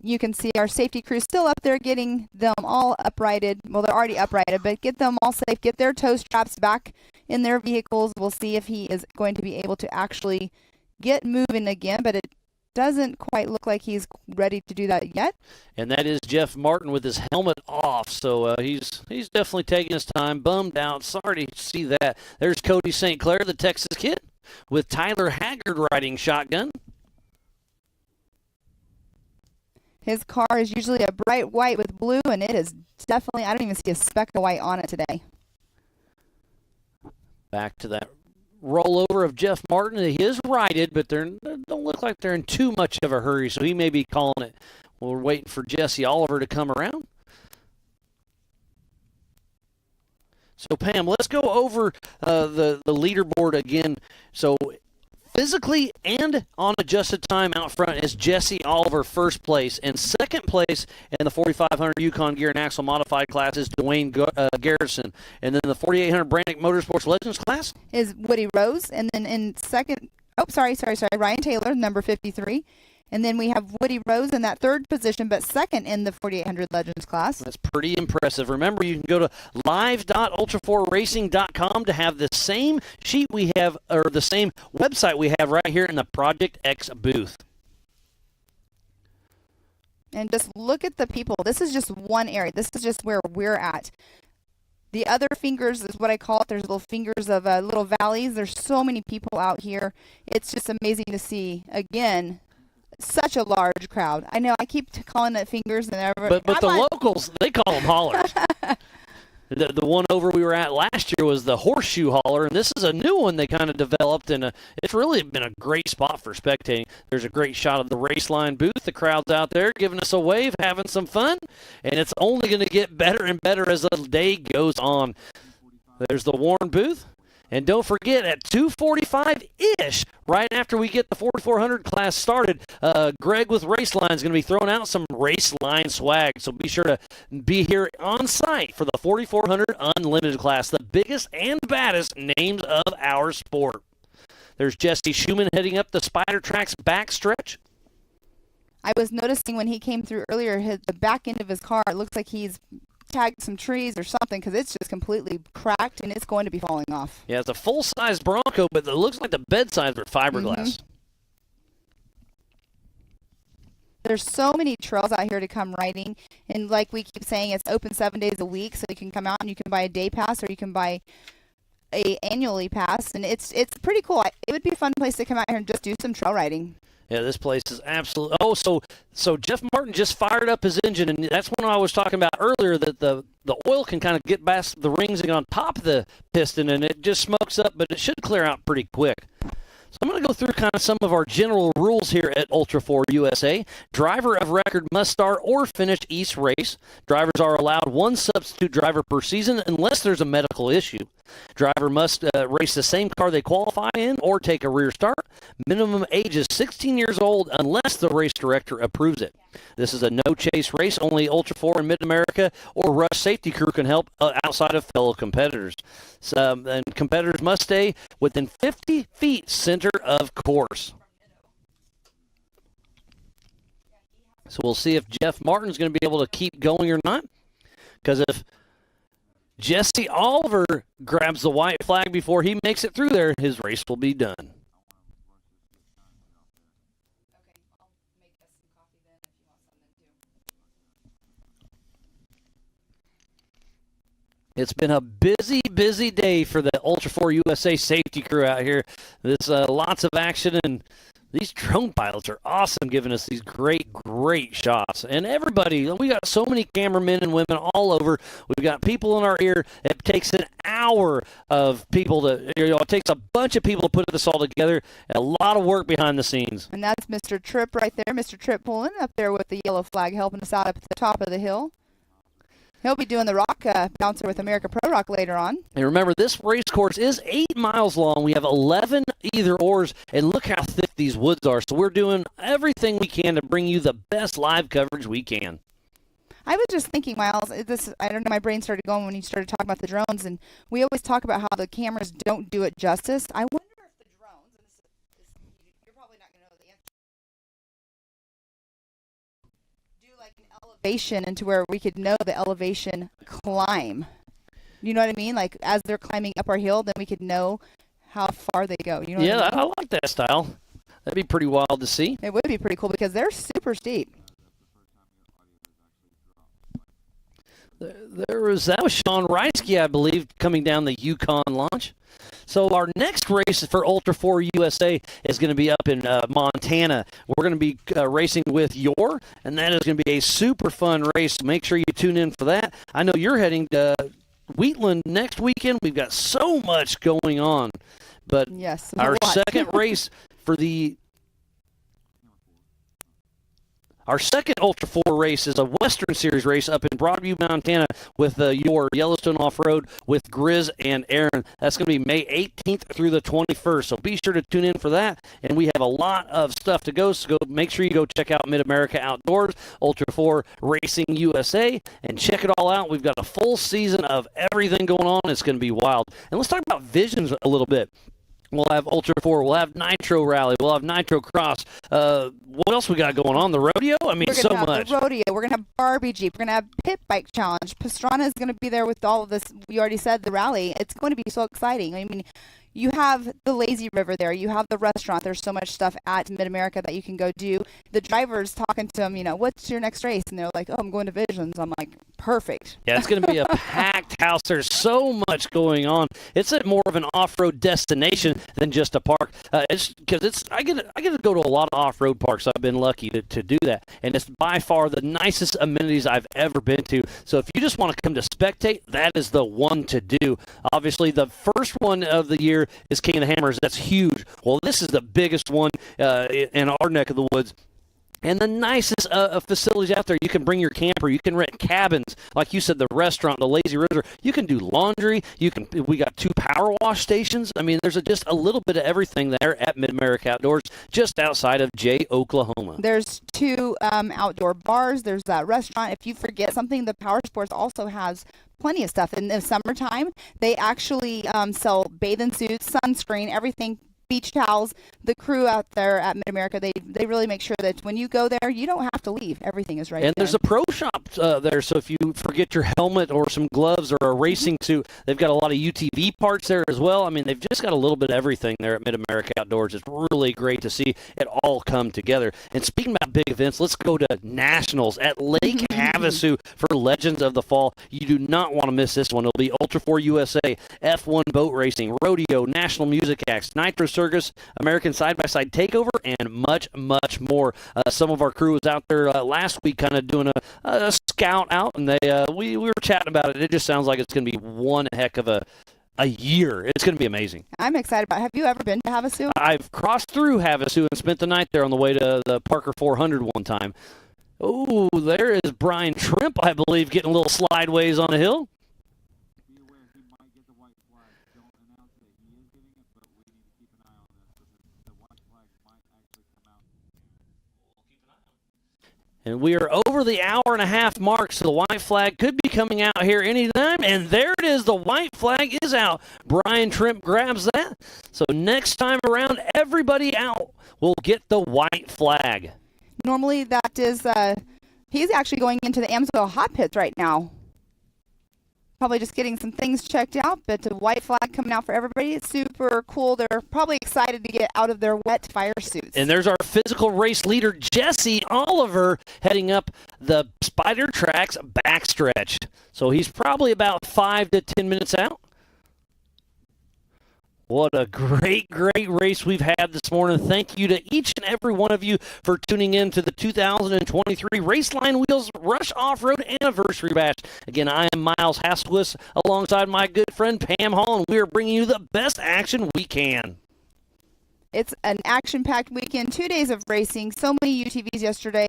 You can see our safety crew still up there getting them all uprighted. Well, they're already uprighted, but get them all safe. Get their tow straps back in their vehicles. We'll see if he is going to be able to actually get moving again, but it doesn't quite look like he's ready to do that yet. And that is Jeff Martin with his helmet off, so he's definitely taking his time. Bummed out. Sorry to see that. There's Cody St. Clair, the Texas kid, with Tyler Haggard riding shotgun. His car is usually a bright white with blue, and it is definitely, I don't even see a speck of white on it today. Back to that rollover of Jeff Martin. He is righted, but they don't look like they're in too much of a hurry, so he may be calling it. We're waiting for Jesse Oliver to come around. So, Pam, let's go over the leaderboard again. So, physically and on adjusted time out front is Jesse Oliver first place. And second place in the 4,500 Yukon Gear and Axle Modified class is Dwayne Garrison. And then the 4,800 Brandick Motorsports Legends class is Woody Rose. And then in second, Ryan Taylor, number 53. And then we have Woody Rose in that third position, but second in the 4,800 Legends class. That's pretty impressive. Remember, you can go to live.ultra4racing.com to have the same sheet we have, or the same website we have right here in the Project X booth. And just look at the people. This is just one area. This is just where we're at. The other fingers is what I call it. There's little fingers of little valleys. There's so many people out here. It's just amazing to see. Again, such a large crowd. I know I keep calling it fingers and everything. But the locals, they call them hollers. The one over we were at last year was the Horseshoe Holler, and this is a new one they kind of developed, and it's really been a great spot for spectating. There's a great shot of the Raceline booth. The crowd's out there giving us a wave, having some fun, and it's only going to get better and better as the day goes on. There's the Warren booth. And don't forget, at 2:45-ish, right after we get the 4,400 class started, Greg with Raceline is going to be throwing out some Raceline swag. So be sure to be here on site for the 4,400 Unlimited class, the biggest and baddest names of our sport. There's Jesse Schumann heading up the Spider Tracks backstretch. I was noticing when he came through earlier, the back end of his car, it looks like he's tagged some trees or something because it's just completely cracked and it's going to be falling off. Yeah, it's a full-size Bronco, but it looks like the bedsides are fiberglass. Mm-hmm. There's so many trails out here to come riding, and like we keep saying, it's open 7 days a week, so you can come out and you can buy a day pass or you can buy a annually pass, and it's pretty cool. It would be a fun place to come out here and just do some trail riding. Yeah, this place is absolutely. Oh, so Jeff Martin just fired up his engine, and that's when I was talking about earlier that the oil can kind of get past the rings and on top of the piston, and it just smokes up, but it should clear out pretty quick. So I'm going to go through kind of some of our general rules here at Ultra 4 USA. Driver of record must start or finish each race. Drivers are allowed one substitute driver per season unless there's a medical issue. Driver must race the same car they qualify in or take a rear start. Minimum age is 16 years old unless the race director approves it. This is a no-chase race. Only Ultra 4 and Mid-America or Rush Safety Crew can help outside of fellow competitors. And competitors must stay within 50 feet center of course. So we'll see if Jeff Martin's going to be able to keep going or not. Because if Jesse Oliver grabs the white flag before he makes it through there, his race will be done. It's been a busy, busy day for the Ultra 4 USA safety crew out here. There's lots of action, and these drone pilots are awesome, giving us these great, great shots. And everybody, we got so many cameramen and women all over. We've got people in our ear. It takes an hour of people to, it takes a bunch of people to put this all together. A lot of work behind the scenes. And that's Mr. Tripp right there. Mr. Tripp pulling up there with the yellow flag, helping us out up at the top of the hill. He'll be doing the rock bouncer with America Pro Rock later on. And remember, this race course is 8 miles long. We have 11 either-ors, and look how thick these woods are. So we're doing everything we can to bring you the best live coverage we can. I was just thinking, Miles, I don't know, my brain started going when you started talking about the drones, and we always talk about how the cameras don't do it justice. I wonder if the drones, and you're probably not going to know the answer, do like an elevation into where we could know the elevation climb. You know what I mean? Like as they're climbing up our hill, then we could know how far they go. You know yeah, what I mean? I like that style. That'd be pretty wild to see. It would be pretty cool because they're super steep. That was Sean Reisky, I believe, coming down the Yukon launch. So our next race for Ultra 4 USA is going to be up in Montana. We're going to be racing with Yor, and that is going to be a super fun race. Make sure you tune in for that. I know you're heading to Wheatland next weekend. We've got so much going on. But Yes, our a lot. second race for our second Ultra 4 race is a Western Series race up in Broadview, Montana with your Yellowstone Off-Road with Grizz and Aaron. That's going to be May 18th through the 21st, so be sure to tune in for that. And we have a lot of stuff to go, so make sure you go check out Mid-America Outdoors, Ultra 4 Racing USA, and check it all out. We've got a full season of everything going on. It's going to be wild. And let's talk about visions a little bit. We'll have Ultra 4. We'll have Nitro Rally. We'll have Nitro Cross. What else we got going on? The rodeo? I mean, so much. We're going to have the rodeo. We're going to have Barbie Jeep. We're going to have Pit Bike Challenge. Pastrana is going to be there with all of this. We already said the rally. It's going to be so exciting. I mean, you have the lazy river there. You have the restaurant. There's so much stuff at Mid-America that you can go do. The drivers talking to them, what's your next race? And they're like, oh, I'm going to Visions. I'm like, perfect. Yeah, it's going to be a packed house. There's so much going on. It's more of an off-road destination than just a park. It's because I get to go to a lot of off-road parks. I've been lucky to do that, and it's by far the nicest amenities I've ever been to. So if you just want to come to spectate, that is the one to do. Obviously, the first one of the year is King of the Hammers. That's huge. Well, this is the biggest one in our neck of the woods. And the nicest facilities out there. You can bring your camper. You can rent cabins. Like you said, the restaurant, the Lazy River. You can do laundry. We got 2 power wash stations. I mean, there's just a little bit of everything there at Mid-America Outdoors, just outside of Jay, Oklahoma. There's 2 outdoor bars. There's that restaurant. If you forget something, the Power Sports also has plenty of stuff. In the summertime, they actually sell bathing suits, sunscreen, everything, beach towels. The crew out there at Mid-America, they really make sure that when you go there, you don't have to leave. Everything is right and there. There's a pro shop there, so if you forget your helmet or some gloves or a racing suit, they've got a lot of UTV parts there as well. I mean, they've just got a little bit of everything there at Mid-America Outdoors. It's really great to see it all come together. And speaking about big events, let's go to Nationals at Lake Havasu for Legends of the Fall. You do not want to miss this one. It'll be Ultra 4 USA, F1 boat racing, rodeo, National Music Acts, Nitro Circus, American Side-by-Side Takeover, and much, much more. Some of our crew was out there last week kind of doing a scout out, and we were chatting about it. It just sounds like it's going to be one heck of a year. It's going to be amazing. I'm excited about it. Have you ever been to Havasu? I've crossed through Havasu and spent the night there on the way to the Parker 400 one time. Oh, there is Brian Trimp, I believe, getting a little slideways on a hill. And we are over the hour-and-a-half mark, so the white flag could be coming out here anytime. And there it is. The white flag is out. Brian Trimp grabs that. So next time around, everybody out will get the white flag. Normally that is, he's actually going into the Amsoil hot pits right now. Probably just getting some things checked out, but the white flag coming out for everybody. It's super cool. They're probably excited to get out of their wet fire suits. And there's our physical race leader, Jesse Oliver, heading up the Spider Tracks backstretch. So he's probably about 5 to 10 minutes out. What a great, great race we've had this morning. Thank you to each and every one of you for tuning in to the 2023 Raceline Wheels Rush Off-Road Anniversary Bash. Again, I am Miles Hasselquist alongside my good friend Pam Hall, and we are bringing you the best action we can. It's an action-packed weekend, 2 days of racing, so many UTVs yesterday.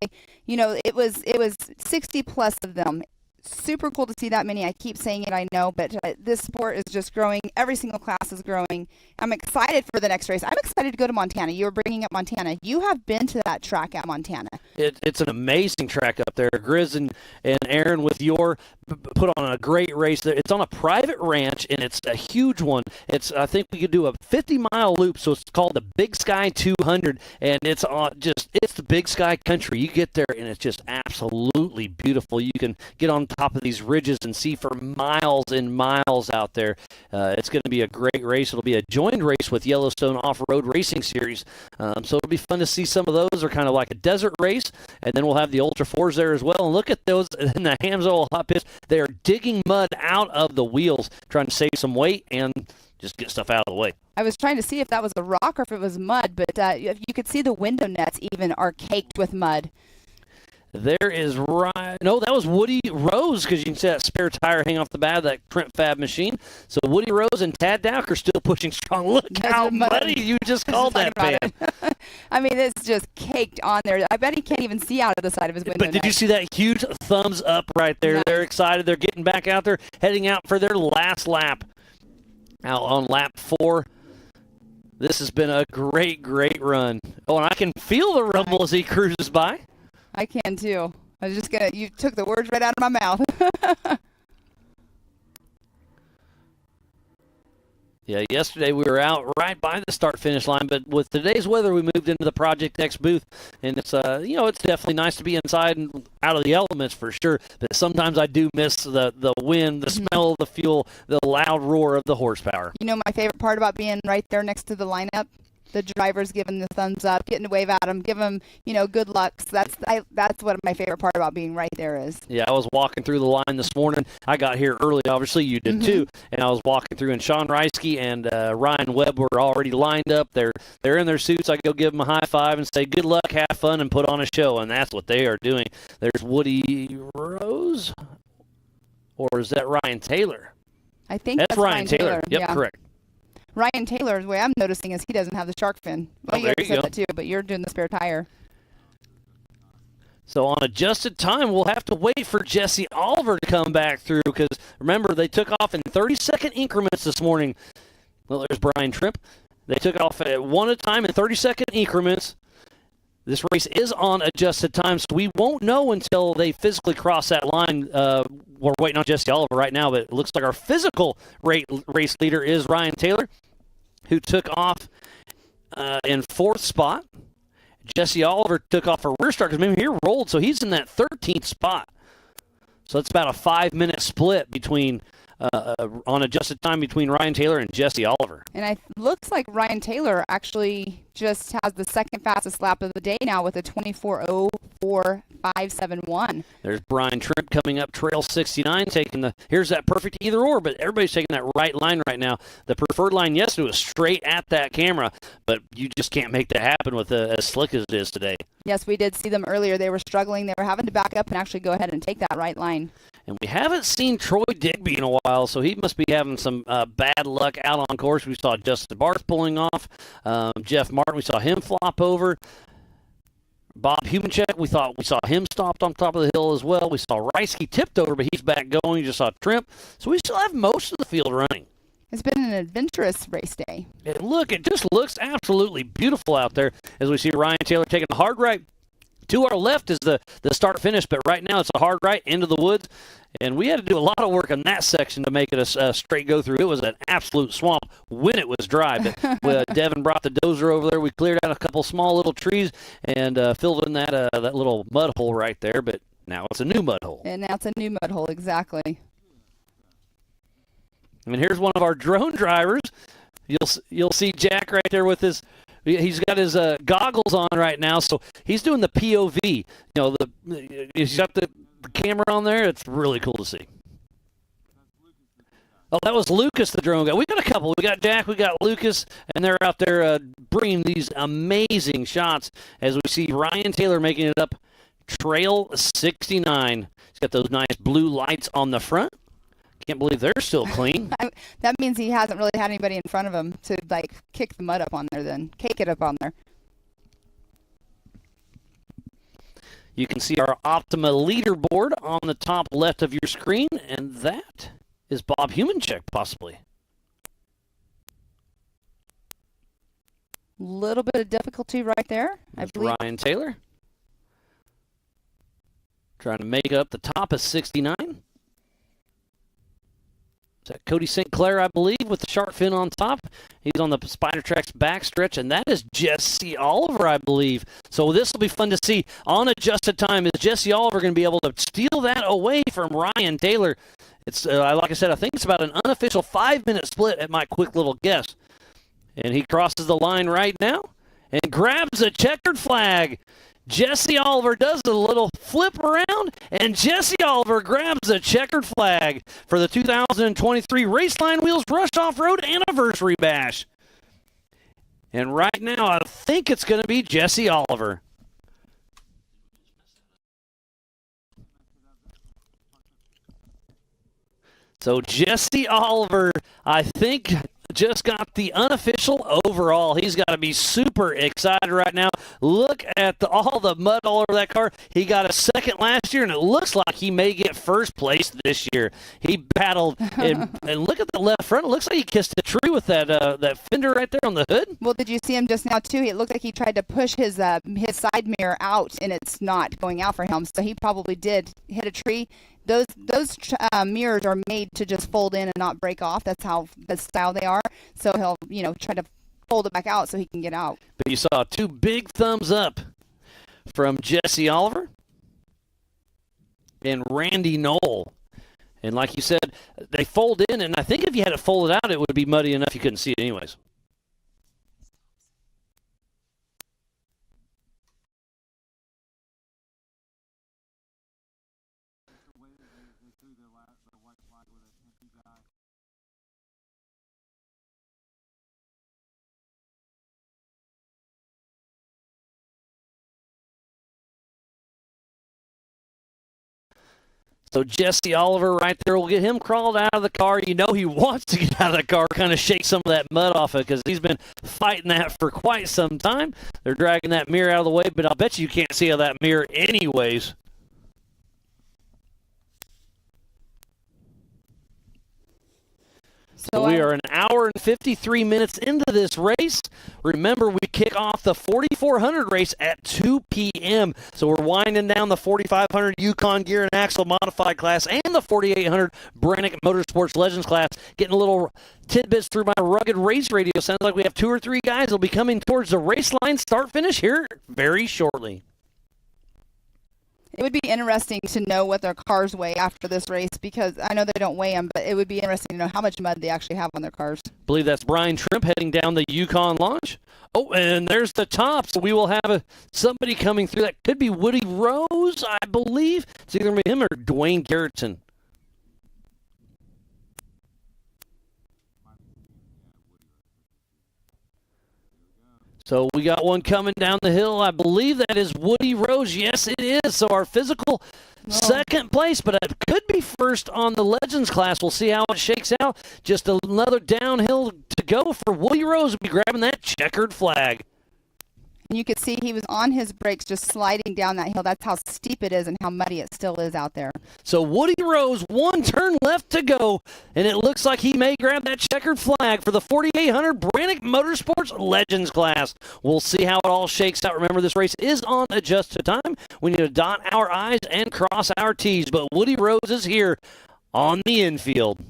It was 60-plus of them. Super cool to see that many. I keep saying it, I know, but this sport is just growing. Every single class is growing. I'm excited for the next race. I'm excited to go to Montana. You were bringing up Montana. You have been to that track at Montana. It's an amazing track up there. Grizz and Aaron with your put on a great race there. It's on a private ranch, and it's a huge one. I think we could do a 50-mile loop, so it's called the Big Sky 200, and it's the Big Sky country. You get there, and it's just absolutely beautiful. You can get on top of these ridges and see for miles and miles out there. It's going to be a great race. It'll be a joined race with Yellowstone Off-Road Racing Series, so it'll be fun to see some of those. They're kind of like a desert race, and then we'll have the Ultra 4s there as well. And look at those in the Hamsol hot pits. They are digging mud out of the wheels, trying to save some weight and just get stuff out of the way. I was trying to see if that was a rock or if it was mud, but you could see the window nets even are caked with mud. There is Ryan. No, that was Woody Rose, because you can see that spare tire hang off the back of that Trent Fab machine. So Woody Rose and Tad Dowker still pushing strong. Look how muddy you just called that, man. I mean, it's just caked on there. I bet he can't even see out of the side of his window. But did you see that huge thumbs up right there? Nice. They're excited. They're getting back out there, heading out for their last lap. Out on lap 4. This has been a great, great run. Oh, and I can feel the rumble as he cruises by. I can too. I was just gonna. You took the words right out of my mouth. Yeah, yesterday we were out right by the start-finish line, but with today's weather, we moved into the Project X booth, and it's it's definitely nice to be inside and out of the elements for sure. But sometimes I do miss the wind, the smell of the fuel, the loud roar of the horsepower. You know, my favorite part about being right there next to the lineup. The drivers giving the thumbs up, getting to wave at them, give them, good lucks. That's what my favorite part about being right there is. Yeah, I was walking through the line this morning. I got here early, obviously you did too, and I was walking through, and Sean Reisky and Ryan Webb were already lined up. They're in their suits. I go give them a high five and say, good luck, have fun, and put on a show, and that's what they are doing. There's Woody Rose, or is that Ryan Taylor? I think that's Ryan Taylor. Yep, yeah. Correct. Ryan Taylor, the way I'm noticing is he doesn't have the shark fin. Well, you already said that too, but you're doing the spare tire. So on adjusted time, we'll have to wait for Jesse Oliver to come back through, because remember, they took off in 30-second increments this morning. Well, there's Brian Trimp. They took off at one at a time in 30-second increments. This race is on adjusted time, so we won't know until they physically cross that line. We're waiting on Jesse Oliver right now, but it looks like our physical race leader is Ryan Taylor, who took off in 4th spot. Jesse Oliver took off a rear start because maybe he rolled, so he's in that 13th spot. So it's about a 5-minute split between on adjusted time between Ryan Taylor and Jesse Oliver. And it looks like Ryan Taylor actually just has the second fastest lap of the day now with a 24:04.571. There's Brian Trimp coming up trail 69, here's that perfect either or, but everybody's taking that right line right now. The preferred line yesterday was straight at that camera, but you just can't make that happen with as slick as it is today. Yes, we did see them earlier. They were struggling. They were having to back up and actually go ahead and take that right line. And we haven't seen Troy Digby in a while, so he must be having some bad luck out on course. We saw Justin Barth pulling off. Jeff Martin, we saw him flop over. Bob Humancheck, we saw him stopped on top of the hill as well. We saw Reisky tipped over, but he's back going. You just saw Trimp. So we still have most of the field running. It's been an adventurous race day. And look, it just looks absolutely beautiful out there as we see Ryan Taylor taking a hard right. To our left is the start-finish, but right now it's a hard right into the woods. And we had to do a lot of work on that section to make it a straight go-through. It was an absolute swamp when it was dry. But Devin brought the dozer over there. We cleared out a couple small little trees and filled in that little mud hole right there. But now it's a new mud hole. And now it's a new mud hole, exactly. And here's one of our drone drivers. You'll see Jack right there with his. He's got his goggles on right now, so he's doing the POV. He's got the camera on there. It's really cool to see. Oh, that was Lucas, the drone guy. We got a couple. We got Jack, we got Lucas, and they're out there bringing these amazing shots as we see Ryan Taylor making it up trail 69. He's got those nice blue lights on the front. Can't believe they're still clean. That means he hasn't really had anybody in front of him to kick the mud up on there then. Cake it up on there. You can see our Optima leaderboard on the top left of your screen, and that is Bob Humancheck possibly. Little bit of difficulty right there. That's Ryan Taylor. Trying to make it up the top of 69. Is that Cody St. Clair, I believe, with the shark fin on top? He's on the Spider Tracks backstretch, and that is Jesse Oliver, I believe. So this will be fun to see on adjusted time. Is Jesse Oliver going to be able to steal that away from Ryan Taylor? It's like I said, I think it's about an unofficial 5-minute split at my quick little guess. And he crosses the line right now and grabs a checkered flag. Jesse Oliver does a little flip around, and Jesse Oliver grabs a checkered flag for the 2023 Raceline Wheels Rush Off-Road Anniversary Bash. And right now, I think it's going to be Jesse Oliver. So Jesse Oliver, I think, just got the unofficial overall. He's got to be super excited right now. Look at all the mud all over that car. He got a second last year, and it looks like he may get first place this year. He battled, and look at the left front. It looks like he kissed a tree with that fender right there on the hood. Well, did you see him just now, too? It looked like he tried to push his side mirror out, and it's not going out for him. So he probably did hit a tree. Those mirrors are made to just fold in and not break off. That's how the style they are. So he'll, try to fold it back out so he can get out. But you saw 2 big thumbs up from Jesse Oliver and Randy Knoll. And like you said, they fold in, and I think if you had it folded out, it would be muddy enough you couldn't see it anyways. So Jesse Oliver right there will get him crawled out of the car. You know he wants to get out of the car, kind of shake some of that mud off it because he's been fighting that for quite some time. They're dragging that mirror out of the way, but I'll bet you can't see out of that mirror anyways. So we are an hour and 53 minutes into this race. Remember, we kick off the 4,400 race at 2 p.m. So we're winding down the 4,500 Yukon Gear and Axle Modified class and the 4,800 Brannick Motorsports Legends class. Getting a little tidbits through my rugged race radio. Sounds like we have 2 or 3 guys that'll be coming towards the Raceline start-finish here very shortly. It would be interesting to know what their cars weigh after this race because I know they don't weigh them, but it would be interesting to know how much mud they actually have on their cars. I believe that's Brian Trimp heading down the Yukon launch. Oh, and there's the top. So we will have somebody coming through. That could be Woody Rose, I believe. It's either him or Dwayne Garrettson. So we got one coming down the hill. I believe that is Woody Rose. Yes, it is. So our physical second place, but it could be first on the Legends class. We'll see how it shakes out. Just another downhill to go for Woody Rose. Will be grabbing that checkered flag. And you could see he was on his brakes just sliding down that hill. That's how steep it is and how muddy it still is out there. So Woody Rose, 1 turn left to go, and it looks like he may grab that checkered flag for the 4,800 Brannick Motorsports Legends class. We'll see how it all shakes out. Remember, this race is on adjusted time. We need to dot our I's and cross our T's, but Woody Rose is here on the infield.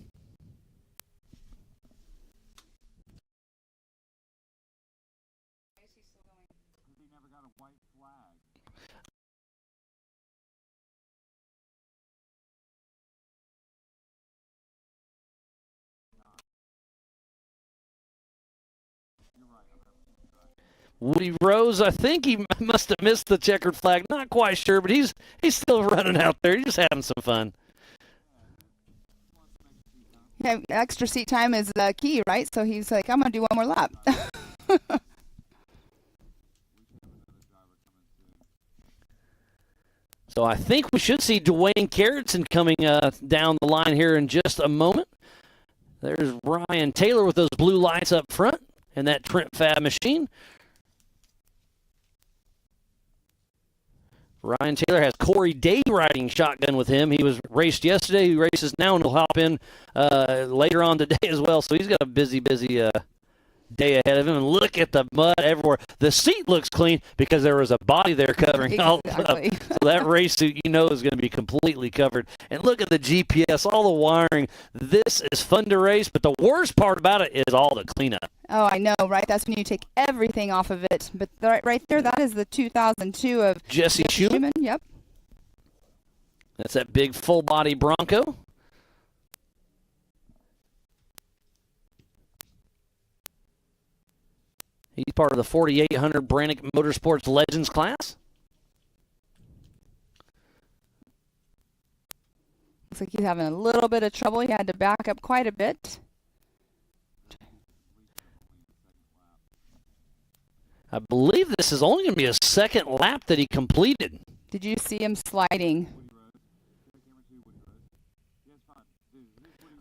Woody Rose, I think he must have missed the checkered flag. Not quite sure, but he's still running out there. He's just having some fun. Yeah, extra seat time is key, right? So he's like, I'm going to do one more lap. So I think we should see Dwayne Garrettson coming down the line here in just a moment. There's Ryan Taylor with those blue lights up front and that Trent Fab machine. Ryan Taylor has Corey Day riding shotgun with him. He was raced yesterday. He races now, and he'll hop in later on today as well. So he's got a busy day ahead of him. And look at the mud everywhere. The seat looks clean because there was a body there covering all up. So that race suit, is going to be completely covered. And look at the GPS, all the wiring. This is fun to race, but the worst part about it is all the cleanup. Oh, I know, right? That's when you take everything off of it. But right there, that is the 2002 of Jesse Schumann. Yep. That's that big full-body Bronco. He's part of the 4,800 Brannick Motorsports Legends class. Looks like he's having a little bit of trouble. He had to back up quite a bit. I believe this is only going to be a second lap that he completed. Did you see him sliding?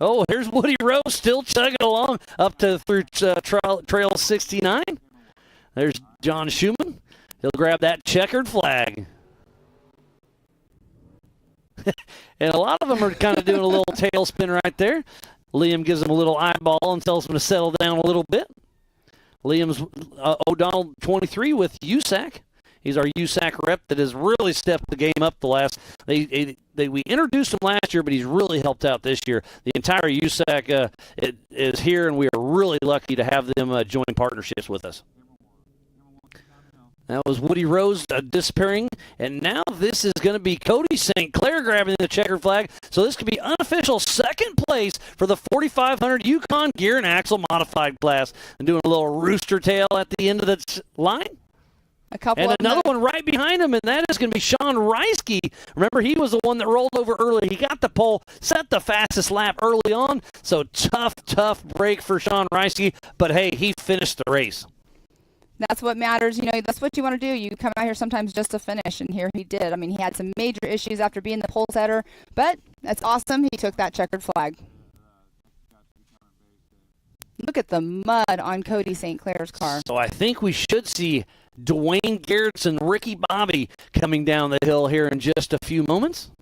Oh, here's Woody Rose still chugging along up to through trail 69. There's John Schumann. He'll grab that checkered flag. And a lot of them are kind of doing a little tailspin right there. Liam gives him a little eyeball and tells him to settle down a little bit. Liam's O'Donnell 23 with USAC. He's our USAC rep that has really stepped the game up the last. We introduced him last year, but he's really helped out this year. The entire USAC is here, and we are really lucky to have them join partnerships with us. That was Woody Rose disappearing, and now this is going to be Cody St. Clair grabbing the checkered flag. So this could be unofficial second place for the 4,500 Yukon Gear and Axle Modified class. And doing a little rooster tail at the end of the line. And another one right behind him, and that is going to be Sean Reisky. Remember, he was the one that rolled over early. He got the pole, set the fastest lap early on. So tough break for Sean Reisky. But, hey, he finished the race. That's what matters. You know, that's what you want to do. You come out here sometimes just to finish, and here he did. I mean, he had some major issues after being the pole setter, but that's awesome. He took that checkered flag. Look at the mud on Cody St. Clair's car. So I think we should see Dwayne Garretts and Ricky Bobby coming down the hill here in just a few moments.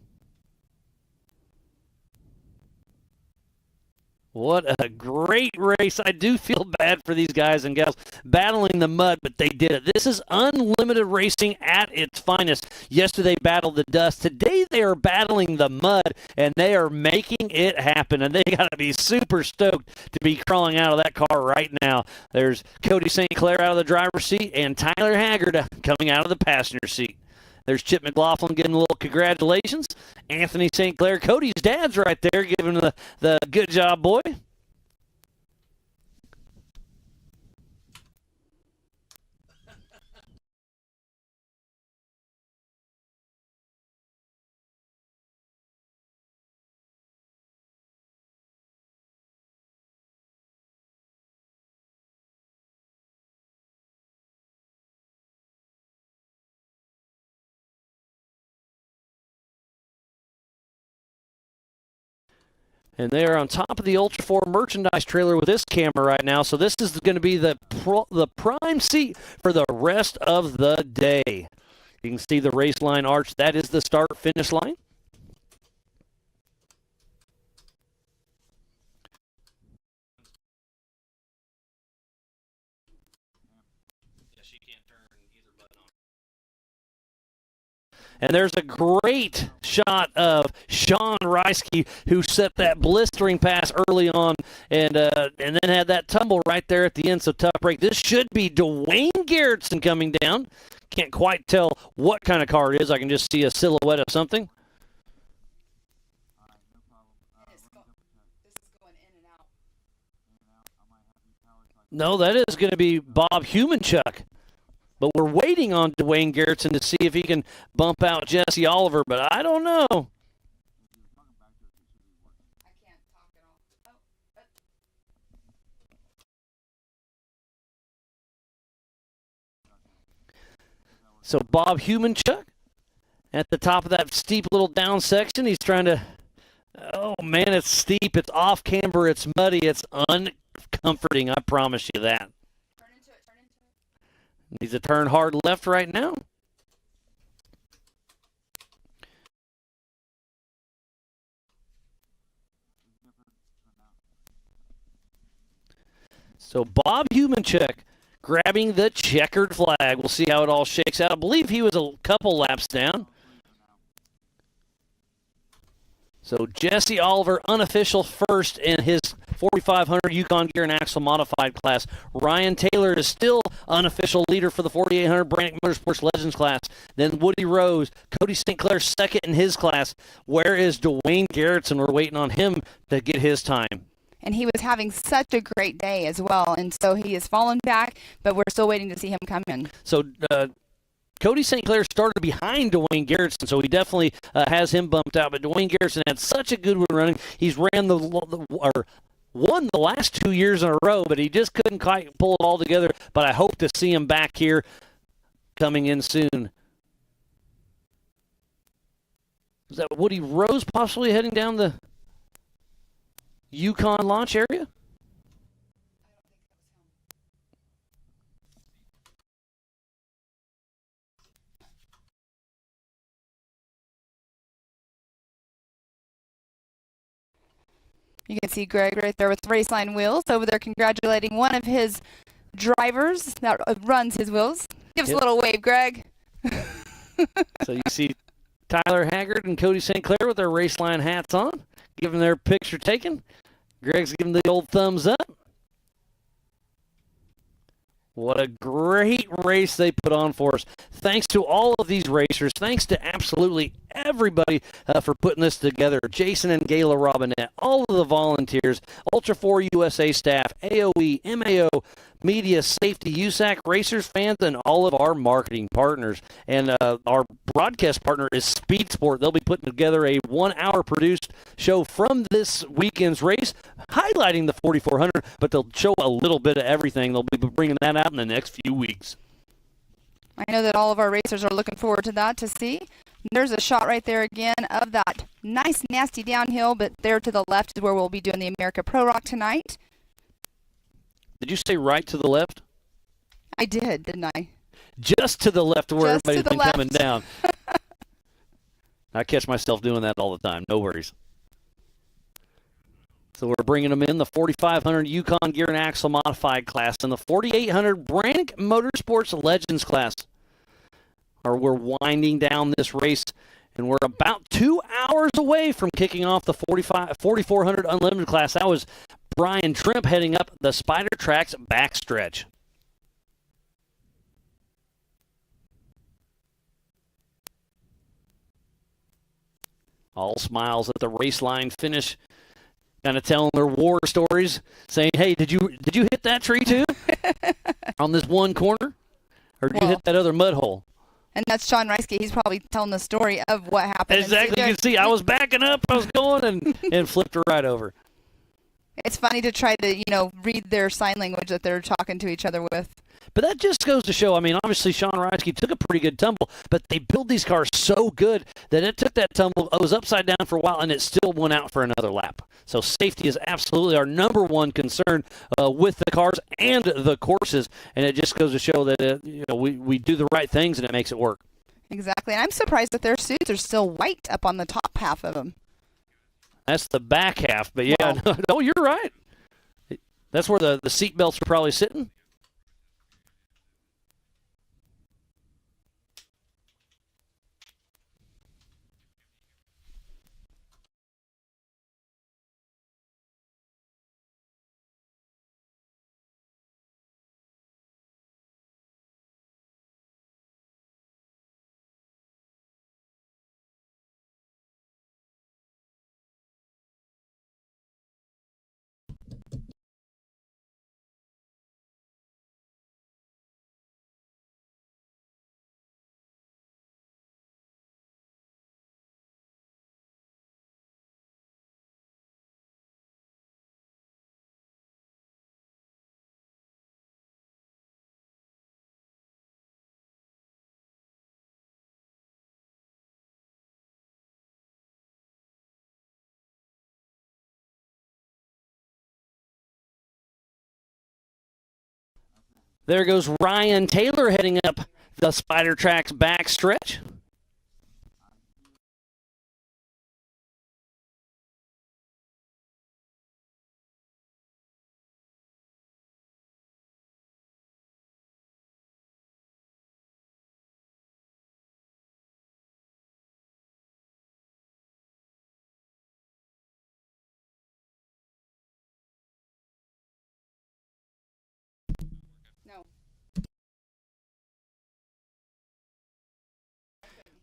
What a great race. I do feel bad for these guys and gals battling the mud, but they did it. This is unlimited racing at its finest. Yesterday battled the dust. Today they are battling the mud, and they are making it happen. And they got to be super stoked to be crawling out of that car right now. There's Cody St. Clair out of the driver's seat and Tyler Haggard coming out of the passenger seat. There's Chip McLaughlin getting a little congratulations. Anthony St. Clair, Cody's dad's right there giving him the good job, boy. And they are on top of the Ultra 4 merchandise trailer with this camera right now. So this is going to be the prime seat for the rest of the day. You can see the Raceline arch. That is the start-finish line. And there's a great shot of Sean Reisky, who set that blistering pass early on and then had that tumble right there at the end. So tough break. This should be Dwayne Garretson coming down. Can't quite tell what kind of car it is. I can just see a silhouette of something. No, that is going to be Bob Humanchuk. But we're waiting on Dwayne Garretson to see if he can bump out Jesse Oliver, but I don't know. So Bob Humanchuk at the top of that steep little down section. He's trying to, oh man, it's steep, it's off camber, it's muddy, it's uncomforting, I promise you that. Needs to turn hard left right now. So Bob Humanchuk grabbing the checkered flag. We'll see how it all shakes out. I believe he was a couple laps down. So Jesse Oliver, unofficial first in his 4,500 Yukon Gear and Axle Modified class. Ryan Taylor is still unofficial leader for the 4,800 Brannick Motorsports Legends class. Then Woody Rose, Cody St. Clair second in his class. Where is Dwayne Garretson? We're waiting on him to get his time. And he was having such a great day as well, and so he has fallen back, but we're still waiting to see him come in. So Cody St. Clair started behind Dwayne Garretson, so he definitely has him bumped out. But Dwayne Garretson had such a good one running. He's won the last 2 years in a row, but he just couldn't quite pull it all together. But I hope to see him back here coming in soon. Is that Woody Rose possibly heading down the... Yukon launch area? You can see Greg right there with Raceline wheels over there congratulating one of his drivers that runs his wheels. Give us a little wave, Greg. So you see Tyler Haggard and Cody St. Clair with their Raceline hats on, giving their picture taken. Greg's giving the old thumbs up. What a great race they put on for us. Thanks to all of these racers. Thanks to absolutely everybody for putting this together. Jason and Gayla Robinette, all of the volunteers, Ultra 4 USA staff, AOE, MAO, media, safety, USAC, racers, fans, and all of our marketing partners. And our broadcast partner is Speed Sport. They'll be putting together a 1-hour produced show from this weekend's race, highlighting the 4400, but they'll show a little bit of everything. They'll be bringing that out in the next few weeks. I know that all of our racers are looking forward to that to see. There's a shot right there again of that nice, nasty downhill, but there to the left is where we'll be doing the America Pro Rock tonight. Did you say right to the left? I did, didn't I? Just to the left where Just to everybody's the been left. coming down. I catch myself doing that all the time. No worries. So we're bringing them in the 4500 Yukon Gear and Axle Modified class and the 4800 Brannick Motorsports Legends class. Or we're winding down this race, and we're about 2 hours away from kicking off the 4400 Unlimited class. That was Brian Trimp heading up the Spider Tracks backstretch. All smiles at the Raceline finish, kind of telling their war stories, saying, "Hey, did you hit that tree too on this one corner, or did you hit that other mud hole?" And that's Sean Reiske. He's probably telling the story of what happened. Exactly. You can see I was backing up, I was going, and flipped her right over. It's funny to try to, read their sign language that they're talking to each other with. But that just goes to show, I mean, obviously Sean Reiske took a pretty good tumble, but they build these cars so good that it took that tumble, it was upside down for a while, and it still went out for another lap. So safety is absolutely our number one concern with the cars and the courses, and it just goes to show that we do the right things and it makes it work. Exactly, and I'm surprised that their suits are still white up on the top half of them. That's the back half, but yeah, no, you're right. That's where the seat belts are probably sitting. There goes Ryan Taylor heading up the Spider Tracks backstretch.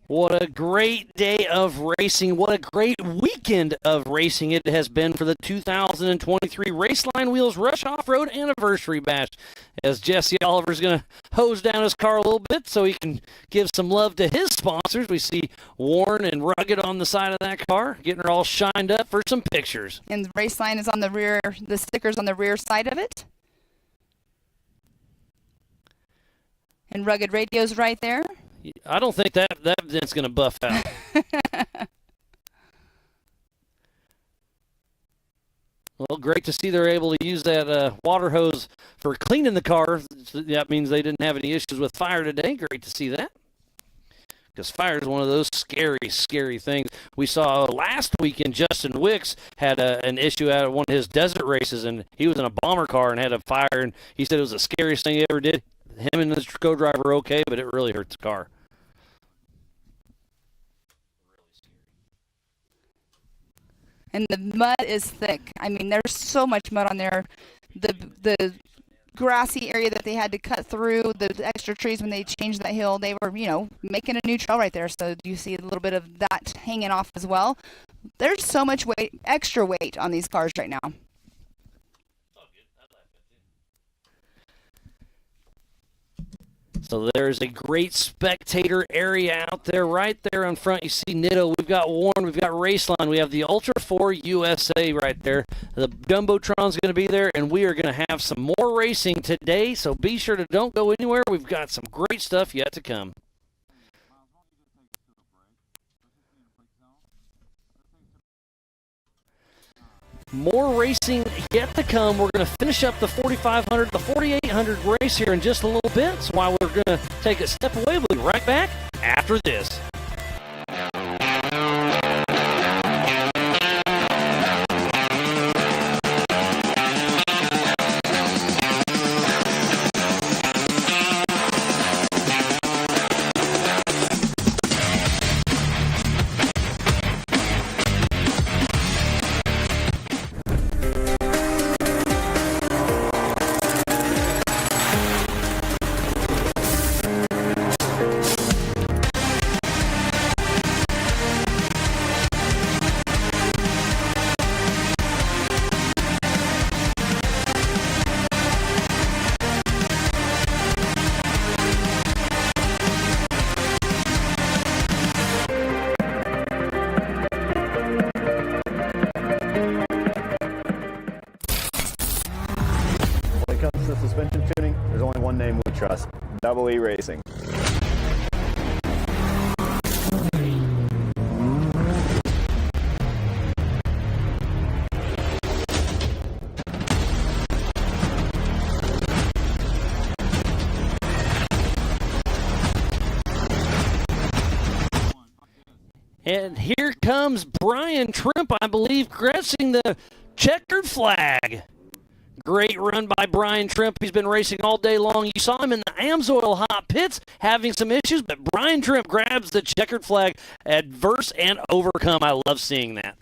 What a great day of racing. What a great weekend of racing it has been for the 2023 Raceline Wheels Rush Off-Road Anniversary Bash. As Jesse Oliver's going to hose down his car a little bit so he can give some love to his sponsors. We see Warren and Rugged on the side of that car, getting her all shined up for some pictures. And the Raceline is on the rear, the sticker's on the rear side of it. And Rugged Radio's right there. I don't think that vent's going to buff out. Well, great to see they're able to use that water hose for cleaning the car. That means they didn't have any issues with fire today. Great to see that. Because fire is one of those scary, scary things. We saw last weekend Justin Wicks had an issue out of one of his desert races, and he was in a bomber car and had a fire, and he said it was the scariest thing he ever did. Him and his co-driver are okay, but it really hurt the car. And the mud is thick. I mean, there's so much mud on there. The grassy area that they had to cut through, the extra trees when they changed that hill, they were, making a new trail right there. So you see a little bit of that hanging off as well. There's so much weight, extra weight on these cars right now. So there's a great spectator area out there, right there in front. You see Nitto, we've got Warren, we've got Raceline, we have the Ultra 4 USA right there. The Jumbotron's going to be there, and we are going to have some more racing today, so be sure to don't go anywhere. We've got some great stuff yet to come. More racing yet to come. We're going to finish up the 4,500, the 4,800 race here in just a little bit. So while we're going to take a step away, we'll be right back after this. Suspension tuning, there's only one name we trust, Double E Racing. And here comes Brian Trimp, I believe, grasping the checkered flag. Great run by Brian Trimp. He's been racing all day long. You saw him in the Amsoil hot pits having some issues, but Brian Trimp grabs the checkered flag, adverse and overcome. I love seeing that.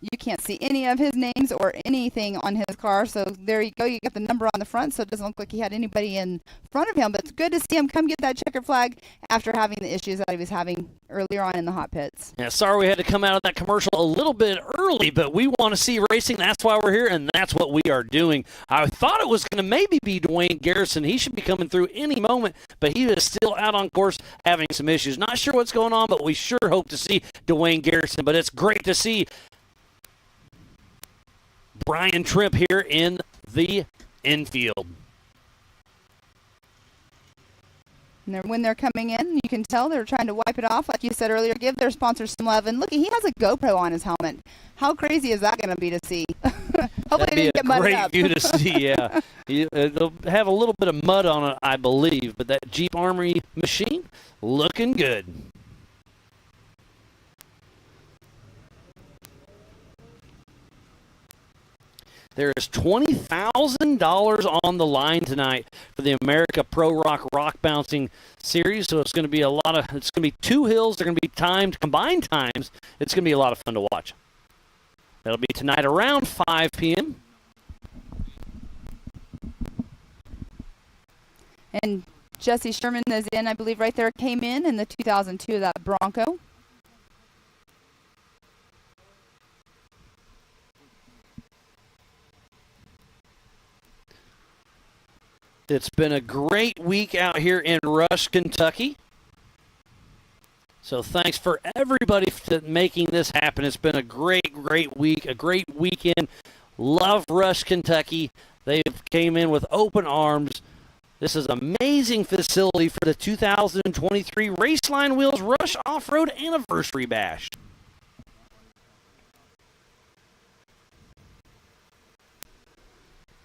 You can't see any of his names or anything on his car, so there you go. You got the number on the front, so it doesn't look like he had anybody in front of him, but it's good to see him come get that checkered flag after having the issues that he was having earlier on in the hot pits. Yeah, sorry we had to come out of that commercial a little bit early, but we want to see racing. That's why we're here, and that's what we are doing. I thought it was going to maybe be Dwayne Garrison. He should be coming through any moment, but he is still out on course having some issues. Not sure what's going on, but we sure hope to see Dwayne Garrison, but it's great to see Brian Trimp here in the infield. And when they're coming in, you can tell they're trying to wipe it off. Like you said earlier, give their sponsors some love. And look, he has a GoPro on his helmet. How crazy is that going to be to see? Hopefully it didn't get mudded up. That'd be a great view to see, yeah. It'll have a little bit of mud on it, I believe. But that Jeep Armory machine, looking good. There is $20,000 on the line tonight for the America Pro Rock Bouncing Series. So it's going to be it's going to be two hills. They're going to be combined times. It's going to be a lot of fun to watch. That'll be tonight around 5 p.m. And Jesse Sherman is in, I believe, right there, came in the 2002, that Bronco. It's been a great week out here in Rush, Kentucky. So thanks for everybody for making this happen. It's been a great, great week, a great weekend. Love Rush, Kentucky. They came in with open arms. This is an amazing facility for the 2023 Raceline Wheels Rush Off-Road Anniversary Bash.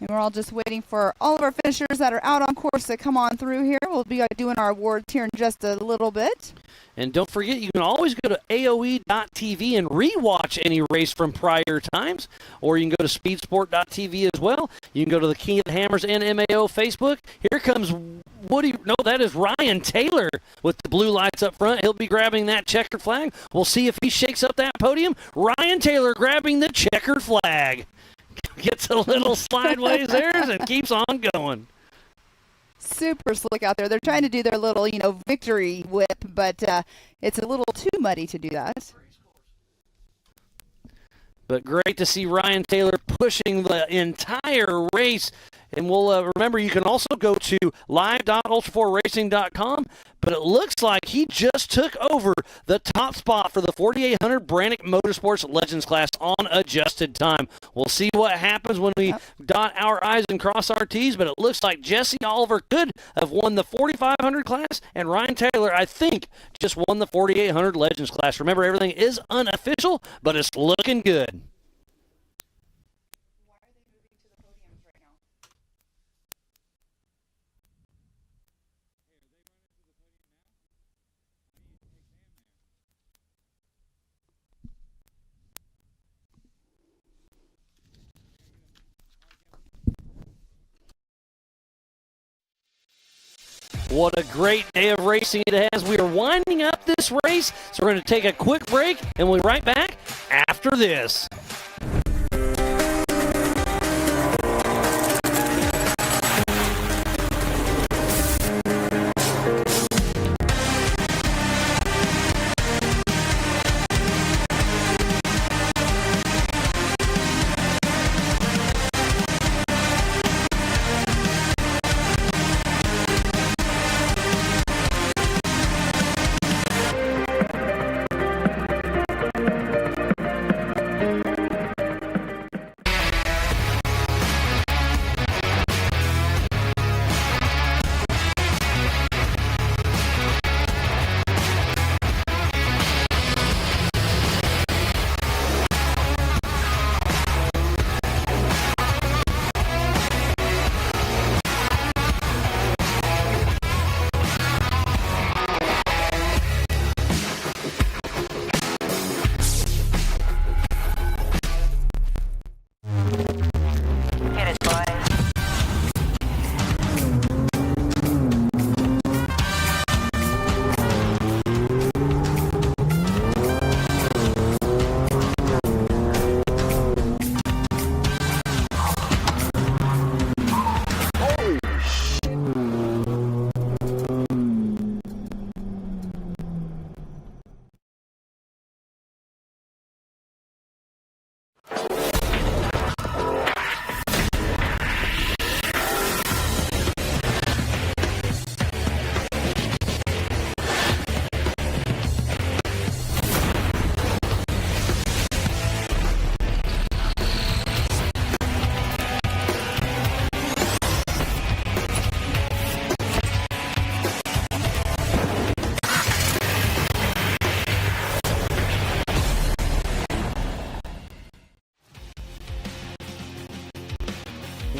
And we're all just waiting for all of our finishers that are out on course to come on through here. We'll be doing our awards here in just a little bit. And don't forget, you can always go to AOE.tv and rewatch any race from prior times, or you can go to speedsport.tv as well. You can go to the King of the Hammers and MAO Facebook. Here comes Woody. No, that is Ryan Taylor with the blue lights up front. He'll be grabbing that checkered flag. We'll see if he shakes up that podium. Ryan Taylor grabbing the checkered flag. Gets a little sideways there and keeps on going. Super slick out there. They're trying to do their little, victory whip, but it's a little too muddy to do that. But great to see Ryan Taylor pushing the entire race. And we'll remember, you can also go to live.ultra4racing.com. But it looks like he just took over the top spot for the 4800 Brannick Motorsports Legends class on adjusted time. We'll see what happens when we dot our I's and cross our T's. But it looks like Jesse Oliver could have won the 4500 class. And Ryan Taylor, I think, just won the 4800 Legends class. Remember, everything is unofficial, but it's looking good. What a great day of racing it has. We are winding up this race, so we're going to take a quick break, and we'll be right back after this.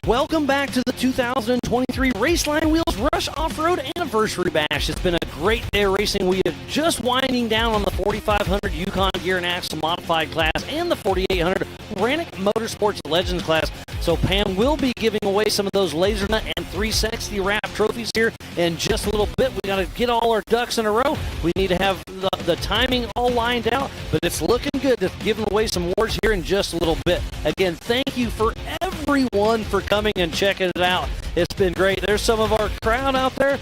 Welcome back to the 2023 Raceline Wheels Rush Off-Road Anniversary Bash. It's been a great day of racing. We are just winding down on the 4500 Yukon Gear and Axle Modified class and the 4800 Brannick Motorsports Legends class. So Pam will be giving away some of those Laser Nut and 360 Wrap trophies here in just a little bit. We got to get all our ducks in a row. We need to have the timing all lined out, but it's looking good. They're giving away some awards here in just a little bit. Again, thank you for everyone for coming and checking it out. It's been great. There's some of our crowd out there.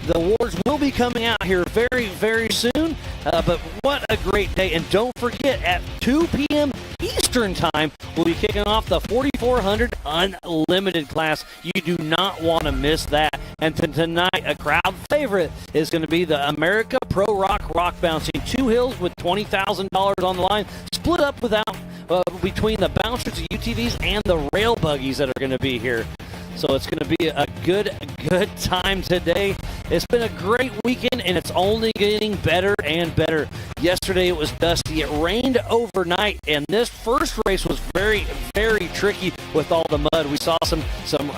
The awards will be coming out here very, very soon. But what a great day. And don't forget, at 2 p.m. Eastern Time, we'll be kicking off the 4400 Unlimited class. You do not want to miss that. And tonight, a crowd favorite is going to be the America Pro Rock Bouncing. 2 hills with $20,000 on the line, split up between the bouncers, the UTVs, and the rail buggies that are going to be here. So it's going to be a good time today. It's been a great weekend, and it's only getting better and better. Yesterday it was dusty. It rained overnight, and this first race was very, very tricky with all the mud. We saw some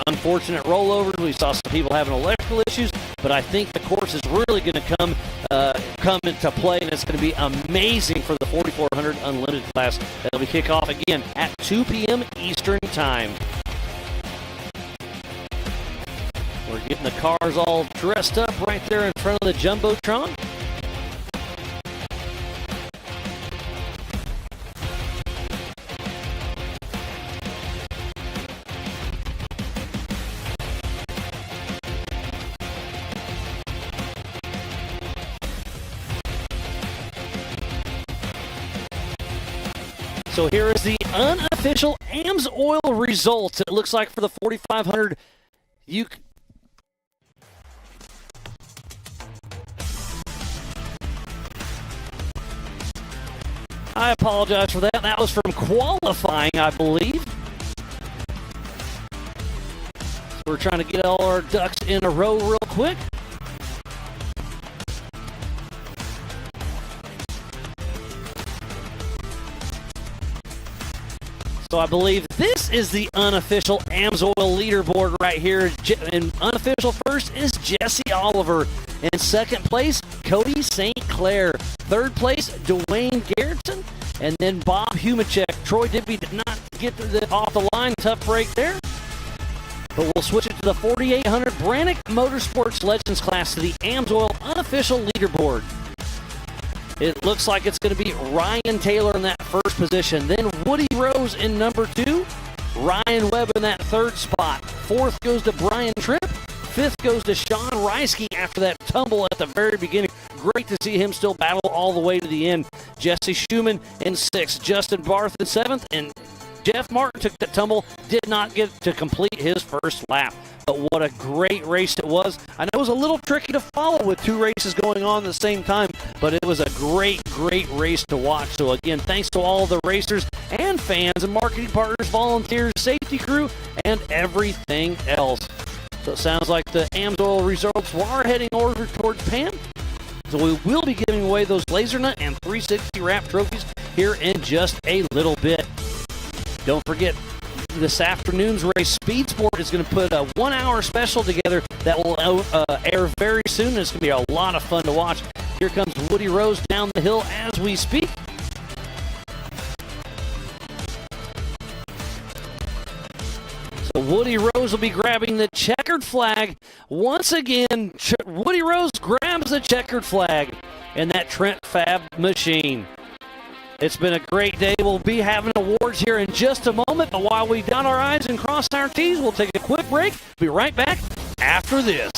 unfortunate rollovers. We saw some people having electrical issues, but I think the course is really going to come into play, and it's going to be amazing for the 4,400 Unlimited class. That'll be kickoff again at 2 p.m. Eastern Time. We're getting the cars all dressed up right there in front of the Jumbotron. So here is the unofficial AMSOIL results. It looks like for the 4,500, I apologize for that. That was from qualifying, I believe. So we're trying to get all our ducks in a row real quick. So I believe this is the unofficial AMSOIL leaderboard right here. And unofficial first is Jesse Oliver. In second place, Cody St. Clair. Third place, Dwayne Garrettson. And then Bob Humachek. Troy Digby did not get off the line. Tough break there. But we'll switch it to the 4,800 Brannick Motorsports Legends class to the AMSOIL unofficial leaderboard. It looks like it's going to be Ryan Taylor in that first position. Then Woody Rose in number 2. Ryan Webb in that third spot. Fourth goes to Brian Tripp. Fifth goes to Sean Reisky after that tumble at the very beginning. Great to see him still battle all the way to the end. Jesse Schumann in sixth. Justin Barth in seventh. And Jeff Martin took that tumble, did not get to complete his first lap. But what a great race it was. I know it was a little tricky to follow with two races going on at the same time, but it was a great, great race to watch. So again, thanks to all the racers and fans and marketing partners, volunteers, safety crew, and everything else. So it sounds like the AMSOIL results are heading over towards Pam. So we will be giving away those Laser Nut and 360 Wrap trophies here in just a little bit. Don't forget, this afternoon's race, Speed Sport is going to put a 1-hour special together that will air very soon. It's going to be a lot of fun to watch. Here comes Woody Rose down the hill as we speak. So Woody Rose will be grabbing the checkered flag. Once again, Woody Rose grabs the checkered flag in that Trent Fab machine. It's been a great day. We'll be having awards here in just a moment, but while we dot our I's and cross our T's, we'll take a quick break. Be right back after this.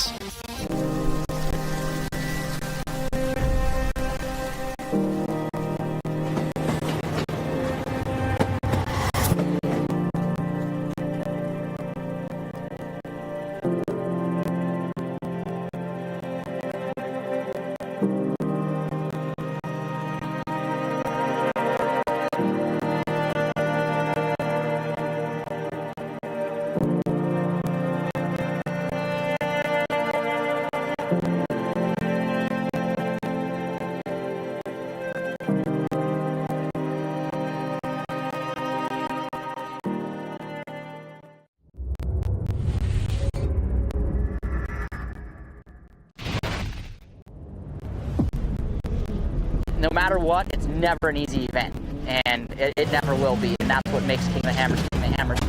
No matter what, it's never an easy event, and it never will be, and that's what makes King of the Hammers King of the Hammers.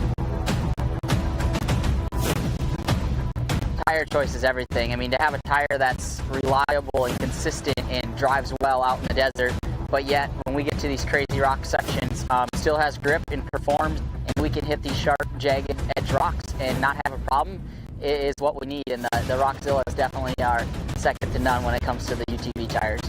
Tire choice is everything. I mean, to have a tire that's reliable and consistent and drives well out in the desert, but yet when we get to these crazy rock sections, still has grip and performs, and we can hit these sharp, jagged edge rocks and not have a problem, is what we need. And the Rockzilla is definitely our second to none when it comes to the UTV tires.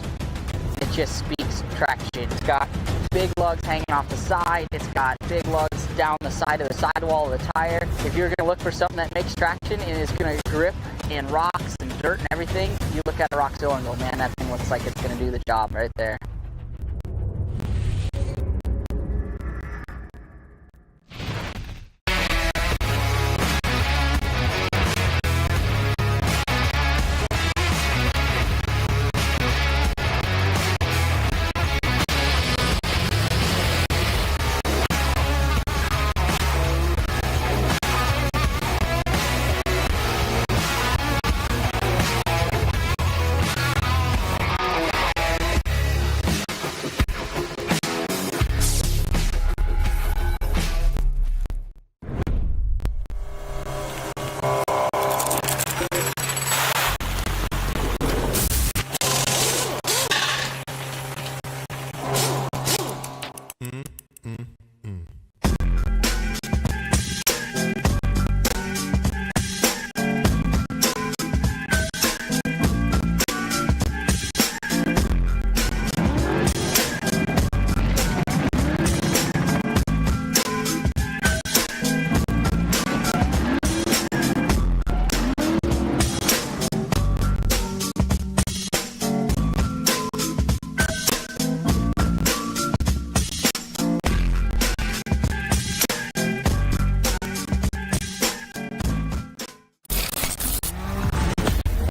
It just speaks traction. It's got big lugs hanging off the side. It's got big lugs down the side of the sidewall of the tire. If you're going to look for something that makes traction and is going to grip in rocks and dirt and everything, you look at a Rockzilla and go, man, that thing looks like it's going to do the job right there.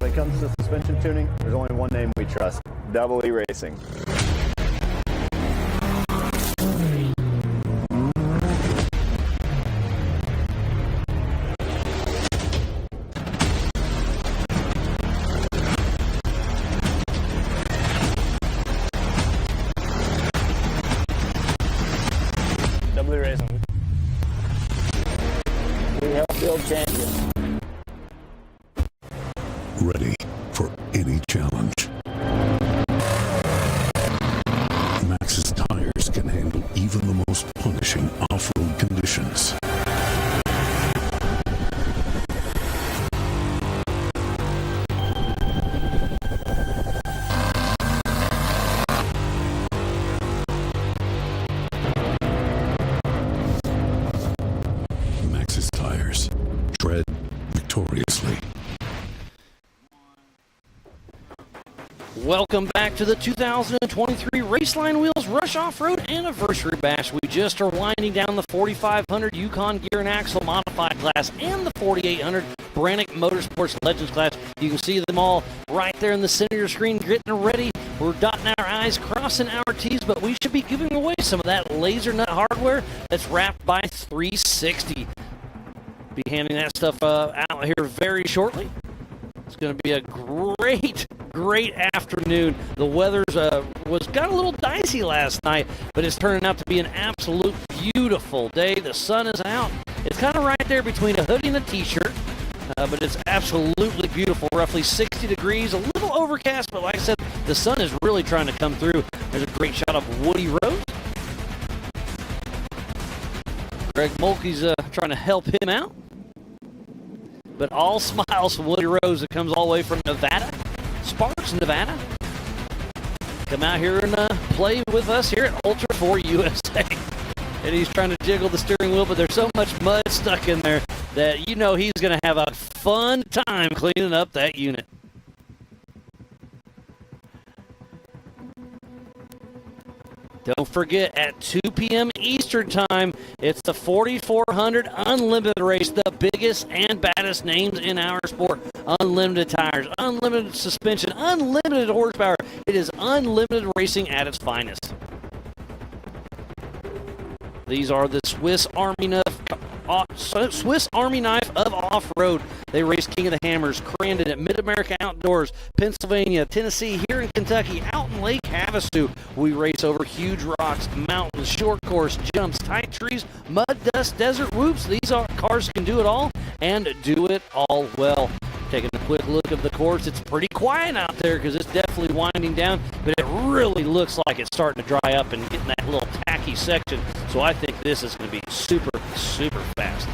When it comes to suspension tuning, there's only one name we trust. Double E Racing. Double E Racing. We help build champions. Ready for any challenge. Max's tires can handle even the most punishing off-road conditions. Max's tires tread victoriously. Welcome back to the 2023 Raceline Wheels Rush Off-Road Anniversary Bash. We just are winding down the 4500 Yukon Gear and Axle Modified class and the 4800 Brannick Motorsports Legends class. You can see them all right there in the center of your screen getting ready. We're dotting our I's, crossing our T's, but we should be giving away some of that laser nut hardware that's wrapped by 360. Be handing that stuff out here very shortly. It's going to be a great afternoon. The weather's got a little dicey last night, but it's turning out to be an absolute beautiful day. The sun is out. It's kind of right there between a hoodie and a t-shirt, but it's absolutely beautiful. Roughly 60 degrees, a little overcast, but like I said, the sun is really trying to come through. There's a great shot of Woody Rose. Greg Mulkey's trying to help him out. But all smiles from Woody Rose that comes all the way from Nevada, Sparks, Nevada. Come out here and play with us here at Ultra 4 USA. And he's trying to jiggle the steering wheel, but there's so much mud stuck in there that you know he's going to have a fun time cleaning up that unit. Don't forget, at 2 p.m. Eastern Time, it's the 4400 Unlimited race, the biggest and baddest names in our sport. Unlimited tires, unlimited suspension, unlimited horsepower. It is unlimited racing at its finest. These are the Swiss Army knife of off-road. They race King of the Hammers, Crandon at Mid-America Outdoors, Pennsylvania, Tennessee, here in Kentucky, out in Lake Havasu. We race over huge rocks, mountains, short course, jumps, tight trees, mud, dust, desert whoops. These cars can do it all and do it all well. Taking a quick look at the course, it's pretty quiet out there because it's definitely winding down, but it really looks like it's starting to dry up and getting that little tacky section. So I think this is going to be super, super fast.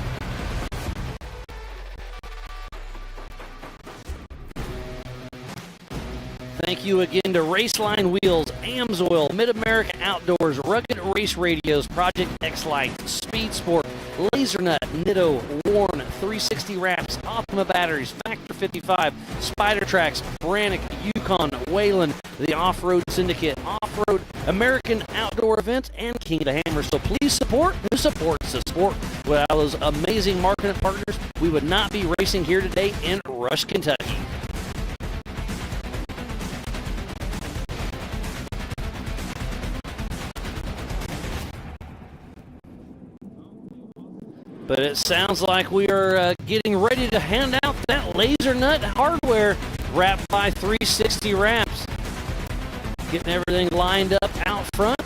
Thank you again to Raceline Wheels, Amsoil, Mid-America Outdoors, Rugged Race Radios, Project X-Lite, Speed Sport, LaserNut, Nitto, Warn, 360 Wraps, Optima Batteries, Factor 55, Spider Tracks, Brannick, Yukon, Wayland, the Off-Road Syndicate, Off-Road, American Outdoor Events, and King of the Hammer. So please support who supports the sport. Without those amazing marketing partners, we would not be racing here today in Rush, Kentucky. But it sounds like we are getting ready to hand out that laser nut hardware wrapped by 360 Wraps. Getting everything lined up out front.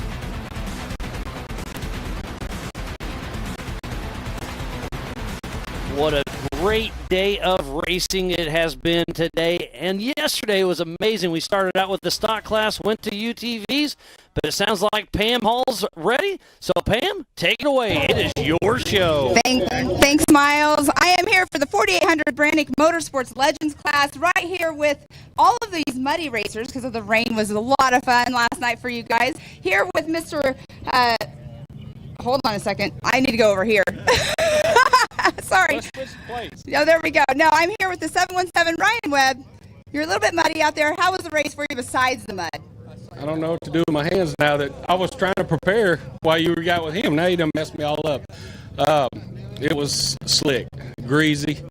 What a great day of racing it has been today. And yesterday was amazing. We started out with the stock class, went to UTVs, but it sounds like Pam Hall's ready. So Pam, take it away. It is your show. Thanks, Miles. I am here for the 4800 Brannick Motorsports Legends class right here with all of these muddy racers because of the rain. Was a lot of fun last night for you guys. Here with Mr. Hold on a second. I need to go over here. Sorry. Oh, there we go. No, I'm here with the 717 Ryan Webb. You're a little bit muddy out there. How was the race for you besides the mud? I don't know what to do with my hands now that I was trying to prepare while you got with him. Now you done messed me all up. It was slick, greasy,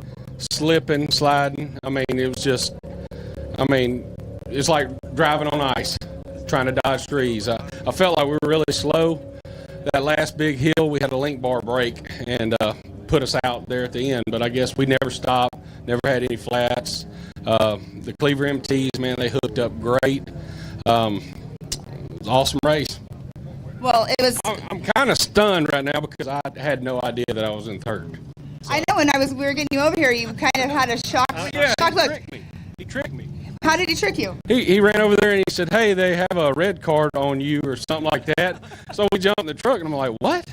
slipping, sliding. I mean, it was just I mean, it's like driving on ice, trying to dodge trees. I felt like we were really slow. That last big hill, we had a link bar break and put us out there at the end. But I guess we never stopped, never had any flats. The Cleaver MTs, man, they hooked up great. It was an awesome race. Well, it was. I'm kind of stunned right now because I had no idea that I was in third. So. I know when we were getting you over here, you kind of had a shock look. He tricked me. How did he trick you? He ran over there and he said, "Hey, they have a red card on you," or something like that. So we jumped in the truck and I'm like, "What?"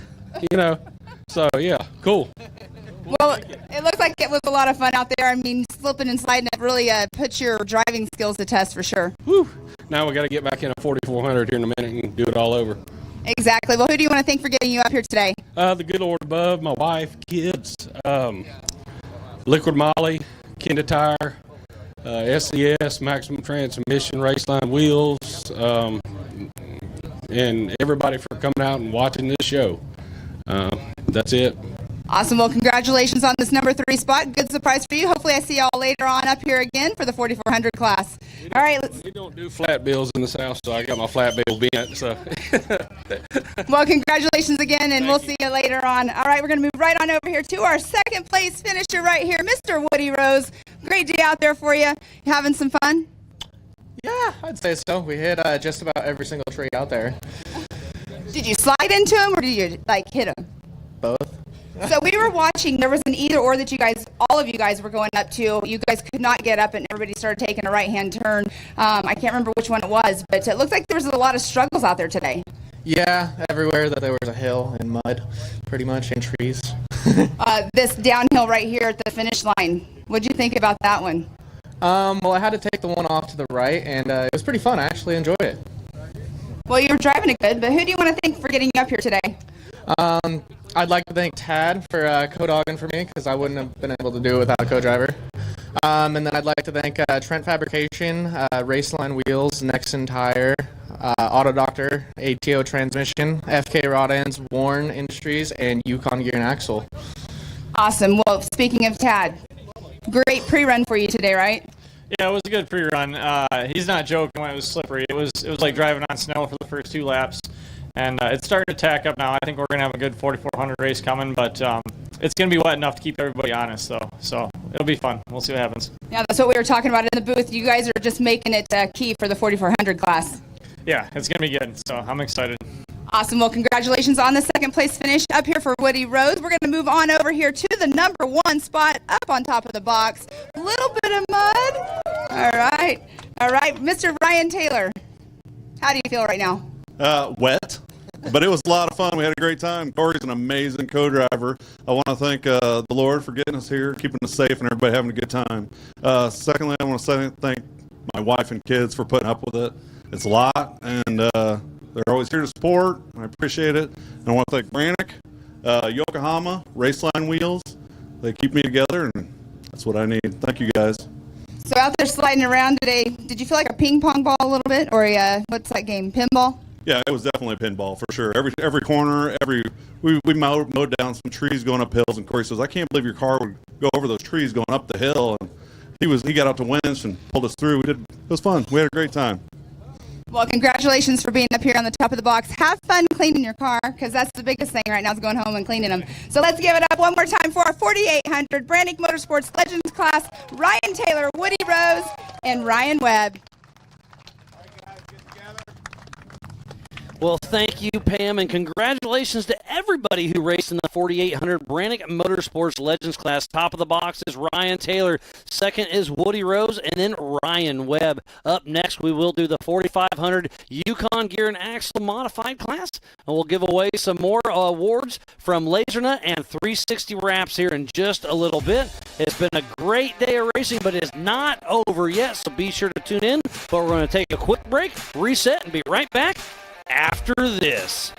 You know. So yeah, cool. Well, it looked like it was a lot of fun out there. I mean, slipping and sliding, it really puts your driving skills to test for sure. Whew. Now we got to get back in a 4400 here in a minute and do it all over. Exactly. Well, who do you want to thank for getting you up here today? The good Lord above, my wife, kids, Liquid Molly, Kenda Tire, SCS, Maximum Transmission, Raceline Wheels, and everybody for coming out and watching this show. That's it. Awesome. Well, congratulations on this number 3 spot. Good surprise for you. Hopefully I see y'all later on up here again for the 4400 class. All right. We don't do flat bills in the South, so I got my flat bill bent. So. Well, congratulations again, and we'll see you later on. All right, we're going to move right on over here to our second place finisher right here, Mr. Woody Rose. Great day out there for you. You having some fun? Yeah, I'd say so. We hit just about every single tree out there. Did you slide into them, or did you, hit them? Both. So we were watching. There was an either or that all of you guys were going up to. You guys could not get up, and everybody started taking a right-hand turn. I can't remember which one it was, but it looked like there was a lot of struggles out there today. Yeah, everywhere that there was a hill and mud, pretty much, and trees. This downhill right here at the finish line. What'd you think about that one? Well, I had to take the one off to the right, and it was pretty fun. I actually enjoyed it. Well, you were driving it good, but who do you want to thank for getting you up here today? I'd like to thank Tad for co-dogging for me, because I wouldn't have been able to do it without a co-driver. And then I'd like to thank Trent Fabrication, Raceline Wheels, Nexon Tire, Auto Doctor, ATO Transmission, FK Rod Ends, Warren Industries, and Yukon Gear and Axle. Awesome. Well, speaking of Tad, great pre-run for you today, right? Yeah, it was a good pre-run. He's not joking when it was slippery. It was like driving on snow for the first 2 laps. And it's starting to tack up now. I think we're going to have a good 4400 race coming, but it's going to be wet enough to keep everybody honest, though. So it'll be fun. We'll see what happens. Yeah, that's what we were talking about in the booth. You guys are just making it key for the 4400 class. Yeah, it's going to be good, so I'm excited. Awesome. Well, congratulations on the second place finish up here for Woody Rose. We're going to move on over here to the number 1 spot up on top of the box. A little bit of mud. All right. Mr. Ryan Taylor, how do you feel right now? Wet, but it was a lot of fun. We had a great time. Corey's an amazing co-driver. I want to thank the Lord for getting us here, keeping us safe, and everybody having a good time. Secondly, I want to thank my wife and kids for putting up with it. It's a lot, and they're always here to support. I appreciate it. And I want to thank Brannick, Yokohama, Raceline Wheels. They keep me together, and that's what I need. Thank you, guys. So out there sliding around today, did you feel like a ping pong ball a little bit, or what's that game, pinball? Yeah, it was definitely a pinball for sure. Every corner, we mowed down some trees going up hills, and Corey says, "I can't believe your car would go over those trees going up the hill." And he got out to winch and pulled us through. It was fun. We had a great time. Well, congratulations for being up here on the top of the box. Have fun cleaning your car, because that's the biggest thing right now is going home and cleaning them. So let's give it up one more time for our 4800 Brannick Motorsports Legends class, Ryan Taylor, Woody Rose, and Ryan Webb. Well, thank you, Pam, and congratulations to everybody who raced in the 4800 Brannick Motorsports Legends class. Top of the box is Ryan Taylor. Second is Woody Rose, and then Ryan Webb. Up next, we will do the 4500 Yukon Gear and Axle Modified class, and we'll give away some more awards from LaserNut and 360 Wraps here in just a little bit. It's been a great day of racing, but it's not over yet, so be sure to tune in. But we're going to take a quick break, reset, and be right back after this.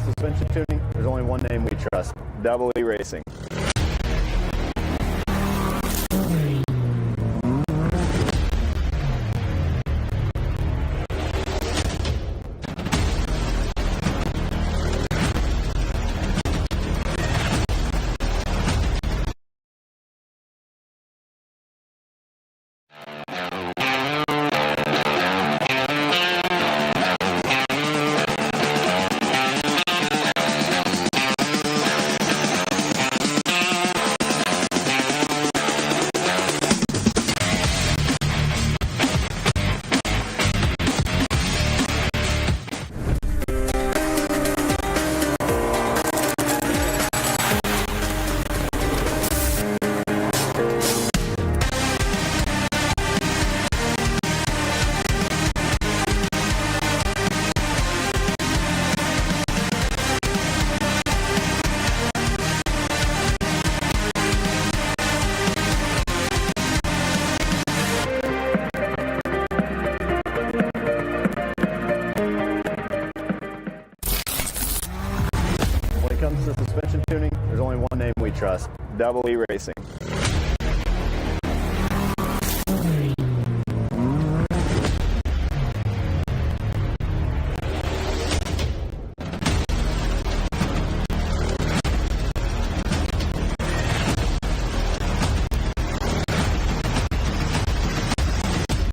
the suspension tuning, there's only one name we trust, Double E Racing. When it comes to suspension tuning, there's only one name we trust, Double E Racing.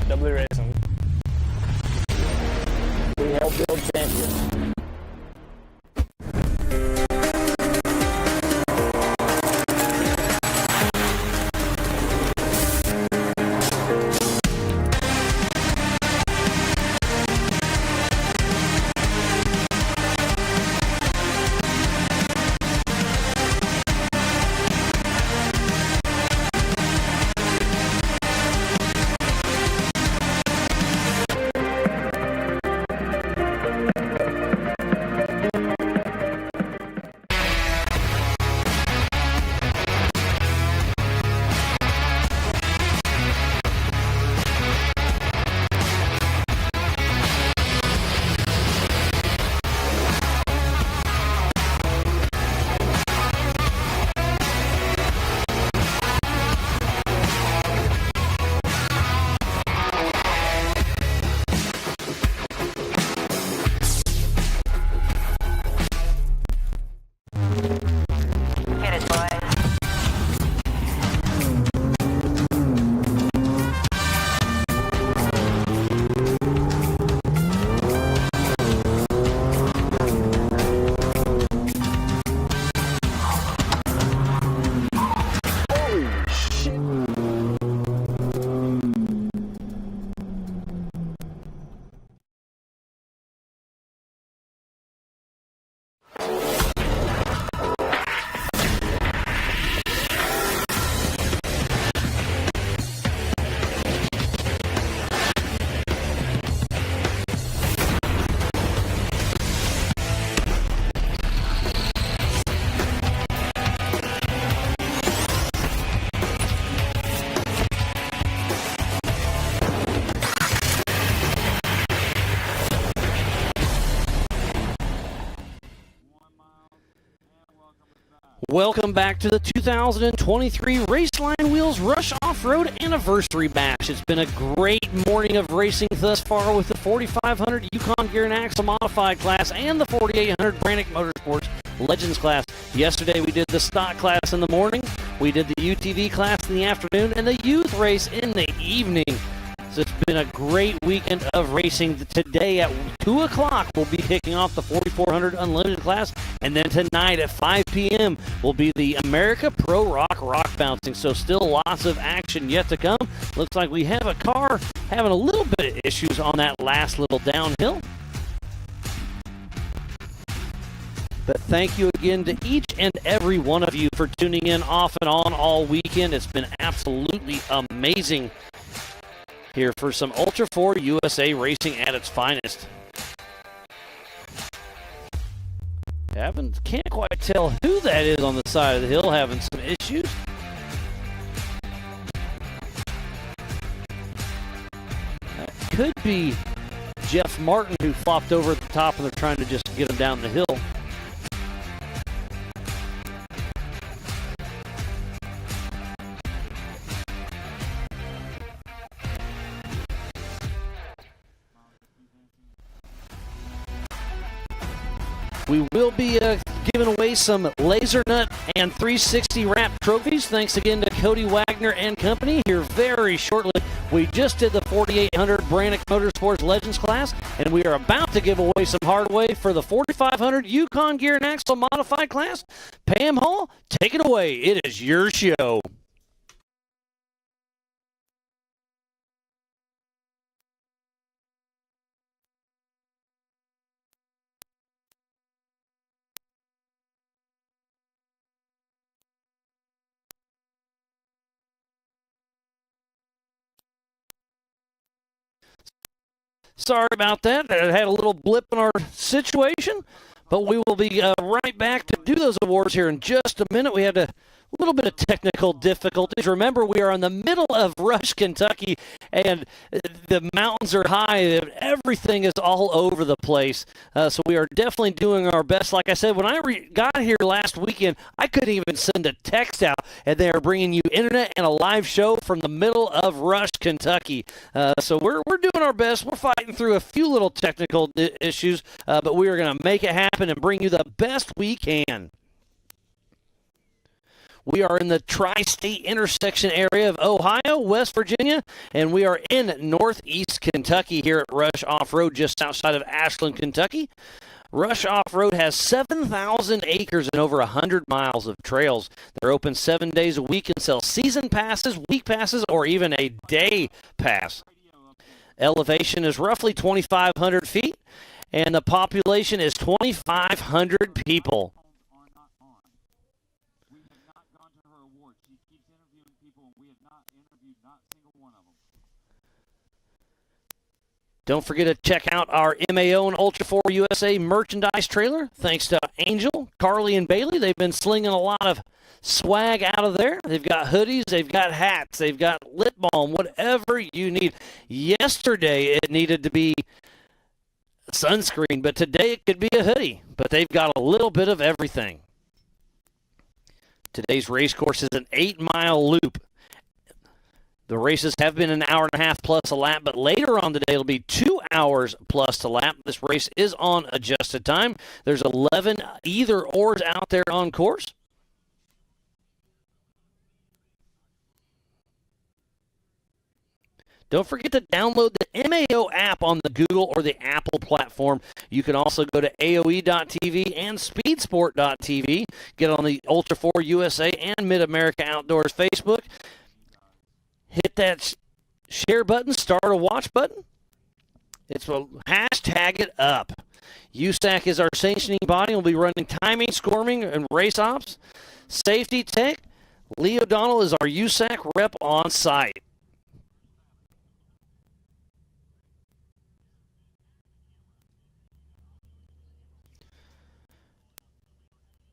Double E Racing. We help build champions. Welcome back to the 2023 Raceline Wheels Rush Off-Road Anniversary Bash. It's been a great morning of racing thus far with the 4500 Yukon Gear and Axle Modified class and the 4800 Brannick Motorsports Legends class. Yesterday we did the stock class in the morning, we did the UTV class in the afternoon, and the youth race in the evening. So it's been a great weekend of racing. Today at 2 o'clock, we'll be kicking off the 4400 Unlimited class. And then tonight at 5 p.m. will be the America Pro Rock Bouncing. So still lots of action yet to come. Looks like we have a car having a little bit of issues on that last little downhill. But thank you again to each and every one of you for tuning in off and on all weekend. It's been absolutely amazing here for some Ultra 4 USA racing at its finest. Can't quite tell who that is on the side of the hill having some issues. That could be Jeff Martin, who flopped over at the top and they're trying to just get him down the hill. We will be giving away some Laser Nut and 360 Wrap trophies. Thanks again to Cody Wagner and company here very shortly. We just did the 4800 Brannick Motorsports Legends class, and we are about to give away some hardware for the 4500 Yukon Gear and Axle Modified class. Pam Hall, take it away. It is your show. Sorry about that. I had a little blip in our situation, but we will be right back to do those awards here in just a minute. We had a little bit of technical difficulties. Remember, we are in the middle of Rush, Kentucky, and the mountains are high. Everything is all over the place. So we are definitely doing our best. Like I said, when I got here last weekend, I couldn't even send a text out, and they are bringing you internet and a live show from the middle of Rush, Kentucky. So we're doing our best. We're fighting through a few little technical issues, but we are going to make it happen and bring you the best we can. We are in the tri-state intersection area of Ohio, West Virginia, and we are in northeast Kentucky here at Rush Off-Road, just outside of Ashland, Kentucky. Rush Off-Road has 7,000 acres and over 100 miles of trails. They're open 7 days a week and sell season passes, week passes, or even a day pass. Elevation is roughly 2,500 feet, and the population is 2,500 people. Don't forget to check out our MAO and Ultra 4 USA merchandise trailer. Thanks to Angel, Carly, and Bailey. They've been slinging a lot of swag out of there. They've got hoodies, they've got hats, they've got lip balm, whatever you need. Yesterday it needed to be sunscreen, but today it could be a hoodie. But they've got a little bit of everything. Today's race course is an 8-mile loop. The races have been an hour and a half plus a lap, but later on today it'll be 2 hours plus a lap. This race is on adjusted time. There's 11 either-ors out there on course. Don't forget to download the MAO app on the Google or the Apple platform. You can also go to AOE.TV and Speedsport.tv. Get on the Ultra 4 USA and Mid-America Outdoors Facebook. Hit that share button, start a watch button. It's a hashtag it up. USAC is our sanctioning body. We'll be running timing, scoring, and race ops. Safety tech. Lee O'Donnell is our USAC rep on site.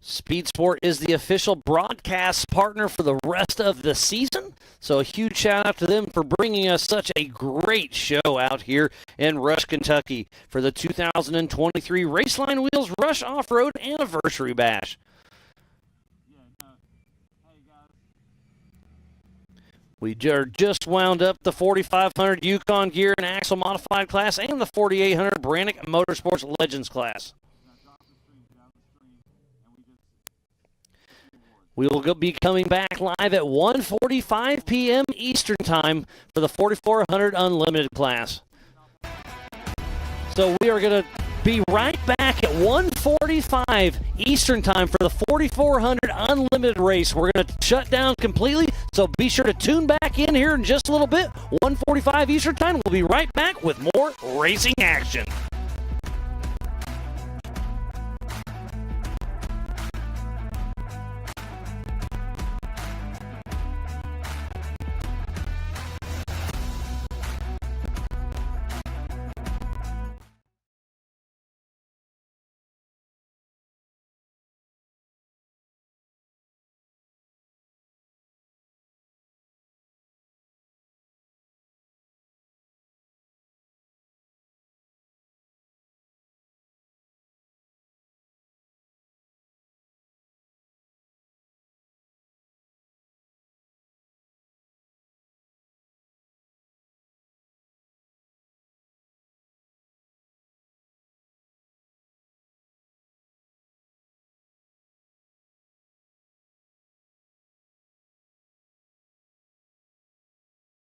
Speed Sport is the official broadcast partner for the rest of the season. So a huge shout out to them for bringing us such a great show out here in Rush, Kentucky for the 2023 Raceline Wheels Rush Off-Road Anniversary Bash. We just wound up the 4500 Yukon Gear and Axle Modified class and the 4800 Brannick Motorsports Legends class. We will be coming back live at 1:45 p.m. Eastern Time for the 4400 Unlimited class. So we are going to be right back at 1:45 Eastern Time for the 4400 Unlimited race. We're going to shut down completely, so be sure to tune back in here in just a little bit. 1:45 Eastern Time. We'll be right back with more racing action.